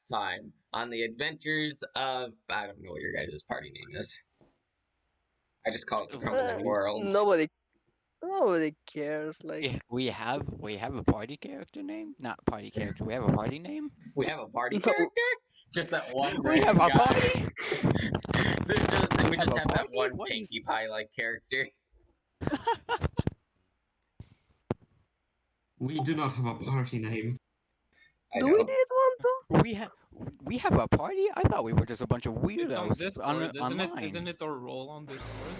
last time on the adventures of I don't know what your guys' party name is. I just call it the Crumbling Worlds. Nobody cares. Like, We have a party character name? Not party character. We have a party name? We have a party no. character? Just that one We have random a guy. party? We just have that party? one What is- Pinkie Pie like character. We do not have a party name. I Do know. we need one too? We have a party? I thought we were just a bunch of It's on weirdos Discord, isn't it? online. Isn't it our role on Discord?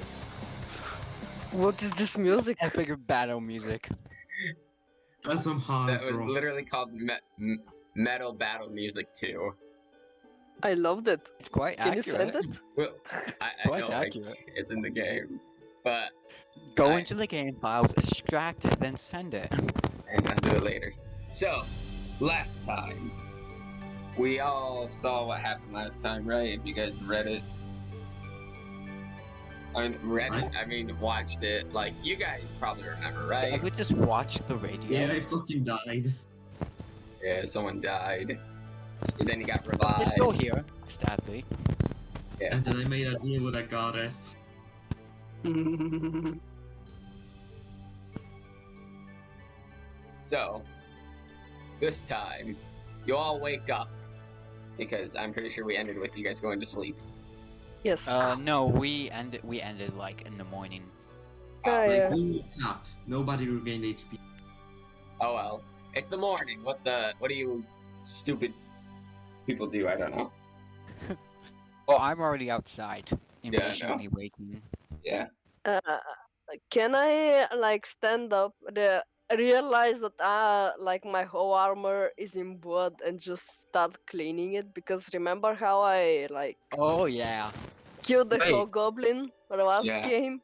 What is this music? Epic battle music. That's some hard That was rock. literally called Metal Battle Music 2. I loved it. It's quite Can you accurate. send it? Well, I Quite know accurate. it's in the game, but Go I- into the game files, extract it, then send it. and I'll do it later. So, last time, we all saw what happened last time, right? If you guys read it. I mean, watched it. Like, you guys probably remember, I right? would just watch the radio. Yeah, I fucking died. Yeah, someone died. And then he got revived. He's still here, sadly. Yeah. And then I made a deal with a goddess. So, this time, you all wake up. Because I'm pretty sure we ended with you guys going to sleep. Yes. No, we ended like in the morning. Yeah. Like, we woke up. Nobody regained HP. Oh well. It's the morning. What do you stupid people do? I don't know. Oh, I'm already outside, Yeah, I know. impatiently waiting. Yeah. Can I like stand up? Realize that like my whole armor is in blood and just start cleaning it, because remember how I like Oh yeah. killed the Wait. whole goblin for the last Yeah. game?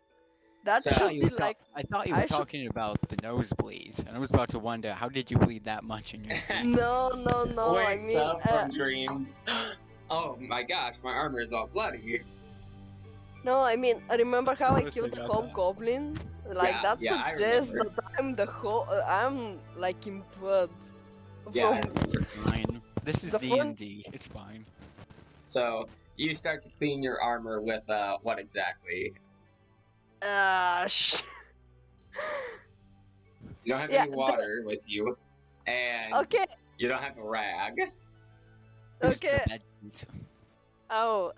That So- should be like I thought you I were should- talking about the nosebleeds, and I was about to wonder how did you bleed that much in your sleep? no. I Wakes mean, up from dreams. Oh my gosh, my armor is all bloody. no, I mean, remember how I Supposed killed to the got whole that. goblin? Like Yeah, that yeah, I suggests remember. that I'm the whole. I'm like in blood. Yeah, I From- remember. Fine. This is The D fun- and D. It's fine. So you start to clean your armor with what exactly? sh- You don't have Yeah, any water with you, and okay, you don't have a rag. Who's the okay. bed sheet? Oh,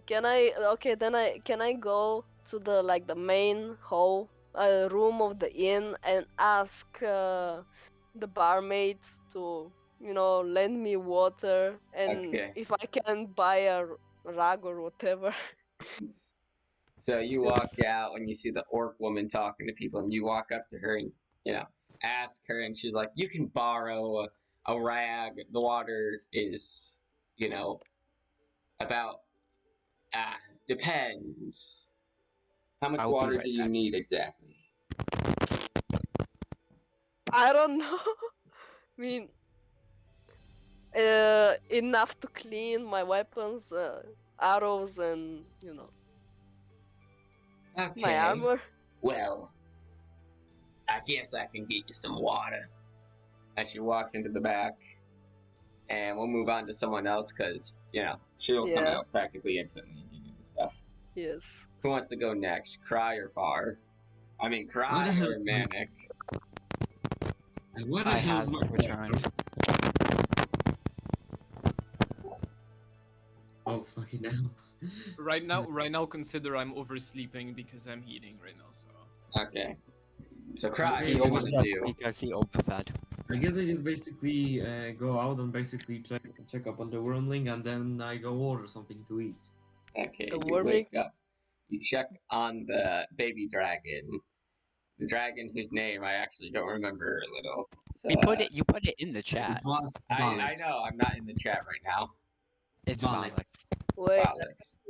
can I? Okay, then can I go to the like the main hall, room of the inn and ask the barmaid to lend me water, and Okay. if I can buy a rag or whatever. So you walk out and you see the orc woman talking to people, and you walk up to her and ask her, and she's like, "You can borrow a rag. The water is, about depends. How much I'll be water right do you back." need exactly?" I don't know. I mean, enough to clean my weapons, arrows, and Okay. my armor. Well, I guess I can get you some water. As she walks into the back, and we'll move on to someone else because she'll come Yeah. out practically instantly and give you the stuff. Yes. Who wants to go next? Cry or Far? I mean, What Cry the or hell's Manic? And what the I hell have is my returned. Oh, fucking hell. Right now, consider I'm oversleeping because I'm eating right now. So Okay. So Cry, He what do you want to overslept do? because he overfed. I guess I just basically go out and basically check up on the wormling, and then I go order something to eat. Okay, The you worming- wake up. You check on the baby dragon. The dragon whose name I actually don't remember a little. So, You put it in the chat. It was I Valix. know, I'm not in the chat right now. It's Valix. Alex. Wait, Alex.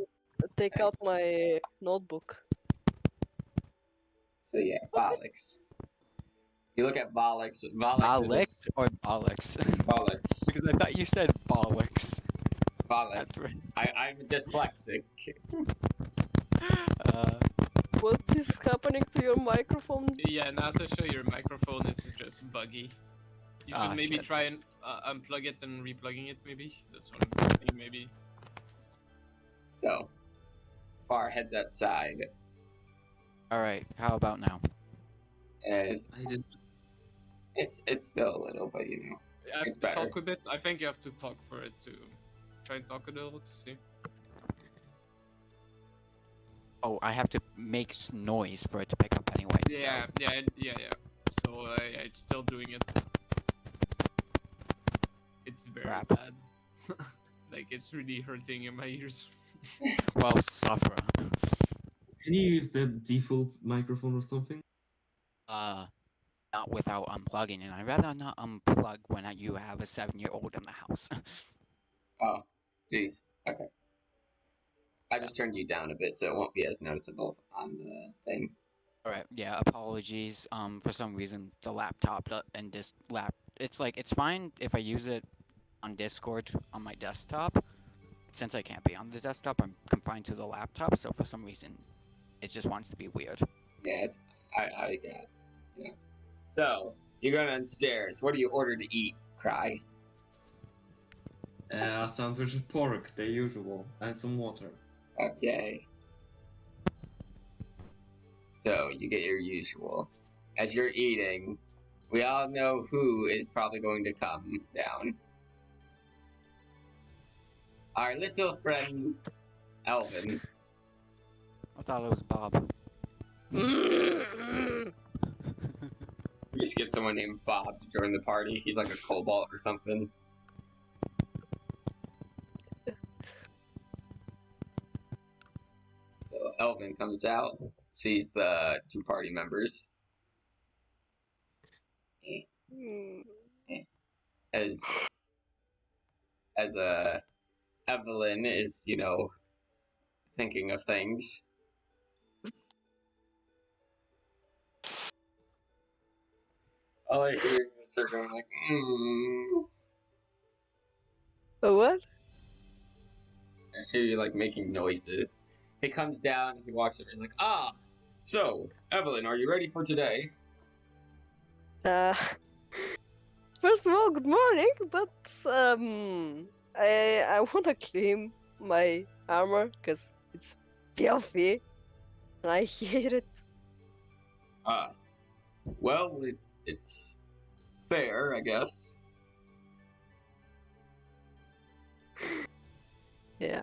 take out my notebook. So yeah, Valix. You look at Valix. Valix Alex or Bollocks? Valix. Because I thought you said Bollocks. Valix. That's right. I'm dyslexic. What is happening to your microphone? yeah, Natasha, your microphone is just buggy. You should maybe shit. try and unplug it and replugging it. Maybe that's what I'm thinking. Maybe. So, Far heads outside All right. How about now? as I did. it's still a little, but you know, I have It's to better. talk a bit. I think you have to talk for it to try and talk a little to see. Oh, I have to make noise for it to pick up anyway. Yeah, So. yeah. So yeah, it's still doing it. It's very Crap. bad. Like it's really hurting in my ears. Well, suffer. Can you use the default microphone or something? Not without unplugging, and I'd rather not unplug when you have a 7-year-old in the house. oh, jeez. Okay. I just turned you down a bit, so it won't be as noticeable on the thing. Alright, yeah, apologies. For some reason, the laptop and this it's like, it's fine if I use it on Discord on my desktop. Since I can't be on the desktop, I'm confined to the laptop, so for some reason, it just wants to be weird. Yeah, I got it. Yeah. So, you're going downstairs. What do you order to eat, Cry? A sandwich of pork, the usual, and some water. Okay. So, you get your usual. As you're eating, we all know who is probably going to come down. Our little friend, Elvin. I thought it was Bob. We just get someone named Bob to join the party. He's like a cobalt or something. So Elvin comes out, sees the two party members. As Evelyn is, you know, thinking of things. All I hear is her going like, What? I just hear you like making noises. He comes down, he walks over, he's like, so, Evelyn, are you ready for today? First of all, good morning, but I wanna clean my armor because it's filthy, and I hate it. Well, it's fair, I guess. Yeah.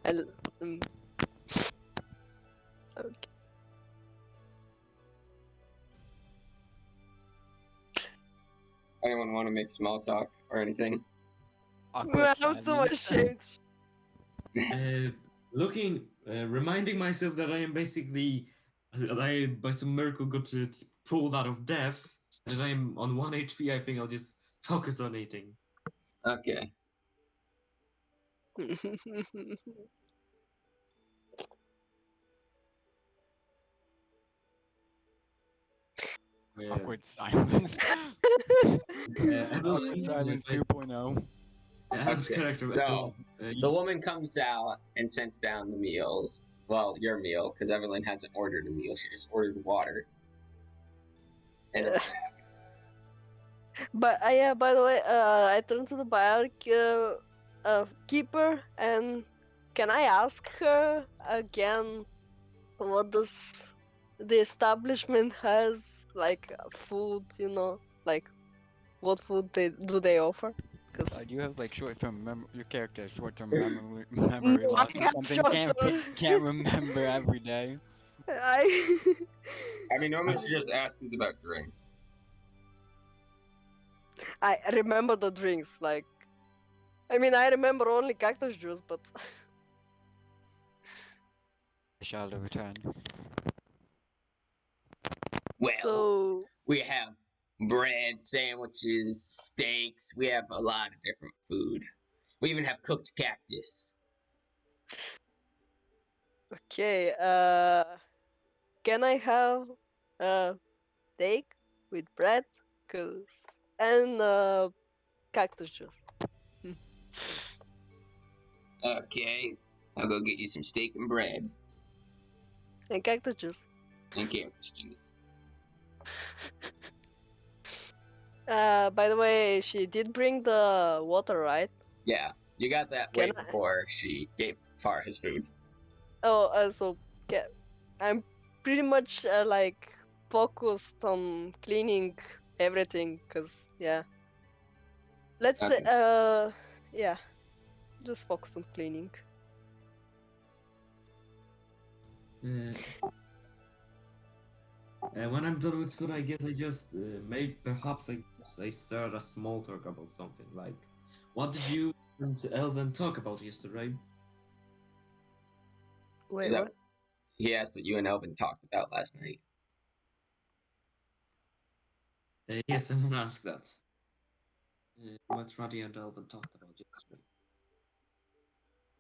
Um, okay. Anyone want to make small talk or anything? Awkward I'm so much silence. ashamed. Reminding myself that I am basically, that I by some miracle got to pulled out of death, that I'm on 1 HP, I think I'll just focus on eating. Okay. Awkward silence. Evelyn, Awkward silence 2.0. Out of Okay, character. so, Evelyn, The woman comes out and sends down the meals. Well, your meal, because Evelyn hasn't ordered a meal. She just ordered water. And But yeah, by the way, I turned to the biotic keeper, and can I ask her again what does the establishment has like food? You know, like what food they offer? Because You have like short-term your character has short-term memory No, loss I or have something. short-term- Can't remember every day. I mean, normally she just asks us about drinks. I remember the drinks. Like, I mean, I remember only cactus juice, but I shall return. Well, so we have bread, sandwiches, steaks. We have a lot of different food. We even have cooked cactus. okay. Can I have steak with bread? And cactus juice. Okay, I'll go get you some steak and bread And cactus juice. and cactus juice. By the way, she did bring the water, right? Yeah, you got that Can way I- before she gave Far his food. Oh, I'm pretty much like focused on cleaning everything, cause yeah. Let's say, Okay. yeah, just focus on cleaning. Uh, when I'm done with food, I guess I just perhaps I start a small talk about something like, what did you and Elven talk about yesterday? Wait, Is that what? he asked what you and Elvin talked about last night? Yes, I'm gonna ask that. What Roddy and Elven talked about yesterday.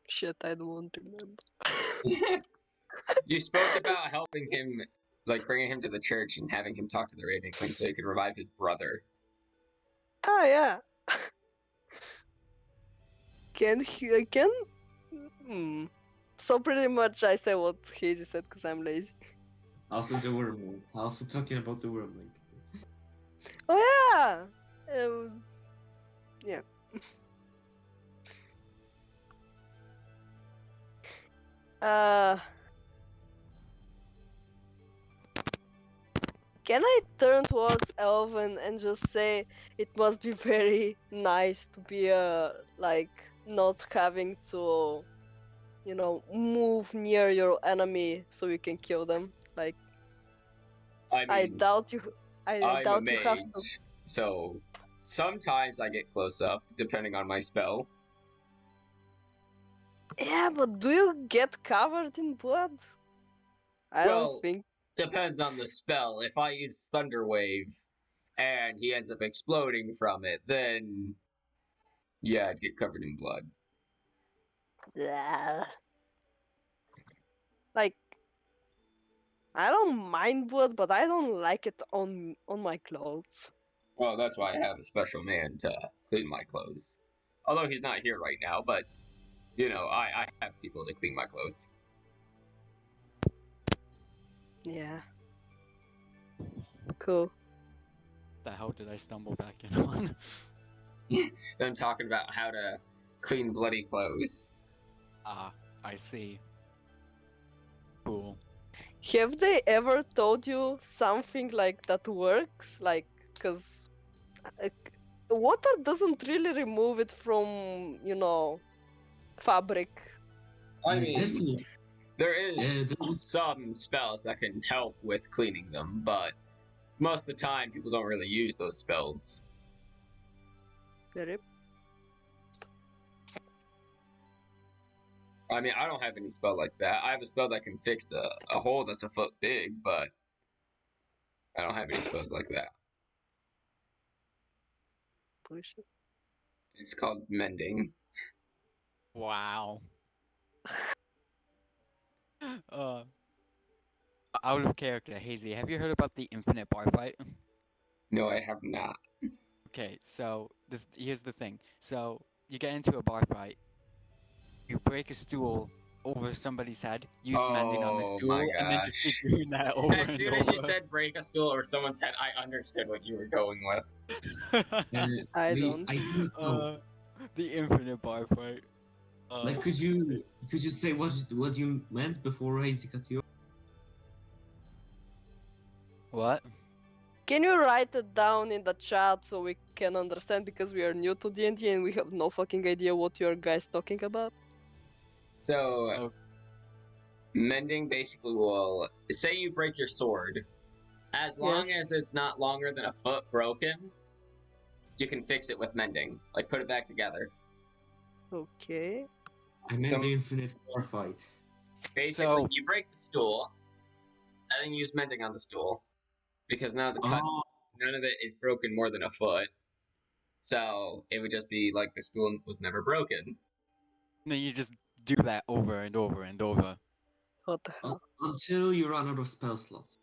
Shit, I don't remember. You spoke about helping him, like bringing him to the church and having him talk to the Raven Queen so he could revive his brother. Ah, yeah. Can? Hmm. So pretty much I say what Hazy said because I'm lazy. Also the wormling. Also talking about the wormling. Oh yeah. Yeah. Uh. Can I turn towards Elvin and just say it must be very nice to be like not having to, move near your enemy so you can kill them. Like I I mean, doubt you. I I'm a doubt you have to. mage, so sometimes I get close up depending on my spell. Yeah, but do you get covered in blood? I don't Well, think. depends on the spell. If I use Thunder Wave and he ends up exploding from it, then yeah, I'd get covered in blood. Yeah. Like I don't mind blood, but I don't like it on my clothes. Well, that's why I have a special man to clean my clothes. Although he's not here right now, but I have people to clean my clothes. Yeah. Cool. The hell did I stumble back in on? Them talking about how to clean bloody clothes. Ah, I see. Cool. Have they ever told you something like that works? Like, cause water doesn't really remove it from, fabric. I mean, Definitely. there is Yeah, some spells that can help with cleaning them, but most of the time people don't really use those spells. Rip. I mean, I don't have any spell like that. I have a spell that can fix a hole that's a foot big, but I don't have any spells like that. Push it. It's called mending. Wow. uh, out of character, Hazy, have you heard about the infinite bar fight? No, I have not. Okay, so here's the thing. So you get into a bar fight, you break a stool over somebody's head, use mending on the Oh my stool, and then just keep gosh. doing that over As and soon over. as you said break a stool over someone's head, I understood what you were going with. I wait, don't. I don't know. The infinite bar fight. Like, could you say what you meant before Hazy cut you off? What? Can you write it down in the chat so we can understand because we are new to D&D and we have no fucking idea what you guys talking about? So, Oh. mending basically will say you break your sword. As long Yes. as it's not longer than a foot broken, you can fix it with mending. Like, put it back together. Okay. I meant So- the infinite war fight. Basically, So- you break the stool, and then use mending on the stool. Because now the cuts, Oh. none of it is broken more than a foot. So, it would just be like the stool was never broken. Then you just do that over and over and over. What the hell? Until you run out of spell slots.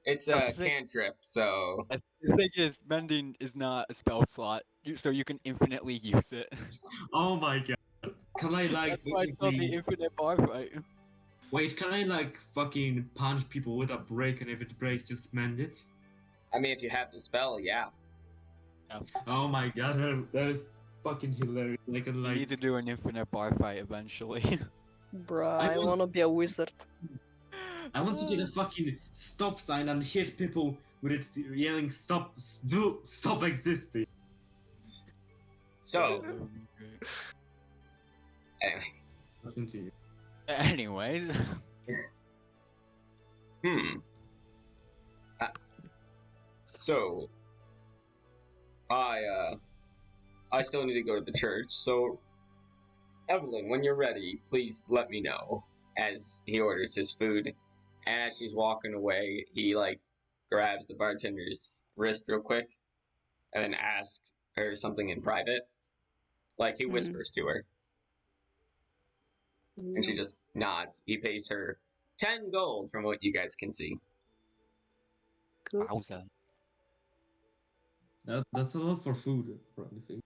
It's I a think- cantrip, so The thing is, mending is not a spell slot, so you can infinitely use it. Oh my god. Can I like That's why it's called the basically infinite bar fight. Wait, can I like fucking punch people with a break and if it breaks, just mend it? I mean, if you have the spell, yeah. Oh my god, that is fucking hilarious. I can You like. need to do an infinite bar fight eventually. Bruh, I I want- wanna be a wizard. I want to get a fucking stop sign and hit people with it yelling stop, stop existing. So, anyway. Let's continue. Anyways, Hmm. So, I still need to go to the church, so Evelyn, when you're ready, please let me know. As he orders his food, and as she's walking away, he like grabs the bartender's wrist real quick, and then asks her something in private. Like he whispers to her, and she just nods. He pays her 10 gold from what you guys can see. wowza. That's a lot for food, for anything.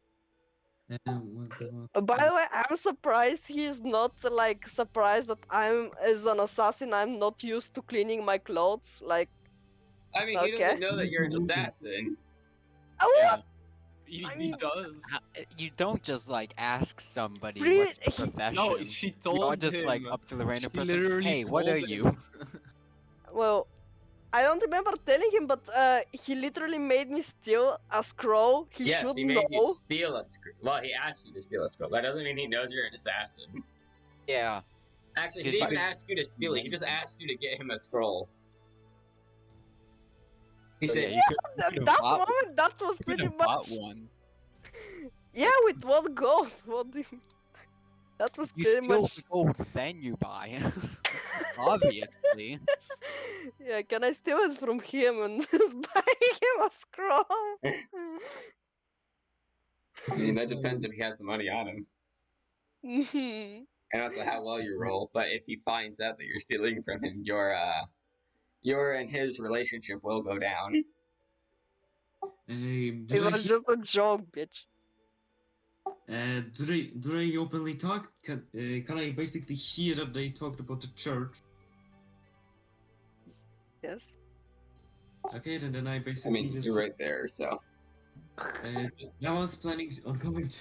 What the By the way, I'm surprised he's not like surprised that I'm as an assassin. I'm not used to cleaning my clothes. Like, I mean, he Okay. doesn't know that you're an assassin. oh, Yeah. He, I he mean- does. You don't just like ask somebody Really? what's their profession. No, she You told are just like him. up to the random She person. literally Hey, what are told you? him. well, I don't remember telling him, but he literally made me steal a scroll. He Yes, should he made you know. steal a scroll. Well, he asked you to steal a scroll. That doesn't mean he knows you're an assassin. Yeah. Actually, he If didn't I even could- ask you to steal it. He just asked you to get him a scroll. He So, said, yeah, you could, you At could have that bought, moment, that was you could pretty have bought much. one. Yeah, with what gold? What do you... That was You pretty steal much. the gold, then you buy. Obviously. Yeah, can I steal it from him and just buy him a scroll? I mean, that depends if he has the money on him. Mhm. And also how well you roll. But if he finds out that you're stealing from him, your and his relationship will go down. It did I was hear, just a joke, bitch. do they openly talk? Can I basically hear that they talked about the church? Yes. Okay, then I I basically mean, just. you're right there, so. I was planning on going to.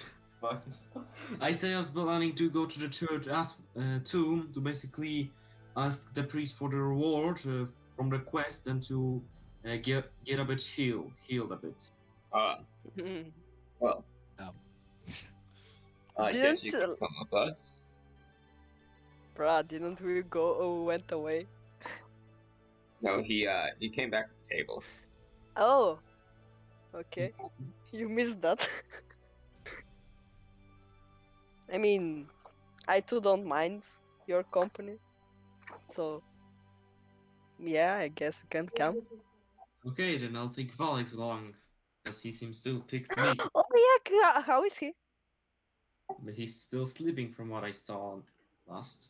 I say I was planning to go to the church as too to basically ask the priest for the reward from the quest and to get a bit healed a bit. Mhm. Well. Oh. I guess you Didn't, can come with us. Bruh, didn't we go or went away? No, he came back to the table. Oh. Okay. You missed that. I mean, I too don't mind your company. So, yeah, I guess we can come. Okay, then I'll take Valix along, as he seems to pick me. Oh, yeah, how is he? But he's still sleeping from what I saw last.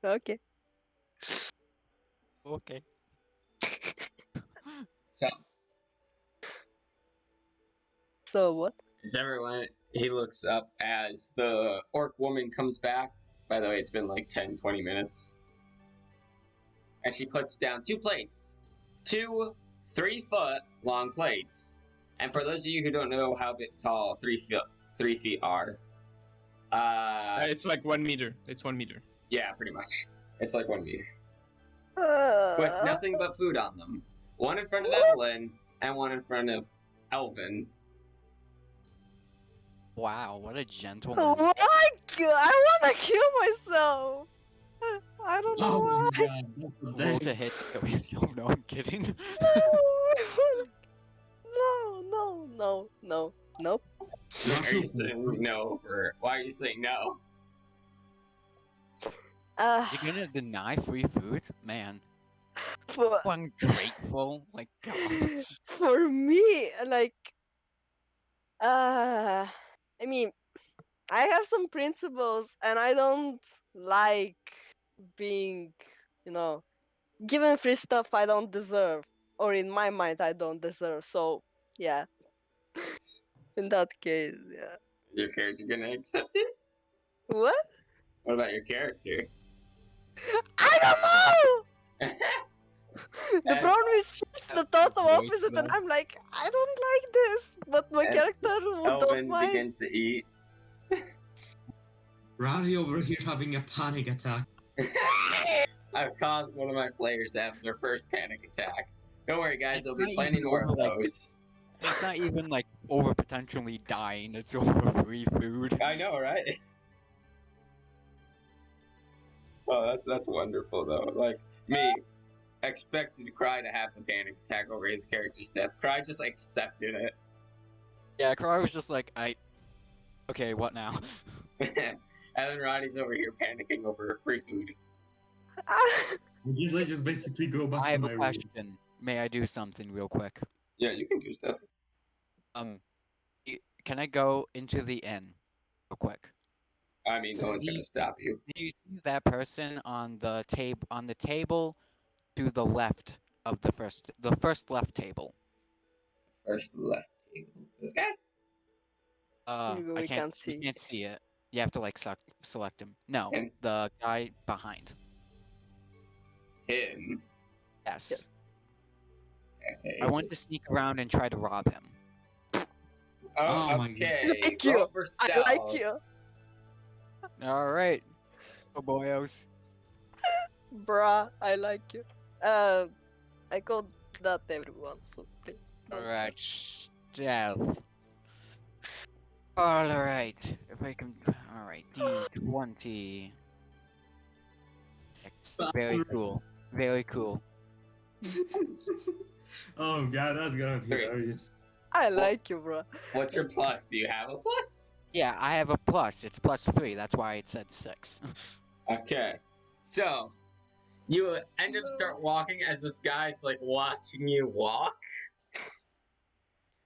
Okay. Okay. So, So, what? is everyone. He looks up as the orc woman comes back. By the way, it's been like 10, 20 minutes. And she puts down 2 plates. 2 3-foot long plates. And for those of you who don't know how big tall 3 feet are, It's like 1 meter. It's 1 meter. yeah, pretty much. It's like 1 meter. With Uh, nothing but food on them. One in front of Evelyn, and one in front of Elvin. Wow, what a gentleman. Oh my god, I wanna kill myself! I don't know why. my god, that's a Roll death. to hit to kill yourself. No, I'm kidding. No. Nope. You're Are you too saying cool. no for? Why are you saying no? You're gonna deny free food? Man, For, so ungrateful. Like, God. for me, like, I mean, I have some principles and I don't like being, given free stuff I don't deserve. Or in my mind, I don't deserve. So, yeah. In that case, yeah. Is your character gonna accept it? What? What about your character? I don't know. The That's- problem is the total voice, opposite, and though. I'm like, I don't like this, but my As character don't Elvin mind. begins to eat. Rowdy over here having a panic attack. I've caused one of my players to have their first panic attack. Don't worry, guys, It's there'll be not plenty even more of over, like- those. It's not even like over potentially dying. It's over free food. I know, right? Oh, that's wonderful though. Like me, expected Cry to have a panic attack over his character's death. Cry just accepted it. Yeah, Cry was just like, okay, what now? And then Roddy's over here panicking over free food. Usually just basically go back I to have my a room. question. May I do something real quick? Yeah, you can do stuff. Can I go into the inn real quick? I mean, no one's gonna stop you. Do you see that person on the table to the left of the first left table? First left table. This guy? We can't see. You can't see it. You have to like select him. No, Him? the guy behind. Him. Yes. Yes. Okay, I want to sneak around and try to rob him. Oh my okay. Thank Roll you. for I stealth. like you, All right. Oh boyos. bruh. I like you. I called that everyone, so please. All right. Stealth. All right. If I can. All right. D20. Very cool. Very cool. Oh god, that's gonna be Three. hilarious. I like you, bruh. What's your plus? Do you have a plus? Yeah, I have a plus. It's +3. That's why it said 6. Okay. So, you end up start walking as this guy's like watching you walk.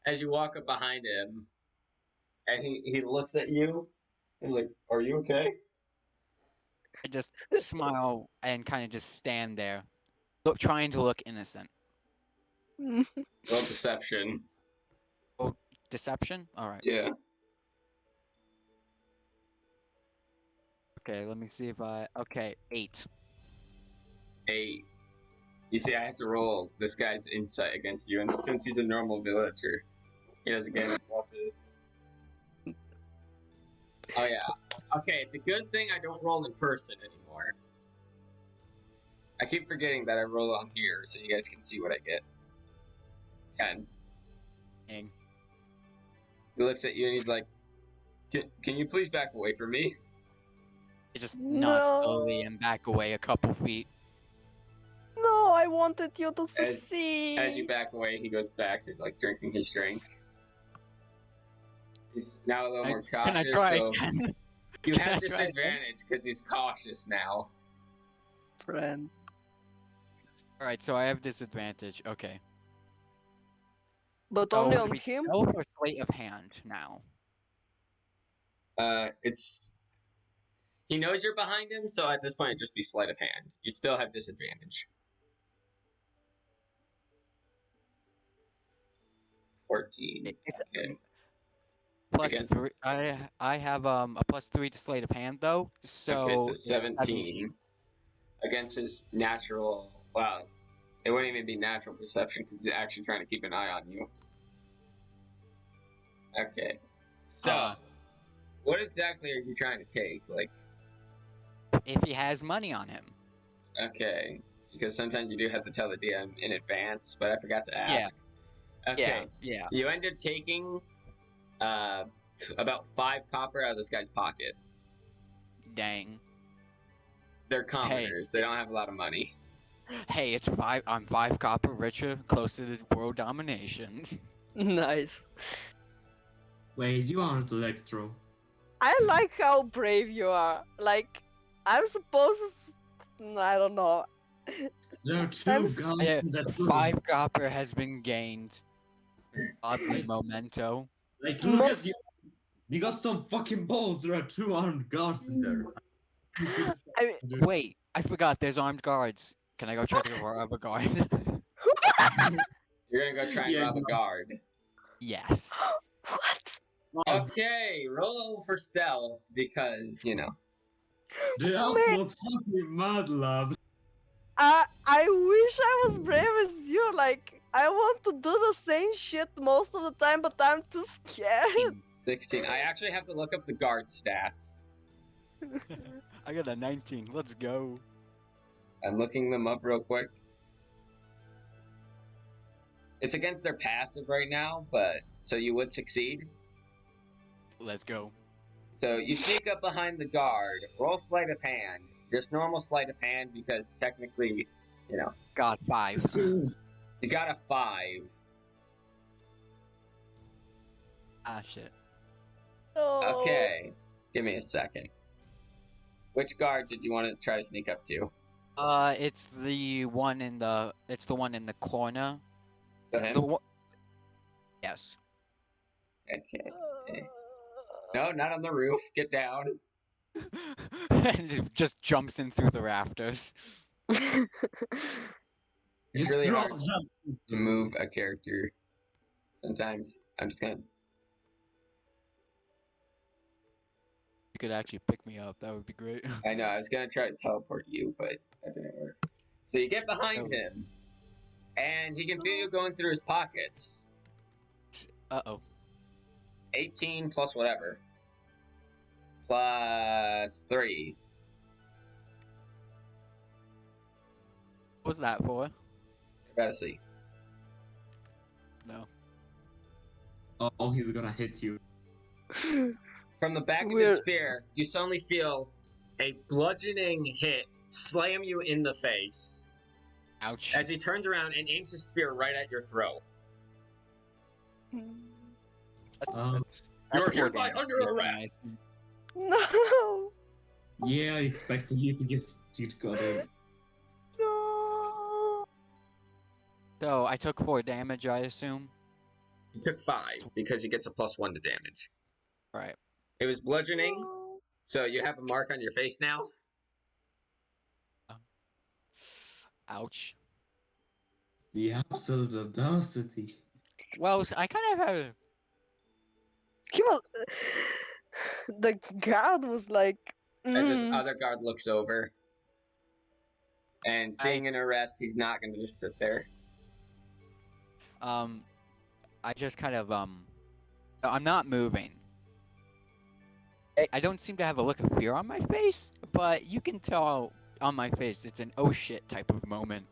As you walk up behind him, and he looks at you, and like, "Are you okay?" I just smile and kind of just stand there, trying to look innocent. Roll deception. Deception? All right. Yeah. Okay, let me see if I. Okay, 8. 8. You see, I have to roll this guy's insight against you, and since he's a normal villager, he doesn't get any pluses. Oh yeah. Okay, it's a good thing I don't roll in person anymore. I keep forgetting that I roll on here, so you guys can see what I get. 10. Dang. He looks at you and he's like, "Can you please back away from me?" I just nod No. slowly and back away a couple feet. No, I wanted you to succeed. As you back away, he goes back to like drinking his drink. He's now a little more Can I cautious, try so again? you Can have I try again? disadvantage because he's cautious now. Friend. All right, so I have disadvantage. Okay. But So only do on we him? stealth or sleight of hand now? It's he knows you're behind him, so at this point it'd just be sleight of hand. You'd still have disadvantage. 14. It's Okay. plus Against- 3. I have a +3 to sleight of hand though. So Okay, so it's 17 against his natural. Well, it wouldn't even be natural perception because he's actually trying to keep an eye on you. Okay, so Uh. what exactly are you trying to take? Like, If he has money on him. okay, because sometimes you do have to tell the DM in advance, but I forgot to ask. Okay, Yeah. you end up taking about 5 copper out of this guy's pocket. Dang. They're commoners; they don't have a lot of money. Hey, it's 5. I'm 5 copper richer, closer to world domination. Nice. Wait, you aren't Electro. I like how brave you are. Like, I'm supposed to... I don't know. There are 2 I'm guns Yeah, in that room. 5 copper has been gained. Oddly memento. Like, look at Most- you. You got some fucking balls. There are 2 armed guards in there. I mean, Dude, Wait, I forgot. There's armed guards. Can I go try to rob a guard? You're gonna go try and Yeah, rob a no. guard. Yes. what? oh, Okay, roll for stealth because, you know. The absolute fucking mad lad. I wish I was brave as you. Like, I want to do the same shit most of the time, but I'm too scared. 16. I actually have to look up the guard stats. I got a 19. Let's go. I'm looking them up real quick. It's against their passive right now, but so you would succeed. Let's go. So you sneak up behind the guard, roll sleight of hand. Just normal sleight of hand because technically, you know, God, 5. you got a 5. Ah, shit. Oh. Okay, give me a second. Which guard did you want to try to sneak up to? It's the one in the. It's the one in the corner. So him? The one. Yes. Okay. No, not on the roof. Get down. And it just jumps in through the rafters. It's Just really drop hard jumps. to move a character. Sometimes I'm just gonna. You could actually pick me up. That would be great. I know I was gonna try to teleport you, but that didn't work. So you get behind That was- him, and he can feel you going through his pockets. Uh-oh. 18 plus whatever. Plus 3. What was that for? Gotta see. No. Oh, he's gonna hit you. From the back of his We're- spear, you suddenly feel a bludgeoning hit slam you in the face Ouch. as he turns around and aims his spear right at your throat. That's, Um, that's, You're that's more hereby damage. under Yeah, arrest. No. Yeah, I expected you to get cheat code in. No. So I took 4 damage, I assume. You took 5 because he gets a +1 to damage. Right. It was bludgeoning, so you have a mark on your face now. Ouch. The absolute audacity. Well, I kind of have. He was. The guard was like. As this "Mm." other guard looks over. And seeing an arrest, he's not gonna just sit there. I just kind of I'm not moving. I don't seem to have a look of fear on my face, but you can tell on my face it's an oh shit type of moment.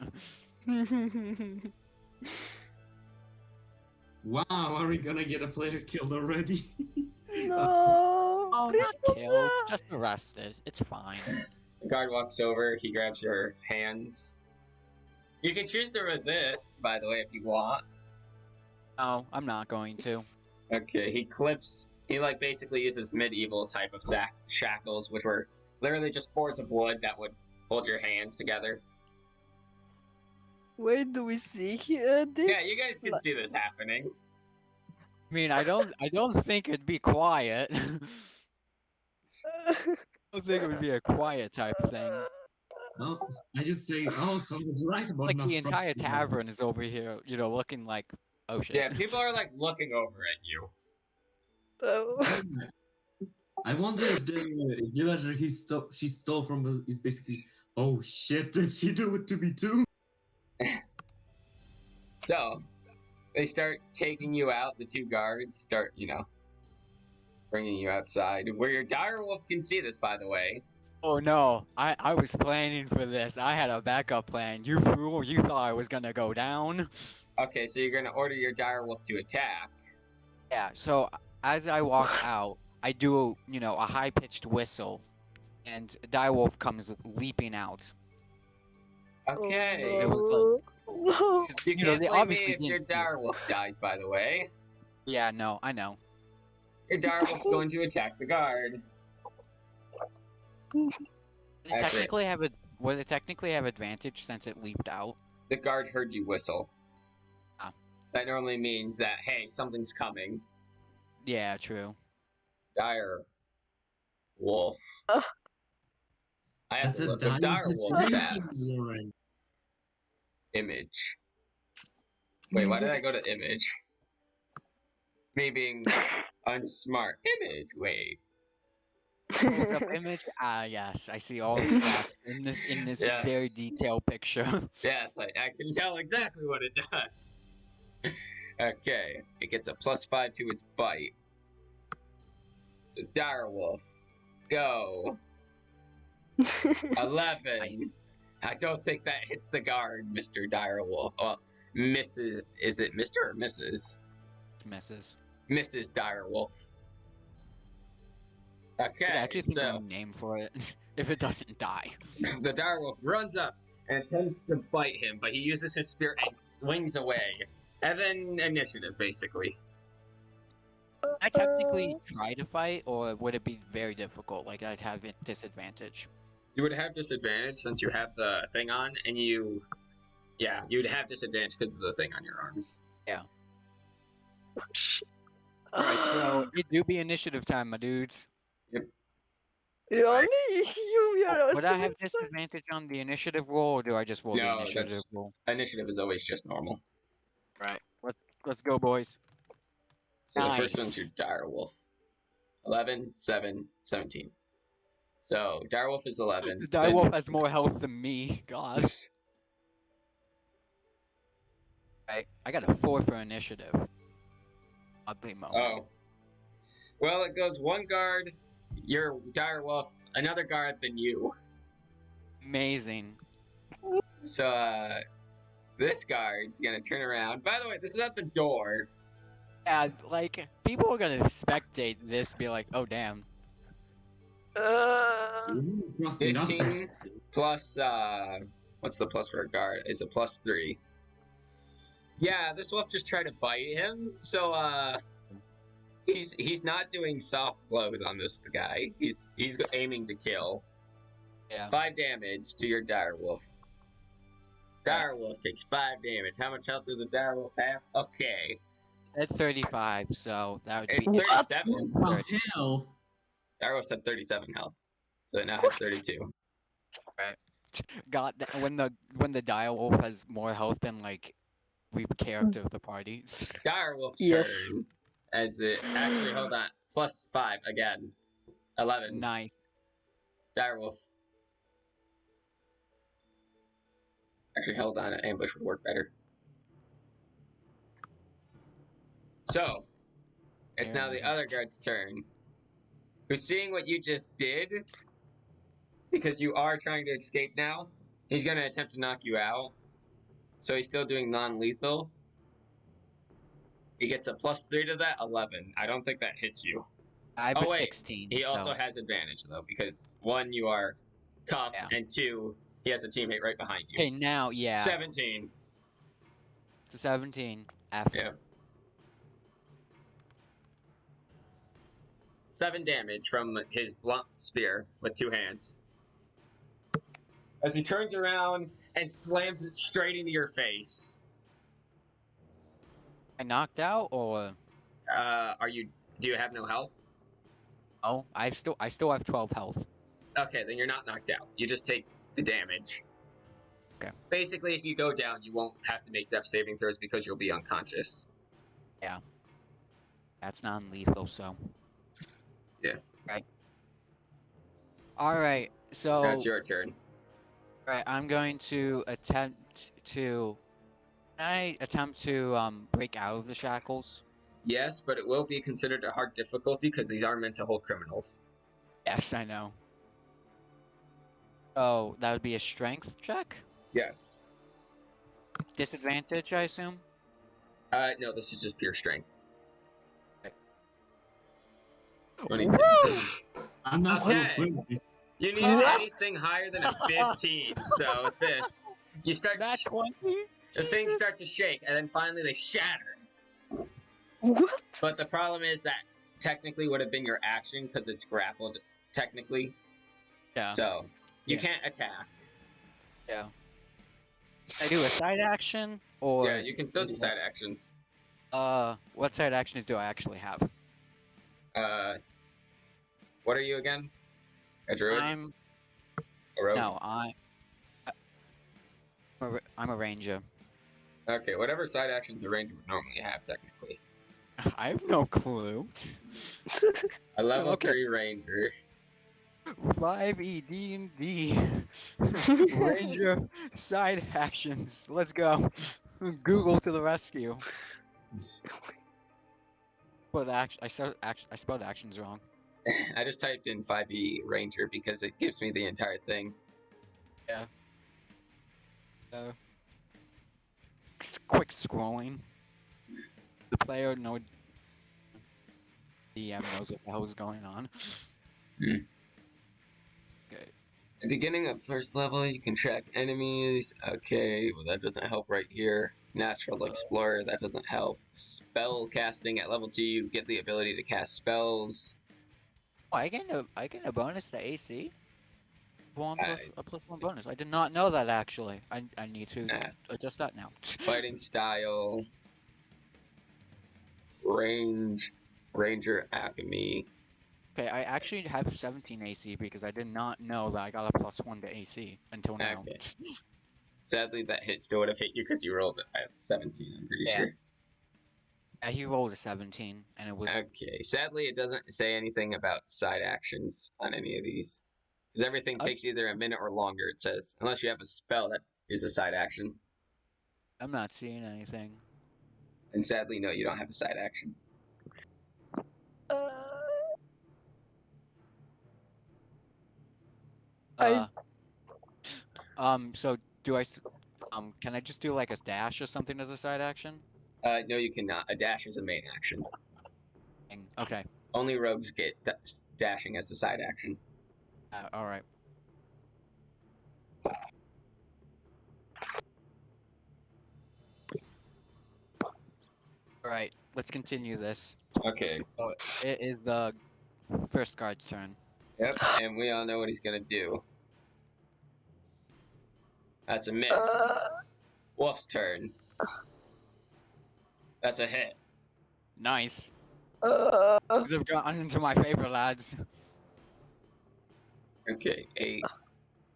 Wow, are we gonna get a player killed already? No. Oh, please not don't killed, die. just arrested. It's fine. The guard walks over, he grabs your hands. You can choose to resist, by the way, if you want. No, I'm not going to. Okay, he like basically uses medieval type of shackles, which were literally just boards of wood that would hold your hands together. Wait, do we see this? Yeah, you guys can see this happening. I mean, I don't think it'd be quiet. I don't think it would be a quiet type thing. Oh, I just say, oh, someone's right about Like not the entire trusting them. tavern is over here, looking like oh shit. Yeah, people are like looking over at you. Oh. I wonder if the villager she stole from is basically, oh shit, did she do it to me too? So, they start taking you out. The 2 guards start, bringing you outside. Where your direwolf can see this, by the way. Oh no, I was planning for this. I had a backup plan. You fool, you thought I was gonna go down. Okay, so you're gonna order your direwolf to attack. Yeah, so as I walk out, I do, a high-pitched whistle, and Direwolf comes leaping out. Okay. It was No. You You know, can't they blame me obviously if your didn't see it. direwolf dies, by the way. Yeah, no, I know. Your direwolf's going to attack the guard. Would Actually- would it technically have advantage since it leaped out? The guard heard you whistle. Ah. That normally means that, hey, something's coming. Yeah, true. Dire wolf. Ugh. I have That's to a look up dire wolf situation, stats. Warren. Image. Wait, why did I go to image? Me being unsmart. Image, wait. Close up image. Ah, yes, I see all the stats in this very Yes. detailed picture. Yes, I can tell exactly what it does. Okay, it gets a +5 to its bite. So Direwolf, go. 11. I don't think that hits the guard, Mr. Direwolf. Well, Mrs. Is it Mr. or Mrs.? Misses. Mrs. Direwolf. I Okay, actually think of so a name for it if it doesn't die. the direwolf runs up and attempts to bite him, but he uses his spear and swings away. And then initiative, basically. I technically try to fight, or would it be very difficult? Like I'd have a disadvantage. You would have disadvantage since you have the thing on, and you'd have disadvantage because of the thing on your arms. All right, so it do be initiative time, my dudes. You only you're Would I have estimating. disadvantage on the initiative roll, or do I just roll the No, initiative that's roll? initiative is always just normal. Right. Let's go, boys. So the first one's your Nice. direwolf. 11, 7, 17. So direwolf is 11. The then- direwolf has more health than me. God. Right. I got a 4 for initiative. Oddly moment. Oh. Well, it goes one guard, your direwolf, another guard, then you. Amazing. So, this guard's gonna turn around. By the way, this is at the door. Yeah, like people are gonna spectate this, be like, "Oh damn." Ooh, Rusty, that's 15 plus, what's the plus for a guard? It's a +3. Yeah, this wolf just tried to bite him, so, he's not doing soft blows on this guy. He's aiming to kill. Yeah. 5 damage to your direwolf. Direwolf takes 5 damage. How much health does a direwolf have? Okay. It's 35, so that would It's be 37. What the hell? Direwolf had 37 health. So it now has 32. God. When the direwolf has more health than like every character of the party. Direwolf's Yes. turn. As it actually, hold on. +5 again. 11. Nice. Direwolf. Actually, hold on. An ambush would work better. So, it's now the other guard's turn. Who's seeing what you just did, because you are trying to escape now, he's going to attempt to knock you out. So he's still doing non-lethal. He gets a +3 to that, 11. I don't think that hits you. I have Oh, a wait. 16. He also so- has advantage, though, because 1, you are cuffed, Yeah. and 2, he has a teammate right behind you. Okay, now yeah. 17. It's a 17. F. Yeah. 7 damage from his blunt spear with 2 hands. As he turns around and slams it straight into your face. I knocked out, or Do you have no health? oh, I still have 12 health. Okay, then you're not knocked out. You just take the damage. Okay. Basically, if you go down, you won't have to make death saving throws because you'll be unconscious. That's non-lethal, so. Yeah. Right. All right. So. That's your turn. Right. I'm going to attempt to. Can I attempt to break out of the shackles? Yes, but it will be considered a hard difficulty because these are meant to hold criminals. Yes, I know. Oh, that would be a strength check. Yes. Disadvantage, I assume. No, this is just pure strength. Okay. 22. I'm not Okay. full of You need anything higher than a 15. So with this, you start. That 20. The things start to shake, and then finally they shatter. What? But the problem is that technically would have been your action because it's grappled. Technically, Yeah. so you Yeah. can't attack. Yeah. I do a side action, or Yeah, you can still do side actions. what side actions do I actually have? What are you again? A druid? I'm A rogue? no, I'm a ranger. Okay, whatever side actions a ranger would normally have, technically. I have no clue. A level Okay. 3 ranger. 5E D&D. Ranger side actions. Let's go. Google to the rescue. But I spelled actions wrong. I just typed in 5e Ranger because it gives me the entire thing. Yeah. Quick scrolling. The player DM knows what the hell is going on. Hmm. Okay. At the beginning of first level, you can track enemies. Okay, well that doesn't help right here. Natural Explorer, that doesn't help. Spell casting at level 2, you get the ability to cast spells. Oh, I get a bonus to AC. I- A plus one bonus. I did not know that actually. I need to Nah. adjust that now. Fighting style, range, Ranger Alchemy. Okay, I actually have 17 AC because I did not know that I got a plus one to AC until now. Okay. Sadly, that hit still would have hit you because you rolled at 17, I'm pretty Yeah. sure. Yeah, he rolled a 17, and it was Okay, sadly, it doesn't say anything about side actions on any of these. Because everything Okay. takes either a minute or longer, it says. Unless you have a spell that is a side action. I'm not seeing anything. And sadly, no, you don't have a side action. Uh, so can I just do like a dash or something as a side action? No, you cannot. A dash is a main action. Okay. Only rogues get dashing as a side action. All right. All right. Let's continue this. Okay. Oh, it is the first guard's turn. Yep, and we all know what he's gonna do. That's a miss. Wolf's turn. That's a hit. Nice. Uh, These have gotten into my favorite lads. Okay, 8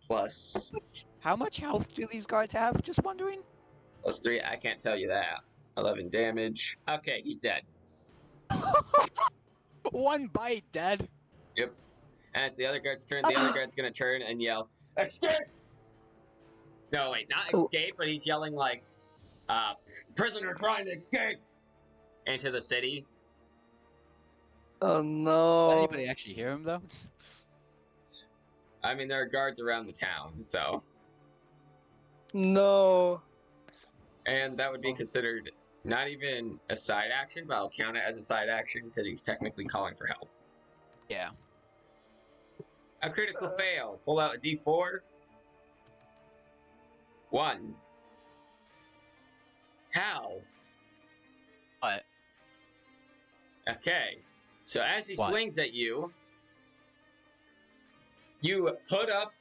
plus How much health do these guards have? Just wondering. plus 3. I can't tell you that. 11 damage. Okay, he's dead. One bite, dead. Yep. And it's the other guard's turn. The other guard's gonna turn and yell, "Escape!" No, wait, not escape, but he's yelling like, "Prisoner trying to escape!" Into the city. oh Did no. anybody actually hear him though? I mean, there are guards around the town, so. No. And that would be considered not even a side action, but I'll count it as a side action because he's technically calling for help. Yeah. A critical fail. Pull out a d4. 1. How? What? Okay. So as he What? swings at you, you put up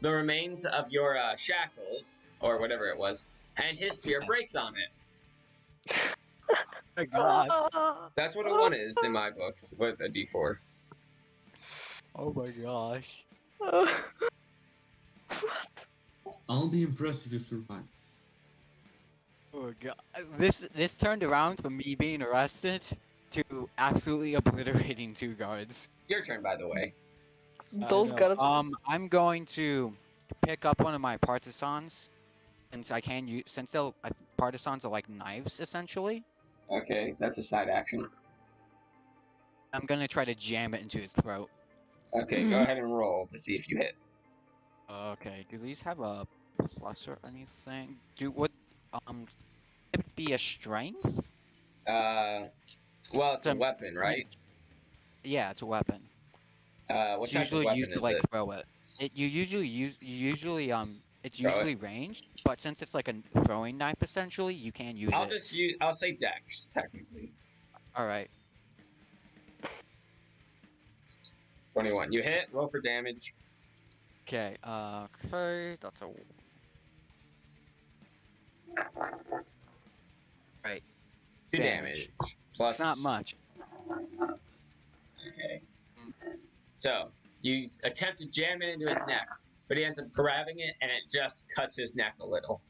the remains of your shackles, or whatever it was, and his spear breaks on it. My God. That's what a 1 is in my books with a d4. Oh my gosh. I'll be impressed if you survive. Oh my God. This turned around from me being arrested to absolutely obliterating 2 guards. Your turn, by the way. Those I know. guards. I'm going to pick up one of my partisans, since I can use partisans are like knives essentially. Okay, that's a side action. I'm gonna try to jam it into his throat. Okay, go ahead and roll to see if you hit. Okay. Do these have a plus or anything? Would it be a strength? Well, it's a Some- weapon, right? Yeah, it's a weapon. What It's type of usually weapon used to is like it? throw it. It's Throw it? usually ranged, but since it's like a throwing knife essentially, you can use it. I'll say dex, technically. All right. 21. You hit, roll for damage. Okay. Okay. That's a. Right. 2 Damage. damage. Plus. Not much. Okay. So, you attempt to jam it into his neck, but he ends up grabbing it and it just cuts his neck a little.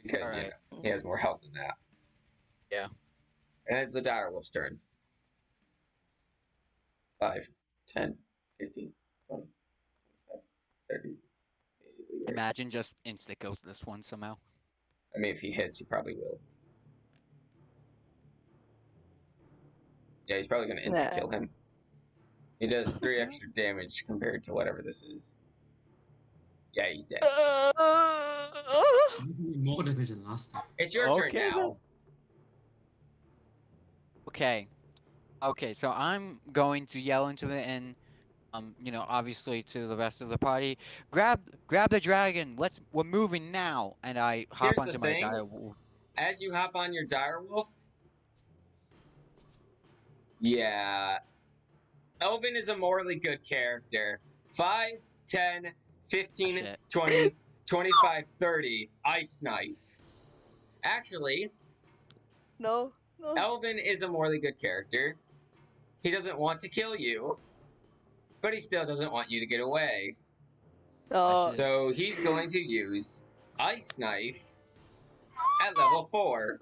Because, you Alright. know, he has more health than that. Yeah. And it's the direwolf's turn. 5, 10, 15, 20, 25, 30. Basically, right? Imagine just instant goes this one somehow. I mean, if he hits, he probably will. Yeah, he's probably gonna instant Yeah. kill him. He does 3 extra damage compared to whatever this is. Yeah, he's dead. More damage than last time. It's your turn Okay, now. Okay. Okay, so I'm going to yell into the inn, obviously to the rest of the party. Grab the dragon. We're moving now. And I hop Here's the onto my thing. dire. As you hop on your direwolf, yeah, Elvin is a morally good character. 5, 10, 15, Shit. 20, 25, 30. Ice knife. Actually, No. Elvin is a morally good character. He doesn't want to kill you, but he still doesn't want you to get away. Oh. So he's going to use Ice Knife at level 4.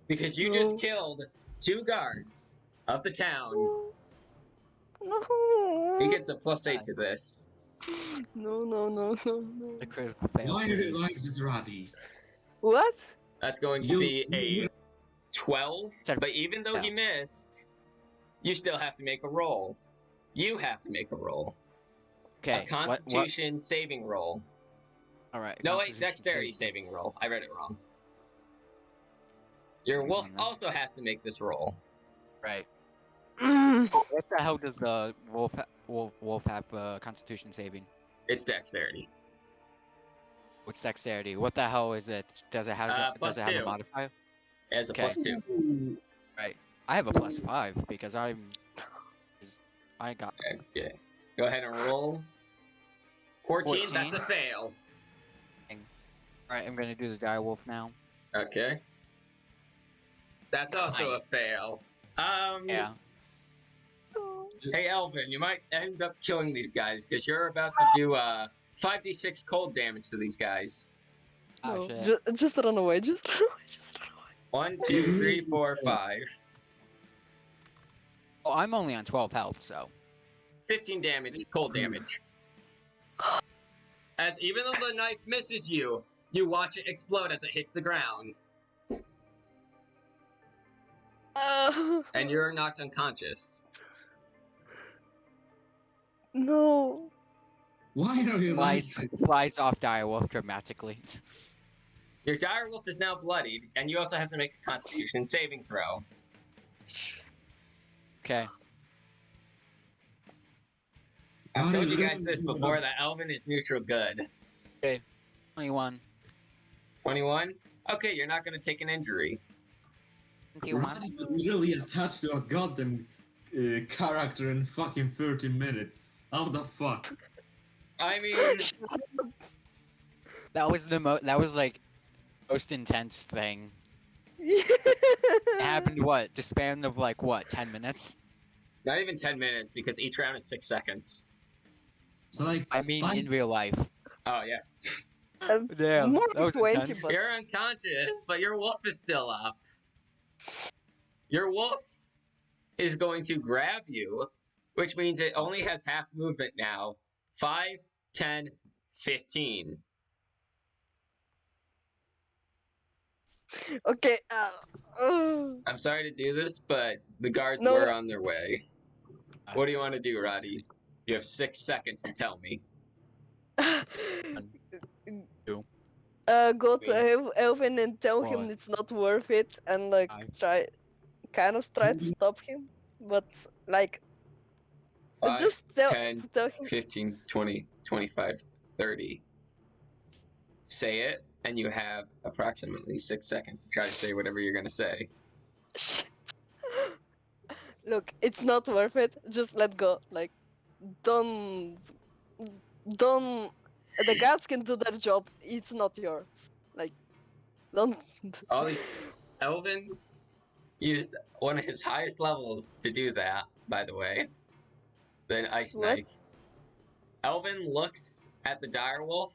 Because you just No. killed 2 guards of the town. No. He gets a +8 to this. No. The critical fail. Why do please. you like this Radi? What? That's going to be a 12. That- But even though he missed, you still have to make a roll. You have to make a roll. Okay. A Constitution saving roll. All right. No, wait, Constitution Dexterity save. saving roll. I read it wrong. Your wolf on that. also has to make this roll. Right. Mm. What the hell does the wolf have Constitution saving? It's Dexterity. What's dexterity? What the hell is it? Does it have Plus does it have 2. a modifier? It has a Okay. +2. Right. I have a +5 because I got Okay. Go ahead and roll. 14, that's 14. a fail. Alright, I'm gonna do the dire wolf now. Okay. That's also a fail. Yeah. Hey, Elvin, you might end up killing these guys because you're about to do 5d6 cold damage to these guys. Oh No. shit. Just run away. Just run away. Just run away. 1, 2, 3, 4, 5. Oh, I'm only on 12 health, so 15 damage, cold damage. As even though the knife misses you, you watch it explode as it hits the ground, and you're knocked unconscious. No. Why are you like flies off dire wolf dramatically. Your direwolf is now bloodied, and you also have to make a Constitution saving throw. Okay. I've told you guys this before, that Elvin is neutral good. 21. 21? Okay, you're not going to take an injury. 21. Radi is literally attached to a goddamn character in fucking 30 minutes. How the fuck? I mean, That was like most intense thing. It happened what? The span of like what? 10 minutes? not even 10 minutes, because each round is 6 seconds. So like, I mean, five- in real life. Oh, yeah. Damn. More that than was 20, intense. but You're unconscious, but your wolf is still up. Your wolf is going to grab you, which means it only has half movement now. 5, 10, 15. okay. I'm sorry to do this, but the guards No. were on their way. What do you want to do, Roddy? You have 6 seconds to tell me. Two. Go to Elvin and tell him What? it's not worth it, and like Five. try to stop him, but like 5, just 10, tell him. 15, 20, 25, 30. Say it, and you have approximately 6 seconds to try to say whatever you're going to say. Look, it's not worth it. Just let go. Like, don't. The guards can do their job. It's not yours. Like, don't. All these Elvin used one of his highest levels to do that, by the way. Then Ice What? Knife. Elvin looks at the direwolf.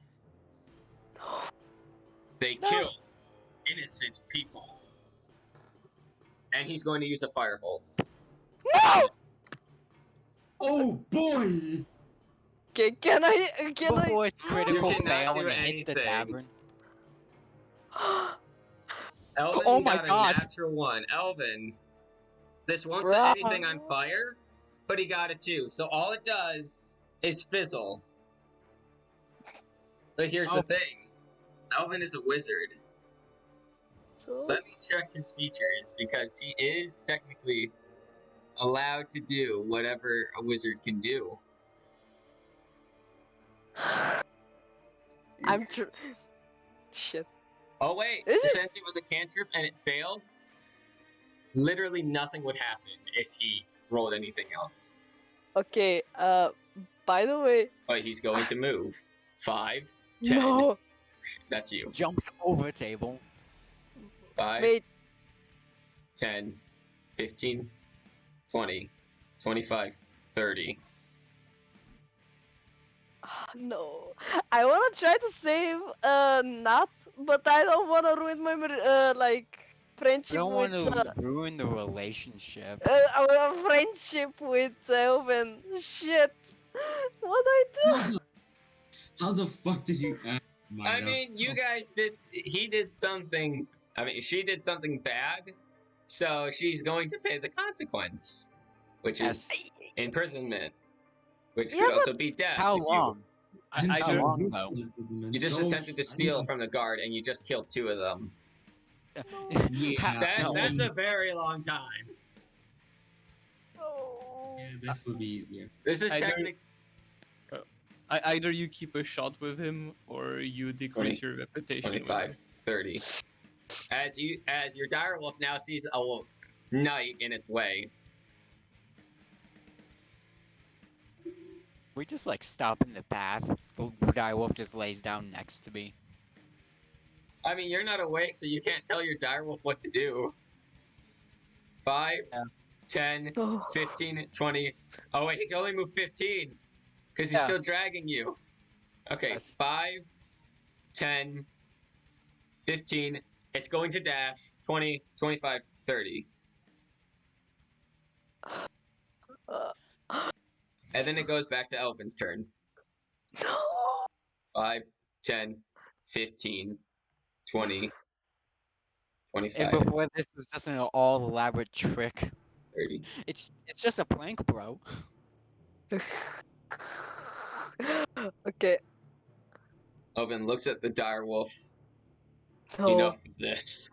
They No. killed innocent people. And he's going to use a firebolt. No! Oh boy! Okay, can I? Before it's critical cannot fail do when it hits the anything. tavern. Elvin Oh my got a God. natural 1. Elvin, this won't set Bruh. anything on fire, but he got a 2. So all it does is fizzle. But here's the Oh. thing. Elvin is a wizard. So? Let me check his features because he is technically allowed to do whatever a wizard can do. I'm shit. Oh wait, Is it? since it was a cantrip and it failed, literally nothing would happen if he rolled anything else. Okay. By the way. But he's going to move. 5, 10. No. That's you. Jumps over table. 5, Wait. 10, 15, 20, 25, 30. No. I wanna try to save Nat, but I don't wanna ruin my like I friendship don't with want to ruin the relationship. our friendship with Elvin. Shit. What do I do? How the fuck did you? I mean, you guys did. He did something. I mean, she did something bad, so she's going to pay the consequence, which is imprisonment, which Yeah, could also be death. How if long? I'm I How sure long, this though? is imprisonment. You just So, attempted to steal from the guard, and you just killed 2 of them. Yeah, No. That's a very long time. No. Yeah, that will be easier. This is I don't- technically. Either you keep a shot with him or you decrease 20, your reputation. 25, 30. As your dire wolf now sees a knight in its way. We just like stop in the path. The direwolf just lays down next to me. I mean, you're not awake, so you can't tell your dire wolf what to do. 5, Yeah. 10, No. 15, 20. Oh wait, he can only move 15 because he's Yeah. still dragging you. Okay, Yes. 5, 10, 15. It's going to dash. 20, 25, 30. Uh, And then it goes back to Elvin's turn. no. 5, 10, 15, 20, And 25, before this was just an all elaborate trick. 30. It's just a prank, bro. Okay. Elvin looks at the dire wolf. No. Enough of this.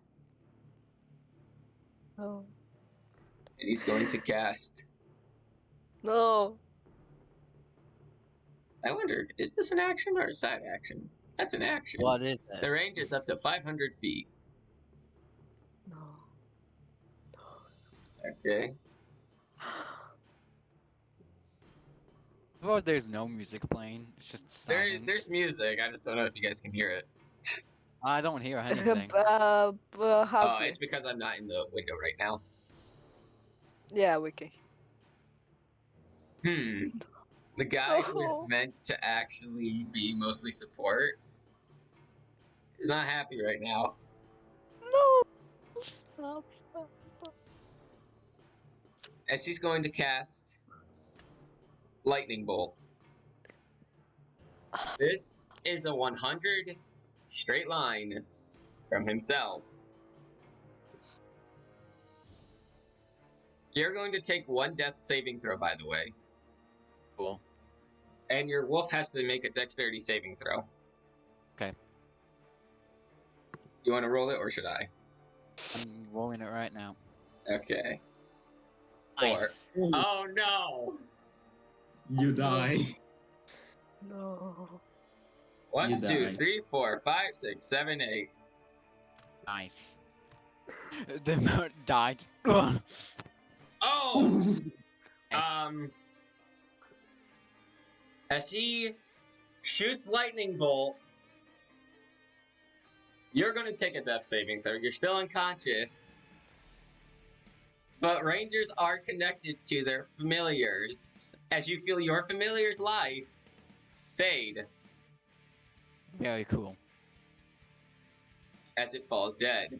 No. And he's going to cast. No. I wonder, is this an action or a side action? That's an action. What is it? The range is up to 500 feet. No. Okay. Oh, there's no music playing. It's just silence. There's music. I just don't know if you guys can hear it. I don't hear anything. How Oh, to? it's because I'm not in the window right now. Yeah, we can. The guy who is No. meant to actually be mostly support is not happy right now. No. Stop. Stop. Stop. As he's going to cast Lightning Bolt. This is a 100 straight line from himself. You're going to take 1 death saving throw, by the way. Cool. And your wolf has to make a dexterity saving throw. Okay. You want to roll it, or should I? I'm rolling it right now. Okay. 4. Nice. Oh no! You die. No. 1, You 2, die. 3, 4, 5, 6, 7, 8. Nice. The moat died. Ugh. Oh! Nice. As he shoots lightning bolt, you're going to take a death saving throw. You're still unconscious. But rangers are connected to their familiars. As you feel your familiar's life fade Very cool. as it falls dead.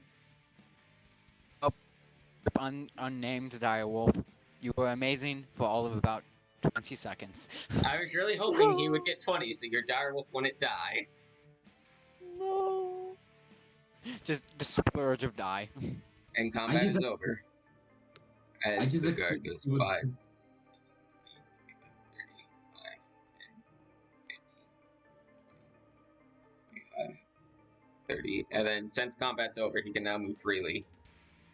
Unnamed direwolf, you were amazing for all of about 20 seconds. I was really hoping he would get 20, so your direwolf wouldn't die. No. Just the splurge of die. And combat just is ac- over. I As just the guard accepted goes you would- 5, 30, 25, 30. And then since combat's over, he can now move freely.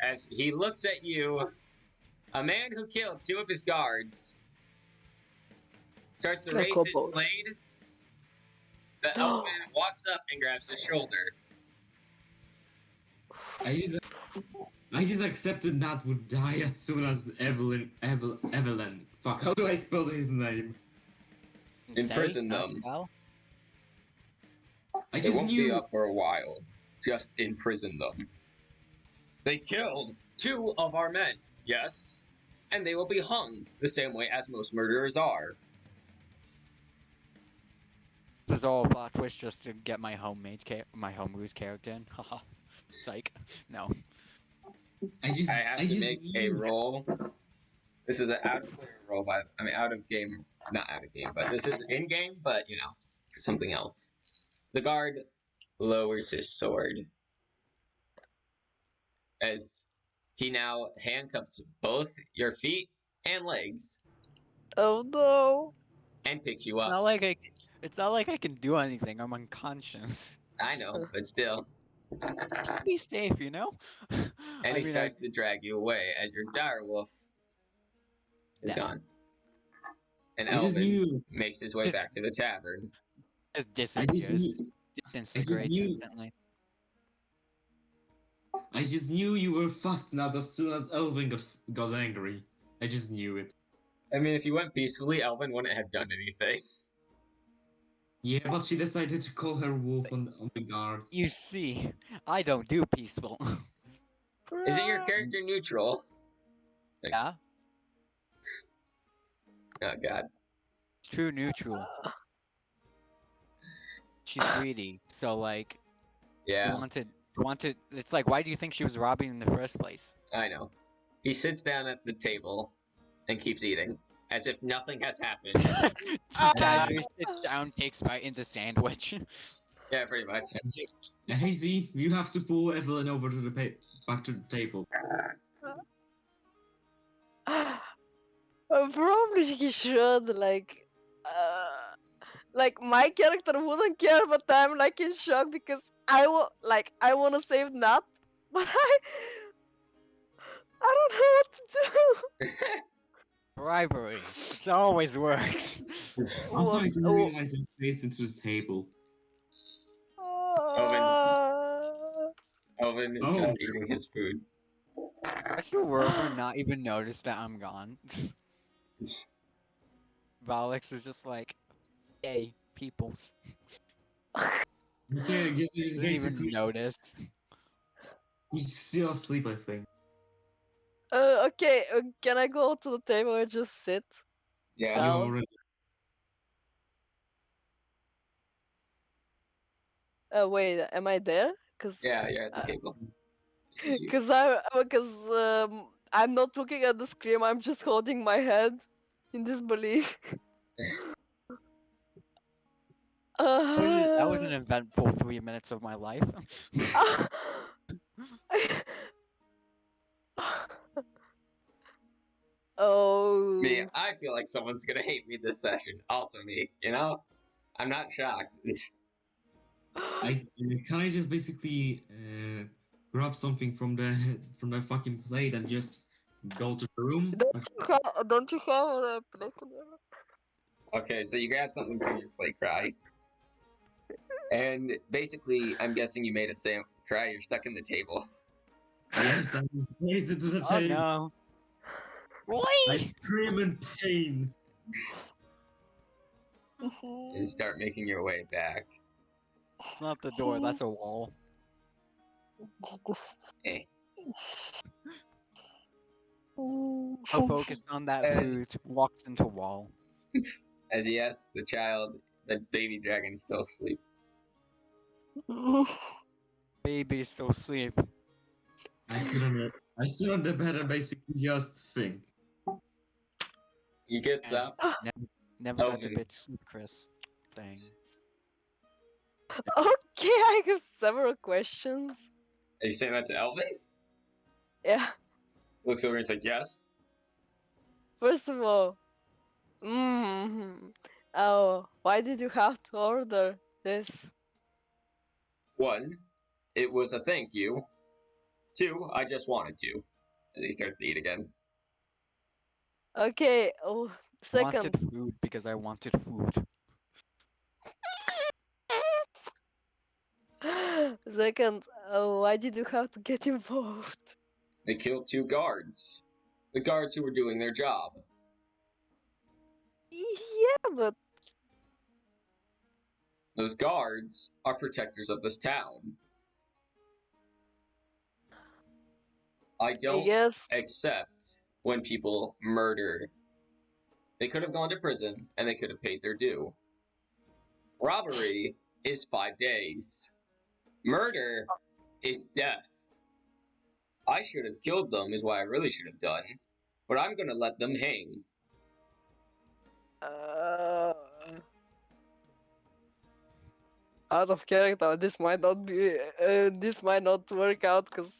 As he looks at you, a man who killed 2 of his guards starts to A raise his kobold. blade. The elfman walks up and grabs his shoulder. I just accepted Nat would die as soon as Evelyn. Fuck, how do I spell his name? Imprison Say, not them. spell? I It just won't be knew. up for a while. Just imprison them. They killed 2 of our men, yes, and they will be hung the same way as most murderers are. This is all a plot twist just to get my my homebrewed character in. Haha. Psych. No. I have to make a roll. This is an out of player roll, out of game, not out of game, but this is in game, but something else. The guard lowers his sword as he now handcuffs both your feet and legs Oh no. and picks you It's up. not like I can do anything. I'm unconscious. I know, but still. Just to be safe, you know? And he starts to drag you away as your direwolf is Yeah. gone. And I just Elvin knew. makes his way back to the tavern. just I disappears. just knew. Disintegrates knew- instantly. I just knew you were fucked Nat as soon as Elvin got angry. I just knew it. I mean, if you went peacefully, Elvin wouldn't have done anything. Yeah, but she decided to call her wolf on the guards. You see, I don't do peaceful. Isn't your character neutral? Yeah? Oh god. True neutral. She's greedy, so like, Yeah, wanted. It's like, why do you think she was robbing in the first place? I know. He sits down at the table and keeps eating, as if nothing has happened. Just casually sits down, takes a bite in the sandwich. Yeah, pretty much. Hazy, you have to pull Evelyn over to the back to the table. Probably he should like my character wouldn't care, but I'm like in shock because I want to save Nat, but I don't know what to do. Bribery. It always works. I'm starting to realize I'm faced into the table. Elvin is Oh. just eating his food. I should Rover not even notice that I'm gone. Valix is just like, hey, peoples. Okay, I guess he's Doesn't even basically notice. he's still asleep. I think. Okay, can I go to the table and just sit? Yeah. You Down. already. Wait, am I there? Cause Yeah, you're at the table. This is you. because I'm not looking at the screen. I'm just holding my head in disbelief. That was an eventful 3 minutes of my life. Oh. Me, I feel like someone's gonna hate me this session. Also me, I'm not shocked. Can I just basically grab something from the fucking plate and just go to the room? Don't you have a plate? Okay, so you grab something from your plate, Cry. And basically, I'm guessing you made a sandwich. Cry, you're stuck in the table. Yes, I placed it to the Oh table. no. I Wait! scream in pain. And start making your way back. It's not the door, that's a wall. Eh. So focused on that food, As- walks into wall. As yes, the baby dragon is still asleep. Baby's still asleep. I sit on the bed and basically just think. He gets And up. never got to Elvin. bit sleep, Chris. Dang. Okay, I have several questions. Are you saying that to Elvin? Yeah. Looks over and says, yes. First of all, oh, why did you have to order this? 1, it was a thank you. 2, I just wanted to. As he starts to eat again. Okay. Oh, I wanted second. food because I wanted food. Second, why did you have to get involved? They killed 2 guards. The guards who were doing their job. Yeah, but Those guards are protectors of this town. I I don't guess accept when people murder. They could have gone to prison and they could have paid their due. Robbery is 5 days. Murder is death. I should have killed them, is what I really should have done. But I'm gonna let them hang. out of character. This might not be. This might not work out because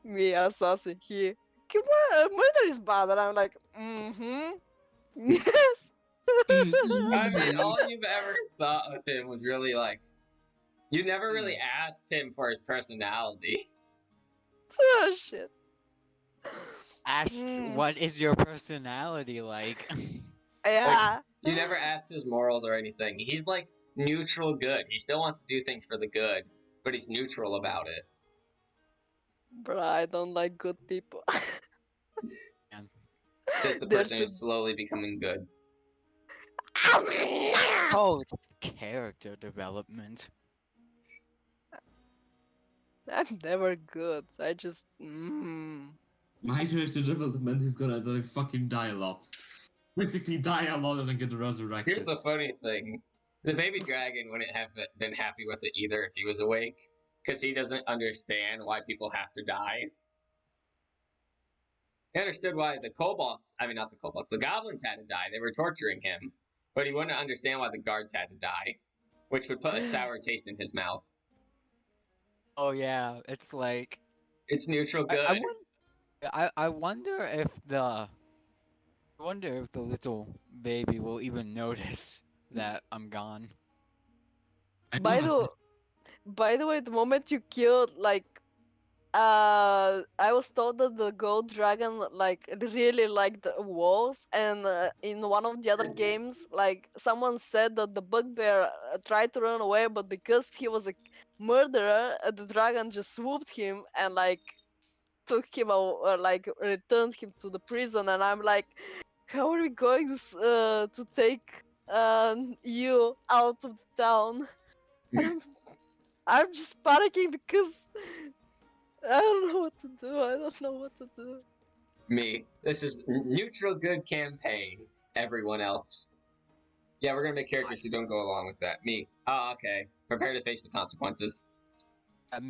me assassin here. Murder is bad, and I'm like, yes. I mean, all you've ever thought of him was really like, you never really asked him for his personality. Oh shit. Asked, Mm. what is your personality like? Yeah. You never asked his morals or anything. He's like neutral good. He still wants to do things for the good, but he's neutral about it. Bro, I don't like good people. Says the There's person who's slowly becoming good. Oh, it's character development. I'm never good. I just. My character development is gonna fucking die a lot. Basically, die a lot and then get resurrected. Here's the funny thing. The baby dragon wouldn't have been happy with it either if he was awake, because he doesn't understand why people have to die. He understood why the goblins had to die. They were torturing him. But he wouldn't understand why the guards had to die, which would put a sour taste in his mouth. Oh yeah, it's like It's neutral good. I wonder if the little baby will even notice that I'm gone. I By know, the way, the moment you killed I was told that the gold dragon really liked the walls, and in one of the other games, someone said that the bugbear tried to run away, but because he was a murderer, the dragon just swooped him and took him out, returned him to the prison. And I'm like, how are we going to take you out of the town? I'm just panicking because I don't know what to do. I don't know what to do. Me. This is neutral good campaign. Everyone else. Yeah, we're gonna make characters who don't go along with that. Me. Oh, okay. Prepare to face the consequences.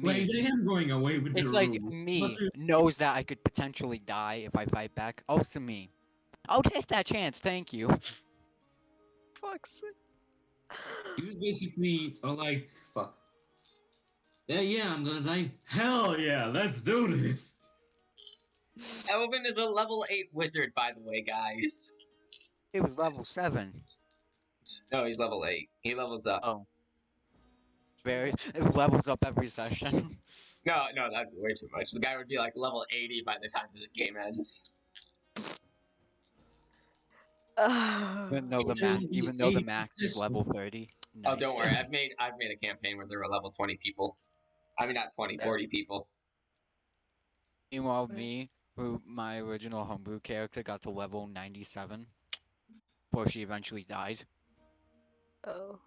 wait, I Me. am going away with the It's like room. me What is- knows that I could potentially die if I fight back. Also me. I'll take that chance, thank you. Fuck's sake. He was basically like, fuck. Yeah, I'm gonna die. Hell yeah, let's do this. Elvin is a level 8 wizard, by the way, guys. It was level 7. No, he's level 8. He levels up. Oh. It levels up every session. No, that'd be way too much. The guy would be like level 80 by the time the game ends. Even though the max is level 30. Nice. Oh, don't worry. I've made a campaign where there were level 20 people. I mean, not 20, 40 people. Meanwhile, my original homebrew character got to level 97 before she eventually died. Oh.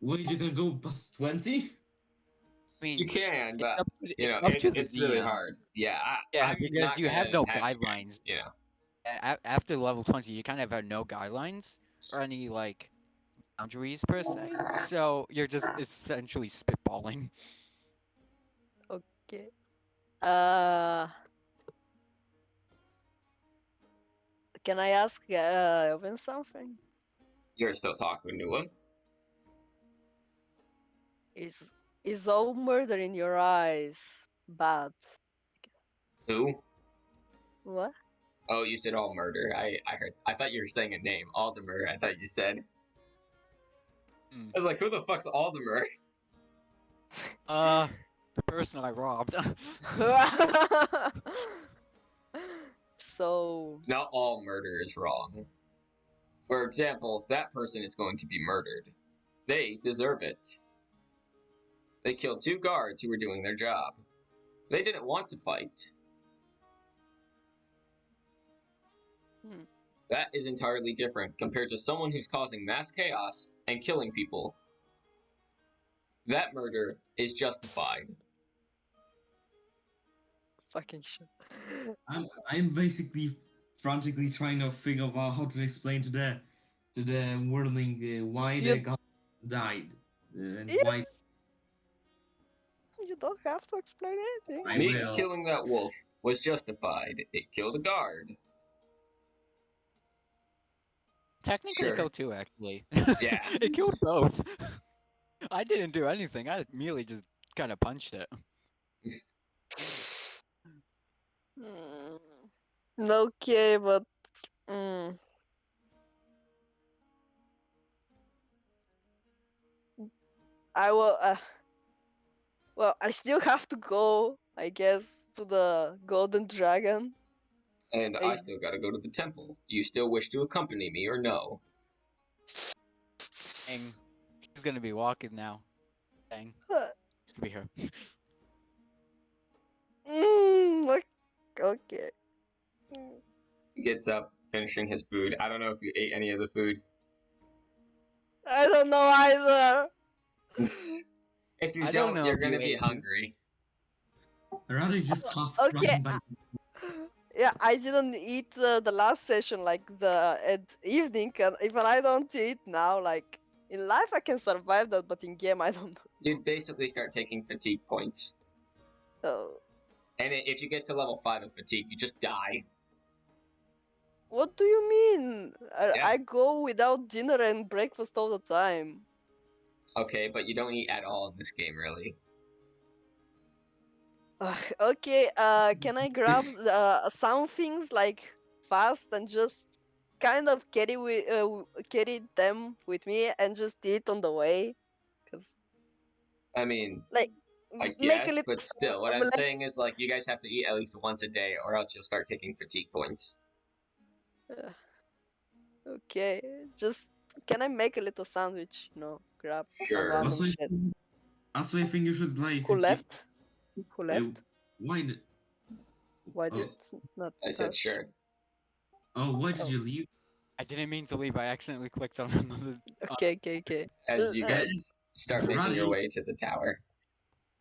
Wait, you can go past 20? I mean, You can, it's but up to the- you know, up to the it's really DM. hard. Yeah, Yeah, I'm because not you have gonna no you guys, guidelines. you know. After level 20, you kind of have no guidelines or any boundaries per se. So you're just essentially spitballing. Okay. Uh. can I ask Elvin something? You're still talking to him. Is all murder in your eyes bad? Who? What? Oh, you said all murder. I heard. I thought you were saying a name. Aldemer. I thought you said. Hmm. I was like, who the fuck's Aldemer? The person I robbed. So Not all murder is wrong. For example, that person is going to be murdered. They deserve it. They killed 2 guards who were doing their job. They didn't want to fight. Hmm. That is entirely different compared to someone who's causing mass chaos and killing people. That murder is justified. fucking shit. I'm basically frantically trying to figure out how to explain to the worldling why the You- guy died and Yes. why You don't have to explain anything. I Me will. killing that wolf was justified. It killed a guard. Technically, Sure. it killed 2 actually. Yeah. It killed both. I didn't do anything. I merely just kind of punched it. Okay, but mm, I will. Well, I still have to go, I guess, to the Golden Dragon. And I I- still gotta go to the temple. Do you still wish to accompany me or no? Dang. She's gonna be walking now. Dang. Uh, Used to be her. okay. He gets up, finishing his food. I don't know if you ate any of the food. I don't know either. If you I don't don't, know you're if you gonna be ate food. hungry. rather just half Okay, crying by Yeah, I didn't eat the last session, like the at evening, and even I don't eat now, like in life I can survive that, but in game I don't You'd basically start taking fatigue points. know. And if you get to level 5 of fatigue, you just die. What do you mean? Yeah. I go without dinner and breakfast all the time. Okay, but you don't eat at all in this game, really. Okay, can I grab some things like fast and just kind of carry them with me and just eat on the way? Cause I mean, like I make a guess, little but still, what I'm like saying is, like, you guys have to eat at least once a day, or else you'll start taking fatigue points. okay, just can I make a little sandwich? Grab some Sure. random also, shit. also, I think you should like. Who left? Who uh, left? why? Why did Yes, not? I said touch? sure. Why did Oh. you leave? I didn't mean to leave. I accidentally clicked on another. Okay. As you guys start making your Radhi- way to the tower.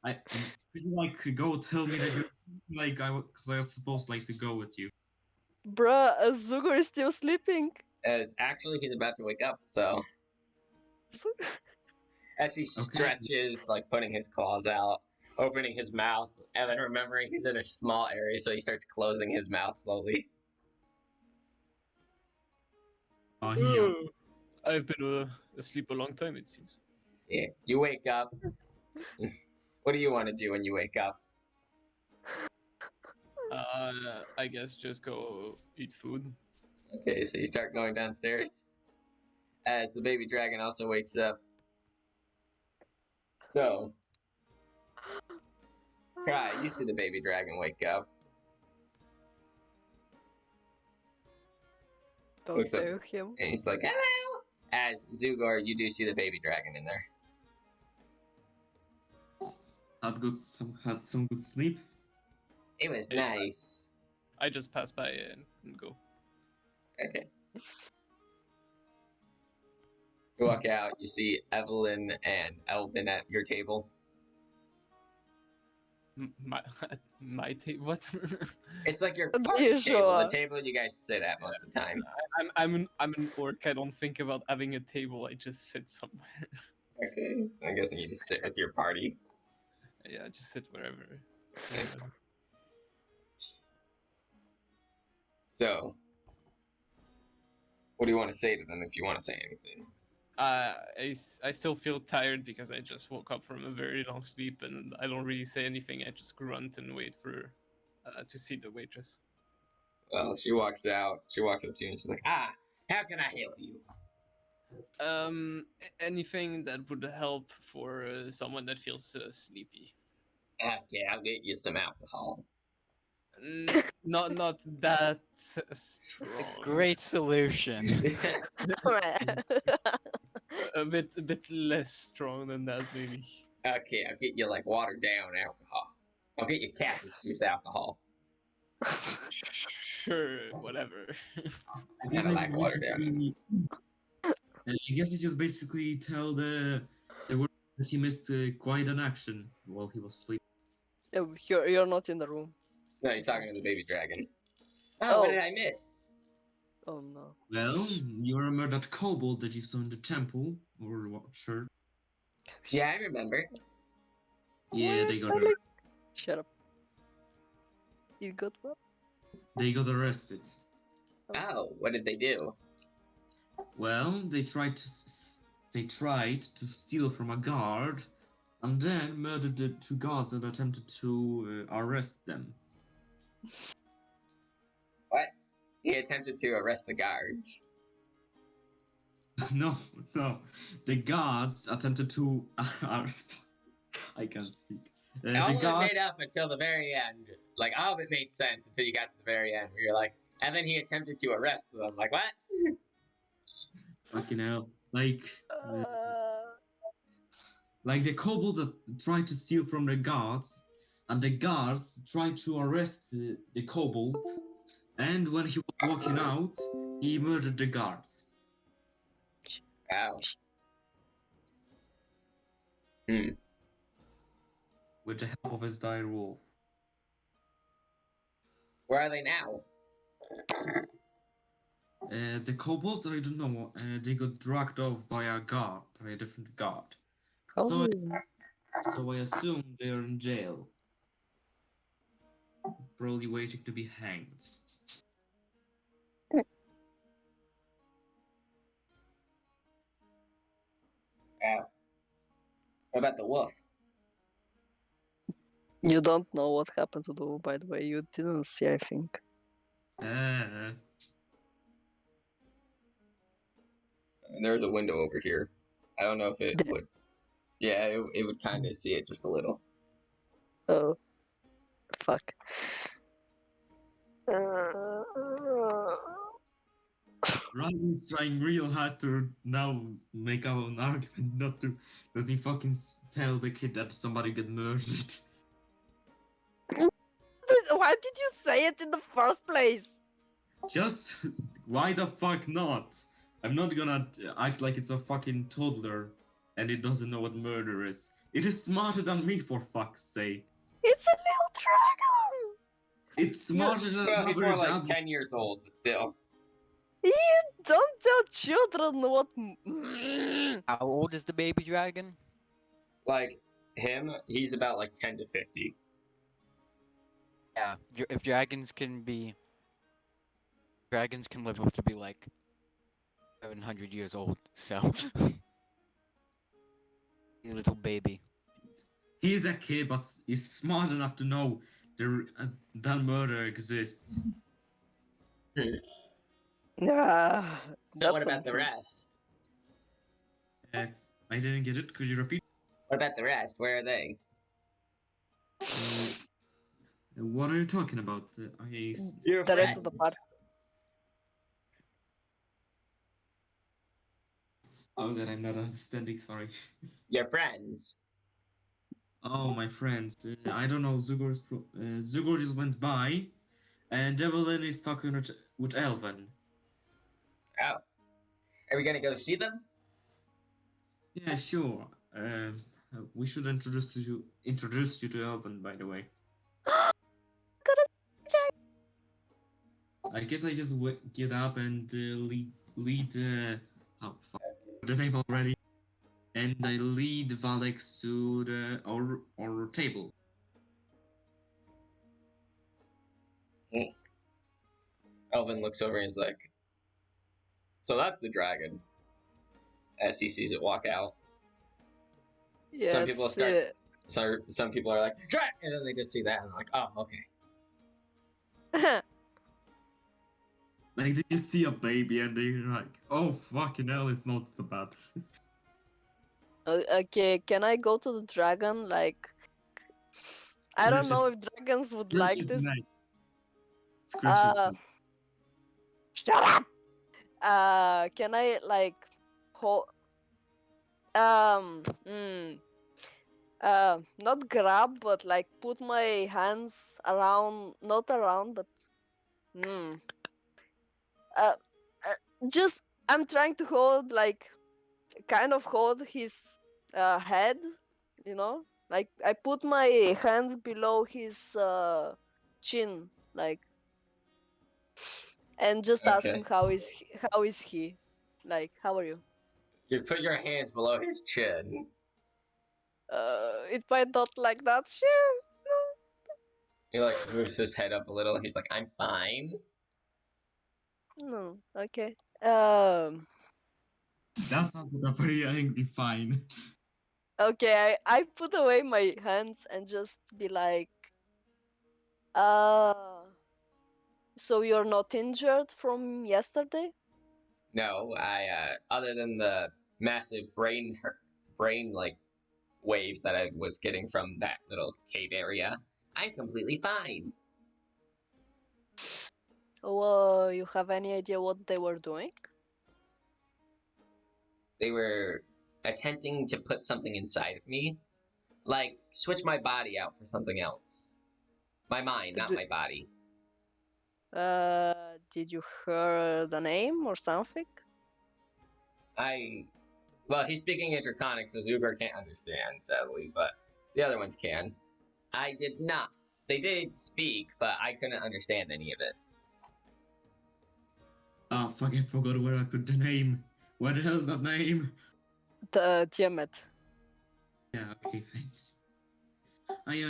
Could you like go tell me that you like because I was supposed like to go with you. Bruh, Zugo is still sleeping. As actually, he's about to wake up, so. As he stretches, like putting his claws out, opening his mouth, and then remembering he's in a small area, so he starts closing his mouth slowly. Here. I've been asleep a long time, it seems. Yeah. You wake up. What do you want to do when you wake up? I guess just go eat food. Okay, so you start going downstairs. As the baby dragon also wakes up. So, Cry, you see the baby dragon wake up. Don't Looks up. tell him. And he's like, hello! As Zugar, you do see the baby dragon in there. Had some good sleep. It was Hey, nice. I just pass by and go. Okay. You walk out, you see Evelyn and Elvin at your table. My my table. What? It's like your The party table, usual. the table you guys sit at most of the time. I'm an orc. I don't think about having a table. I just sit somewhere. Okay, so I'm guessing you just sit with your party. Yeah, just sit wherever. So, What do you want to say to them if you want to say anything? I still feel tired because I just woke up from a very long sleep, and I don't really say anything. I just grunt and wait for to see the waitress. Well, she walks out. She walks up to you and she's like, how can I help you? Anything that would help for someone that feels sleepy. Okay, I'll get you some alcohol. Not that strong. Great solution. A bit less strong than that, maybe. Okay, I'll get you like watered down alcohol. I'll get you cactus juice alcohol. Sure, whatever. I guess Kinda I like just watered down. basically. I guess I just basically tell the word that he missed quite an action while he was sleeping. You're not in the room. No, he's talking to the baby dragon. Oh, what did I miss? Oh no. Well, you remember that kobold that you saw in the temple, or what? Sure. Yeah, I remember. Yeah, they got Shut up. You got what? arrested. Oh, what did they do? Well, they tried to steal from a guard, and then murdered the two guards that attempted to arrest them. What? He attempted to arrest the guards. No, the guards attempted to. I can't speak. All The of it guards. made up until the very end. Like, all of it made sense until you got to the very end, where you're like, and then he attempted to arrest them. Like, what? Fucking hell. Like the kobold that tried to steal from the guards, and the guards tried to arrest the kobold, and when he was walking out, he murdered the guards. Wow. With the help of his dire wolf. Where are they now? The kobold, I don't know, they got dragged off by a different guard. Oh. So I assume they're in jail. Probably waiting to be hanged. Wow. What about the wolf? You don't know what happened to the wolf, by the way. You didn't see, I think. And there's a window over here. I don't know if it would. Yeah, it would kind of see it just a little. Oh. Fuck. Ryan's trying real hard to now make out an argument not to that he fucking tell the kid that somebody get murdered. Why did you say it in the first place? Just why the fuck not? I'm not gonna act like it's a fucking toddler and it doesn't know what murder is. It is smarter than me, for fuck's sake. It's a little dragon! It's smarter than Well, he's more average like adult. 10 years old, but still. You don't tell children what. How old is the baby dragon? Like, him, he's about like 10 to 50. Yeah, if dragons can live up to be like 700 years old, so little baby. He's a kid, but he's smart enough to know that murder exists. Nah. So what about the rest? I didn't get it. Could you repeat? What about the rest? Where are they? What are you talking about? Your The rest of the friends. Oh god, I'm not understanding, sorry. Your friends. Oh, my friends. I don't know, Zugor just went by, and Evelyn is talking with Elven. Oh. Are we gonna go see them? Yeah, sure. We should introduce you to Elven, by the way. I guess I just get up and lead oh fuck, the name already. And I lead Valex to our table. Elvin looks over and is like, So that's the dragon. As he sees it walk out. Yes. Some people some people are like, dragon! And then they just see that and they're like, oh, okay. Like, did you see a baby and they're like, oh, fucking hell, it's not the bad. Okay, can I go to the dragon? Like, I don't know if dragons would like this. Scratch his Uh, neck. Shut up! Can I like hold? Hmm. Not grab, but like put my hands around, not around, but hmm. Uh, just I'm trying to hold like kind of hold his head, you know? Like I put my hands below his chin, like, and just ask Okay. him how is he? Like, how are you? You put your hands below his chin. It might not like that shit. He like moves his head up a little. He's like, I'm fine. No, okay. That sounded a very angry fine. Okay, I put away my hands and just be like, uh, so you're not injured from yesterday? No, I other than the massive brain like waves that I was getting from that little cave area, I'm completely fine. Well, you have any idea what they were doing? They were attempting to put something inside of me, like switch my body out for something else. My mind, not D- my body. Did you hear the name or something? Well, he's speaking in Draconic, so Zuber can't understand, sadly, but the other ones can. I did not. They did speak, but I couldn't understand any of it. Ah, fuck, I forgot where I put the name. What the hell's that name? The Tiamat. Yeah, okay, thanks. I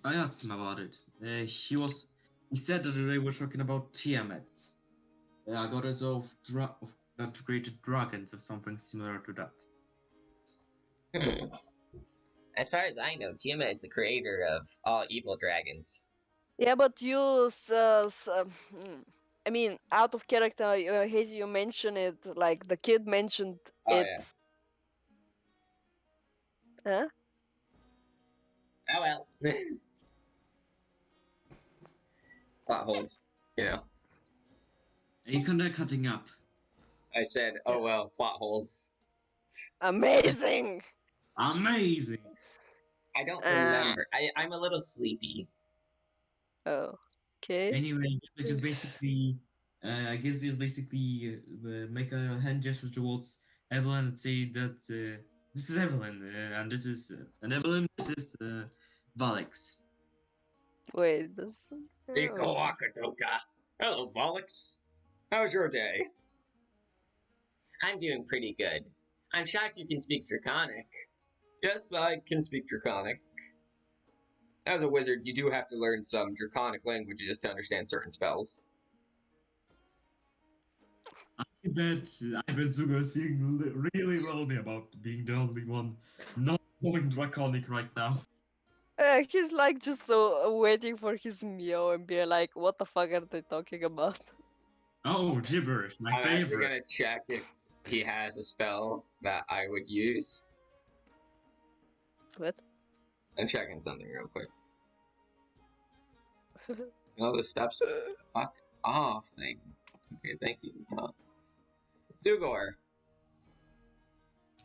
asked him about it. He said that they were talking about Tiamat. A goddess of that created dragons or something similar to that. Hmm. As far as I know, Tiamat is the creator of all evil dragons. Yeah, but I mean, out of character, Hazy, you mentioned it, like the kid mentioned Oh, it. yeah. Huh? Oh well. Plot holes, you know. You kinda cutting up. I said, oh well, plot holes. Amazing! Amazing! I don't Ah. remember. I'm a little sleepy. Oh, okay. Anyway, I guess just basically make a hand gesture towards Evelyn and say that this is Evelyn, and this is and Evelyn, this is Valix. Wait, this. Iko Oh. Akatoka. Hello, Volix. How's your day? I'm doing pretty good. I'm shocked you can speak Draconic. Yes, I can speak Draconic. As a wizard, you do have to learn some Draconic languages to understand certain spells. I bet Zugo's feeling really lonely about being the only one not going draconic right now. He's like just so waiting for his meow and be like, what the fuck are they talking about? Oh, gibberish, my I'm actually favorite. gonna check if he has a spell that I would use. What? I'm checking something real quick. No, the steps. Fuck off thing. Okay, thank you. Zugor,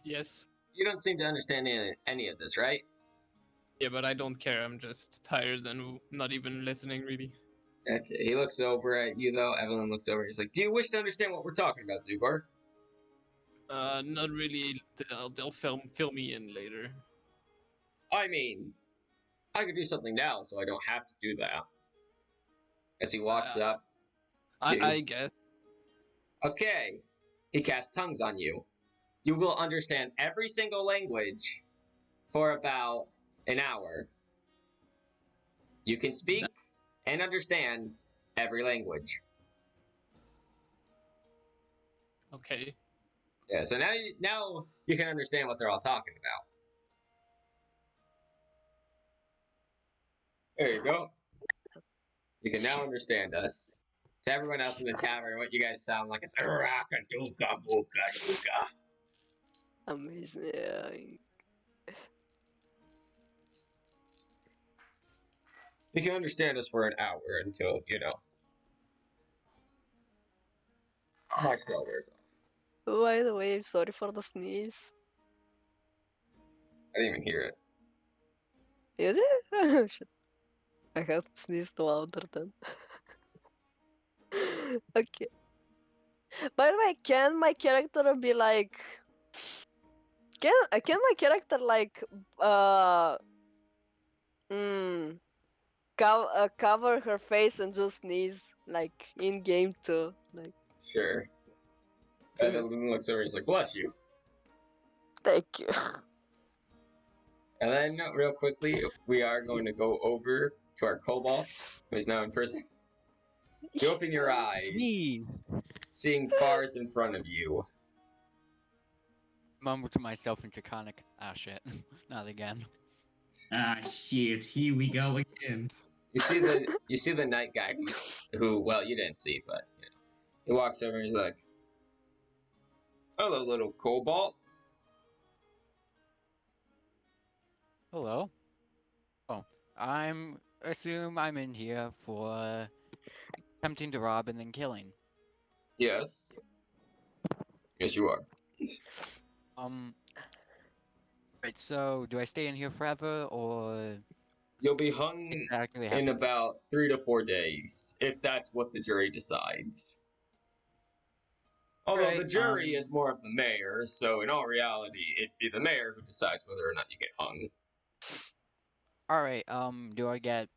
Yes. you don't seem to understand any of this, right? Yeah, but I don't care. I'm just tired and not even listening really. Okay, he looks over at you though. Evelyn looks over. He's like, "Do you wish to understand what we're talking about, Zugor?" Not really. They'll fill me in later. I mean, I could do something now, so I don't have to do that. As he walks up. I guess. Okay. He casts tongues on you. You will understand every single language for about an hour. You can speak and understand every language. Okay. Yeah, so now you can understand what they're all talking about. There you go. You can now understand us. To everyone else in the tavern, what you guys sound like is raka-duka buka duka. Amazing. You can understand us for an hour until, my spell wears off. By the way, sorry for the sneeze. I didn't even hear it. You did? Shit. I have sneezed louder then. Okay. By the way, can my character be like? Can my character like mm, cover her face and just sneeze like in game too? Like, Sure. And then Luna looks over, he's like, bless you. thank you. And then, real quickly, we are going to go over to our Cobalt, who is now in prison. You open your eyes, Me. seeing bars in front of you. Mumble to myself in Draconic. Ah, shit. Not again. Ah, shit. Here we go again. You see the night guy who well, you didn't see, but he walks over and he's like, "Hello, little Cobalt." Hello. Oh, assume I'm in here for attempting to rob and then killing. Yes. Yes, you are. Right, so do I stay in here forever or You'll be hung exactly in happens? about 3 to 4 days, if that's what the jury decides. Although Right, the jury is more of the mayor, so in all reality, it'd be the mayor who decides whether or not you get hung. Alright, do I get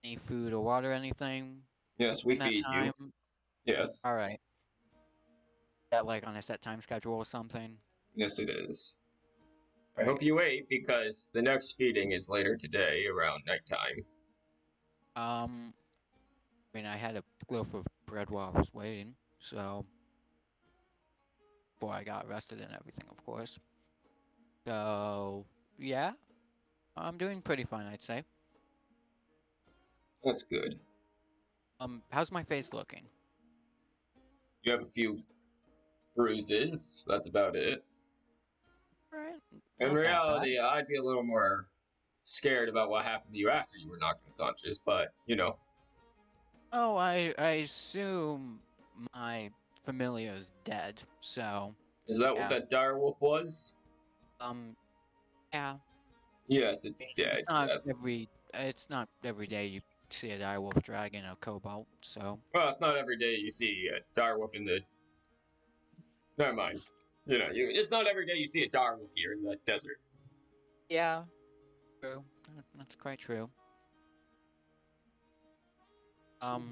any food or water or anything Yes, we in that feed time? you. Yes. Alright. That like on a set time schedule or something? Yes, it is. I Right. hope you ate, because the next feeding is later today, around nighttime. I mean, I had a loaf of bread while I was waiting, so before I got arrested and everything, of course. So yeah, I'm doing pretty fine, I'd say. That's good. How's my face looking? You have a few bruises, that's about it. Alright. In not that bad. reality, I'd be a little more scared about what happened to you after you were knocked unconscious, but, Oh, I assume my familiar's dead, so Is that what Yeah. that direwolf was? yeah. Yes, it's dead. It's not every day you see a direwolf dragging a cobalt, so Well, it's not every day you see a direwolf in the... Never mind. It's not every day you see a direwolf here in the desert. yeah. True. That's quite true.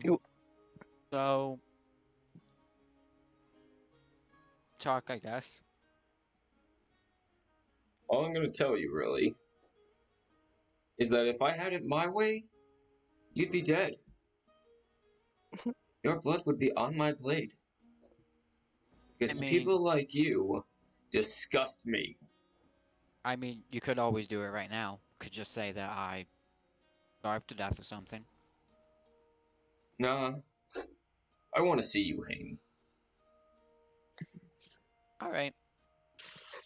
You- So talk, I guess. All I'm going to tell you, really, is that if I had it my way, you'd be dead. Your blood would be on my blade. Because I mean- people like you disgust me. I mean, you could always do it right now. Could just say that I starved to death or something. Nah. I want to see you hang. Alright.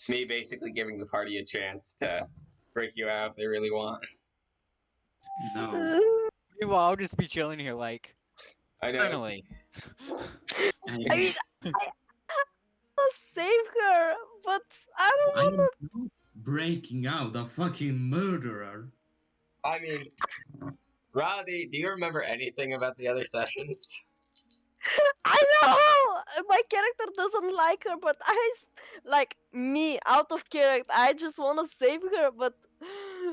Me basically giving the party a chance to break you out if they really want. No. Meanwhile, I'll just be chilling here like I know. finally. I mean, I'll save her, but I don't I'm wanna. not breaking out a fucking murderer. I mean, Roddy, do you remember anything about the other sessions? I know my character doesn't like her, but like me out of character. I just wanna save her, but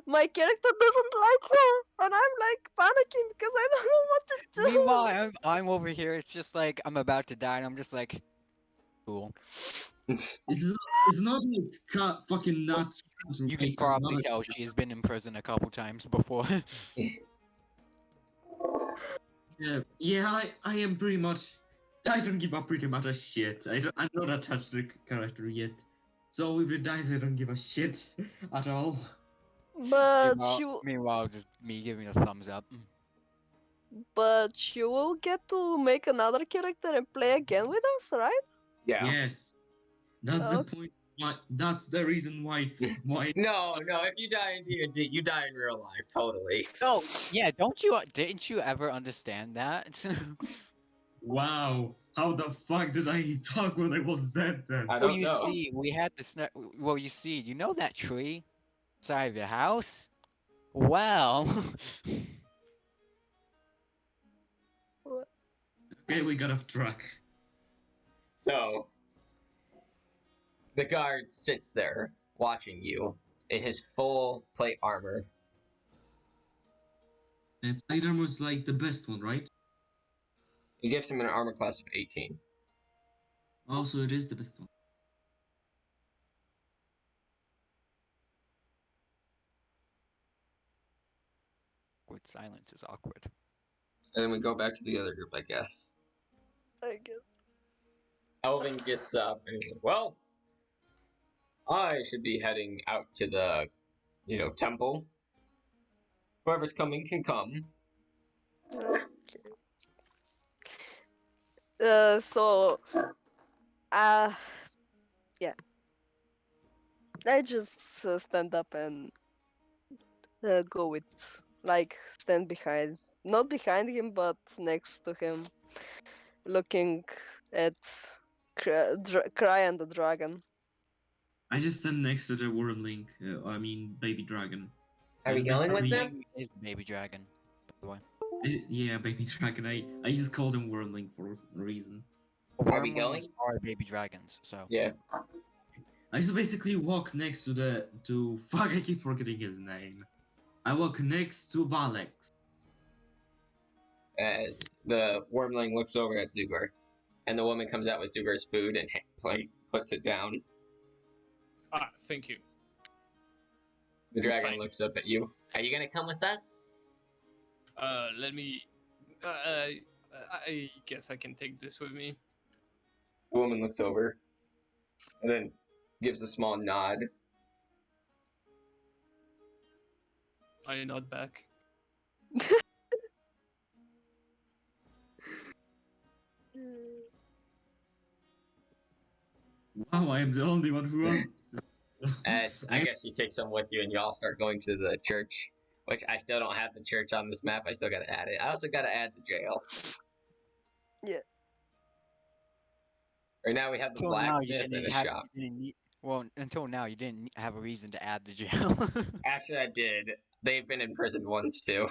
my character doesn't like her, and I'm like panicking because I don't know what to do. Meanwhile, I'm over here. It's just like I'm about to die, and I'm just like, cool. It's not like fucking nuts. You can probably tell she's been in prison a couple times before. Yeah, I am pretty much I don't give a pretty much a shit. I'm not attached to the character yet. So if it dies, I don't give a shit at all. But Meanwhile, you, meanwhile, just me giving a thumbs up. but you will get to make another character and play again with us, right? Yeah. Yes. That's the point. That's the reason why. No, if you die in D&D, you die in real life, totally. No, yeah, didn't you ever understand that? Wow. How the fuck did I talk when I was dead then? I Well, don't you know. see, we had this. Well, you know that tree side of your house? Well, Okay, we got off track. So, the guard sits there, watching you, in his full plate armor. And plate armor's like the best one, right? He gives him an armor class of 18. Also, it is the best one. awkward silence is awkward. And then we go back to the other group, I guess. I guess. Elvin gets up and he's like, well, I should be heading out to the, temple. Whoever's coming can come. Okay. So, yeah. I just stand up and go with, like, stand behind, not behind him, but next to him, looking at Cry and the dragon. I just stand next to the wormling. Baby dragon. Are we It's going with basically- them? Is the baby dragon, by the way. Yeah, baby dragon. I just called him wormling for a reason. Are we Wormlings going? are baby dragons, so. Yeah. I just basically walk next to fuck. I keep forgetting his name. I walk next to Valex. As the wormling looks over at Zugar, and the woman comes out with Zugar's food and puts it down. Ah, thank you. The dragon Fine. looks up at you. Are you gonna come with us? Let me. I guess I can take this with me. The woman looks over, and then gives a small nod. I nod back. Wow, I am the only one who was. As I guess you take some with you, and you all start going to the church. Which I still don't have the church on this map. I still gotta add it. I also gotta add the jail. Yeah. Right now we have the Until now, you blacksmith and didn't a have. shop. You didn't need, well, until now, you didn't have a reason to add the jail. Actually, I did. They've been in prison once too.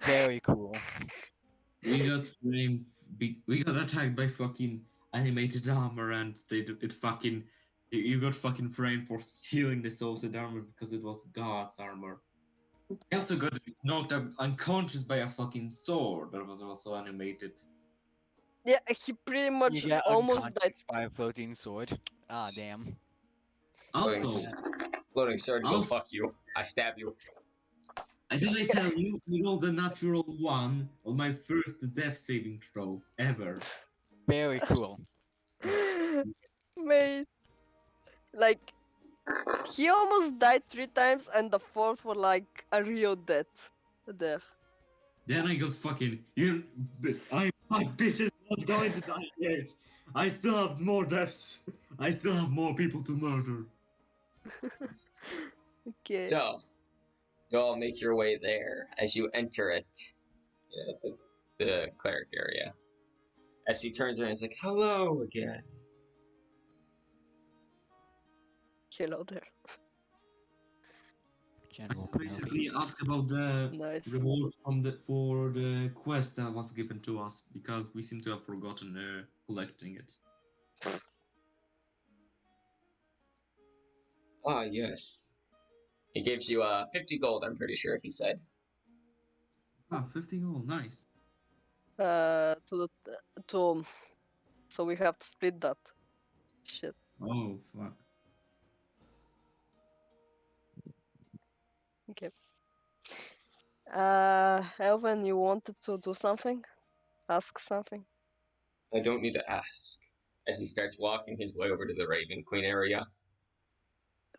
Very cool. We got framed. We got attacked by fucking animated armor, and it fucking. You got fucking framed for stealing the Soulset armor because it was God's armor. I also got knocked up unconscious by a fucking sword that was also animated. Yeah, he pretty You much get almost died. unconscious by a floating sword. Ah, damn. Also, Floating sword, go Also- fuck you. I stab you. I didn't tell you, you rolled the natural one on my first death saving throw ever. Very cool. Mate, like, he almost died 3 times, and the fourth was like a real death. Then I got fucking. My bitch is not going to die yet. I still have more deaths. I still have more people to murder. Okay. So, you all make your way there as you enter it. The cleric area. As he turns around, he's like, hello again. Hello there. General I basically asked about the Nice. reward for the quest that was given to us because we seem to have forgotten collecting it. Ah, yes. He gives you 50 gold, I'm pretty sure, he said. Ah, 50 gold, nice. So we have to split that. Shit. Oh, fuck. Okay. Elvin, you wanted to do something? Ask something? I don't need to ask. As he starts walking his way over to the Raven Queen area.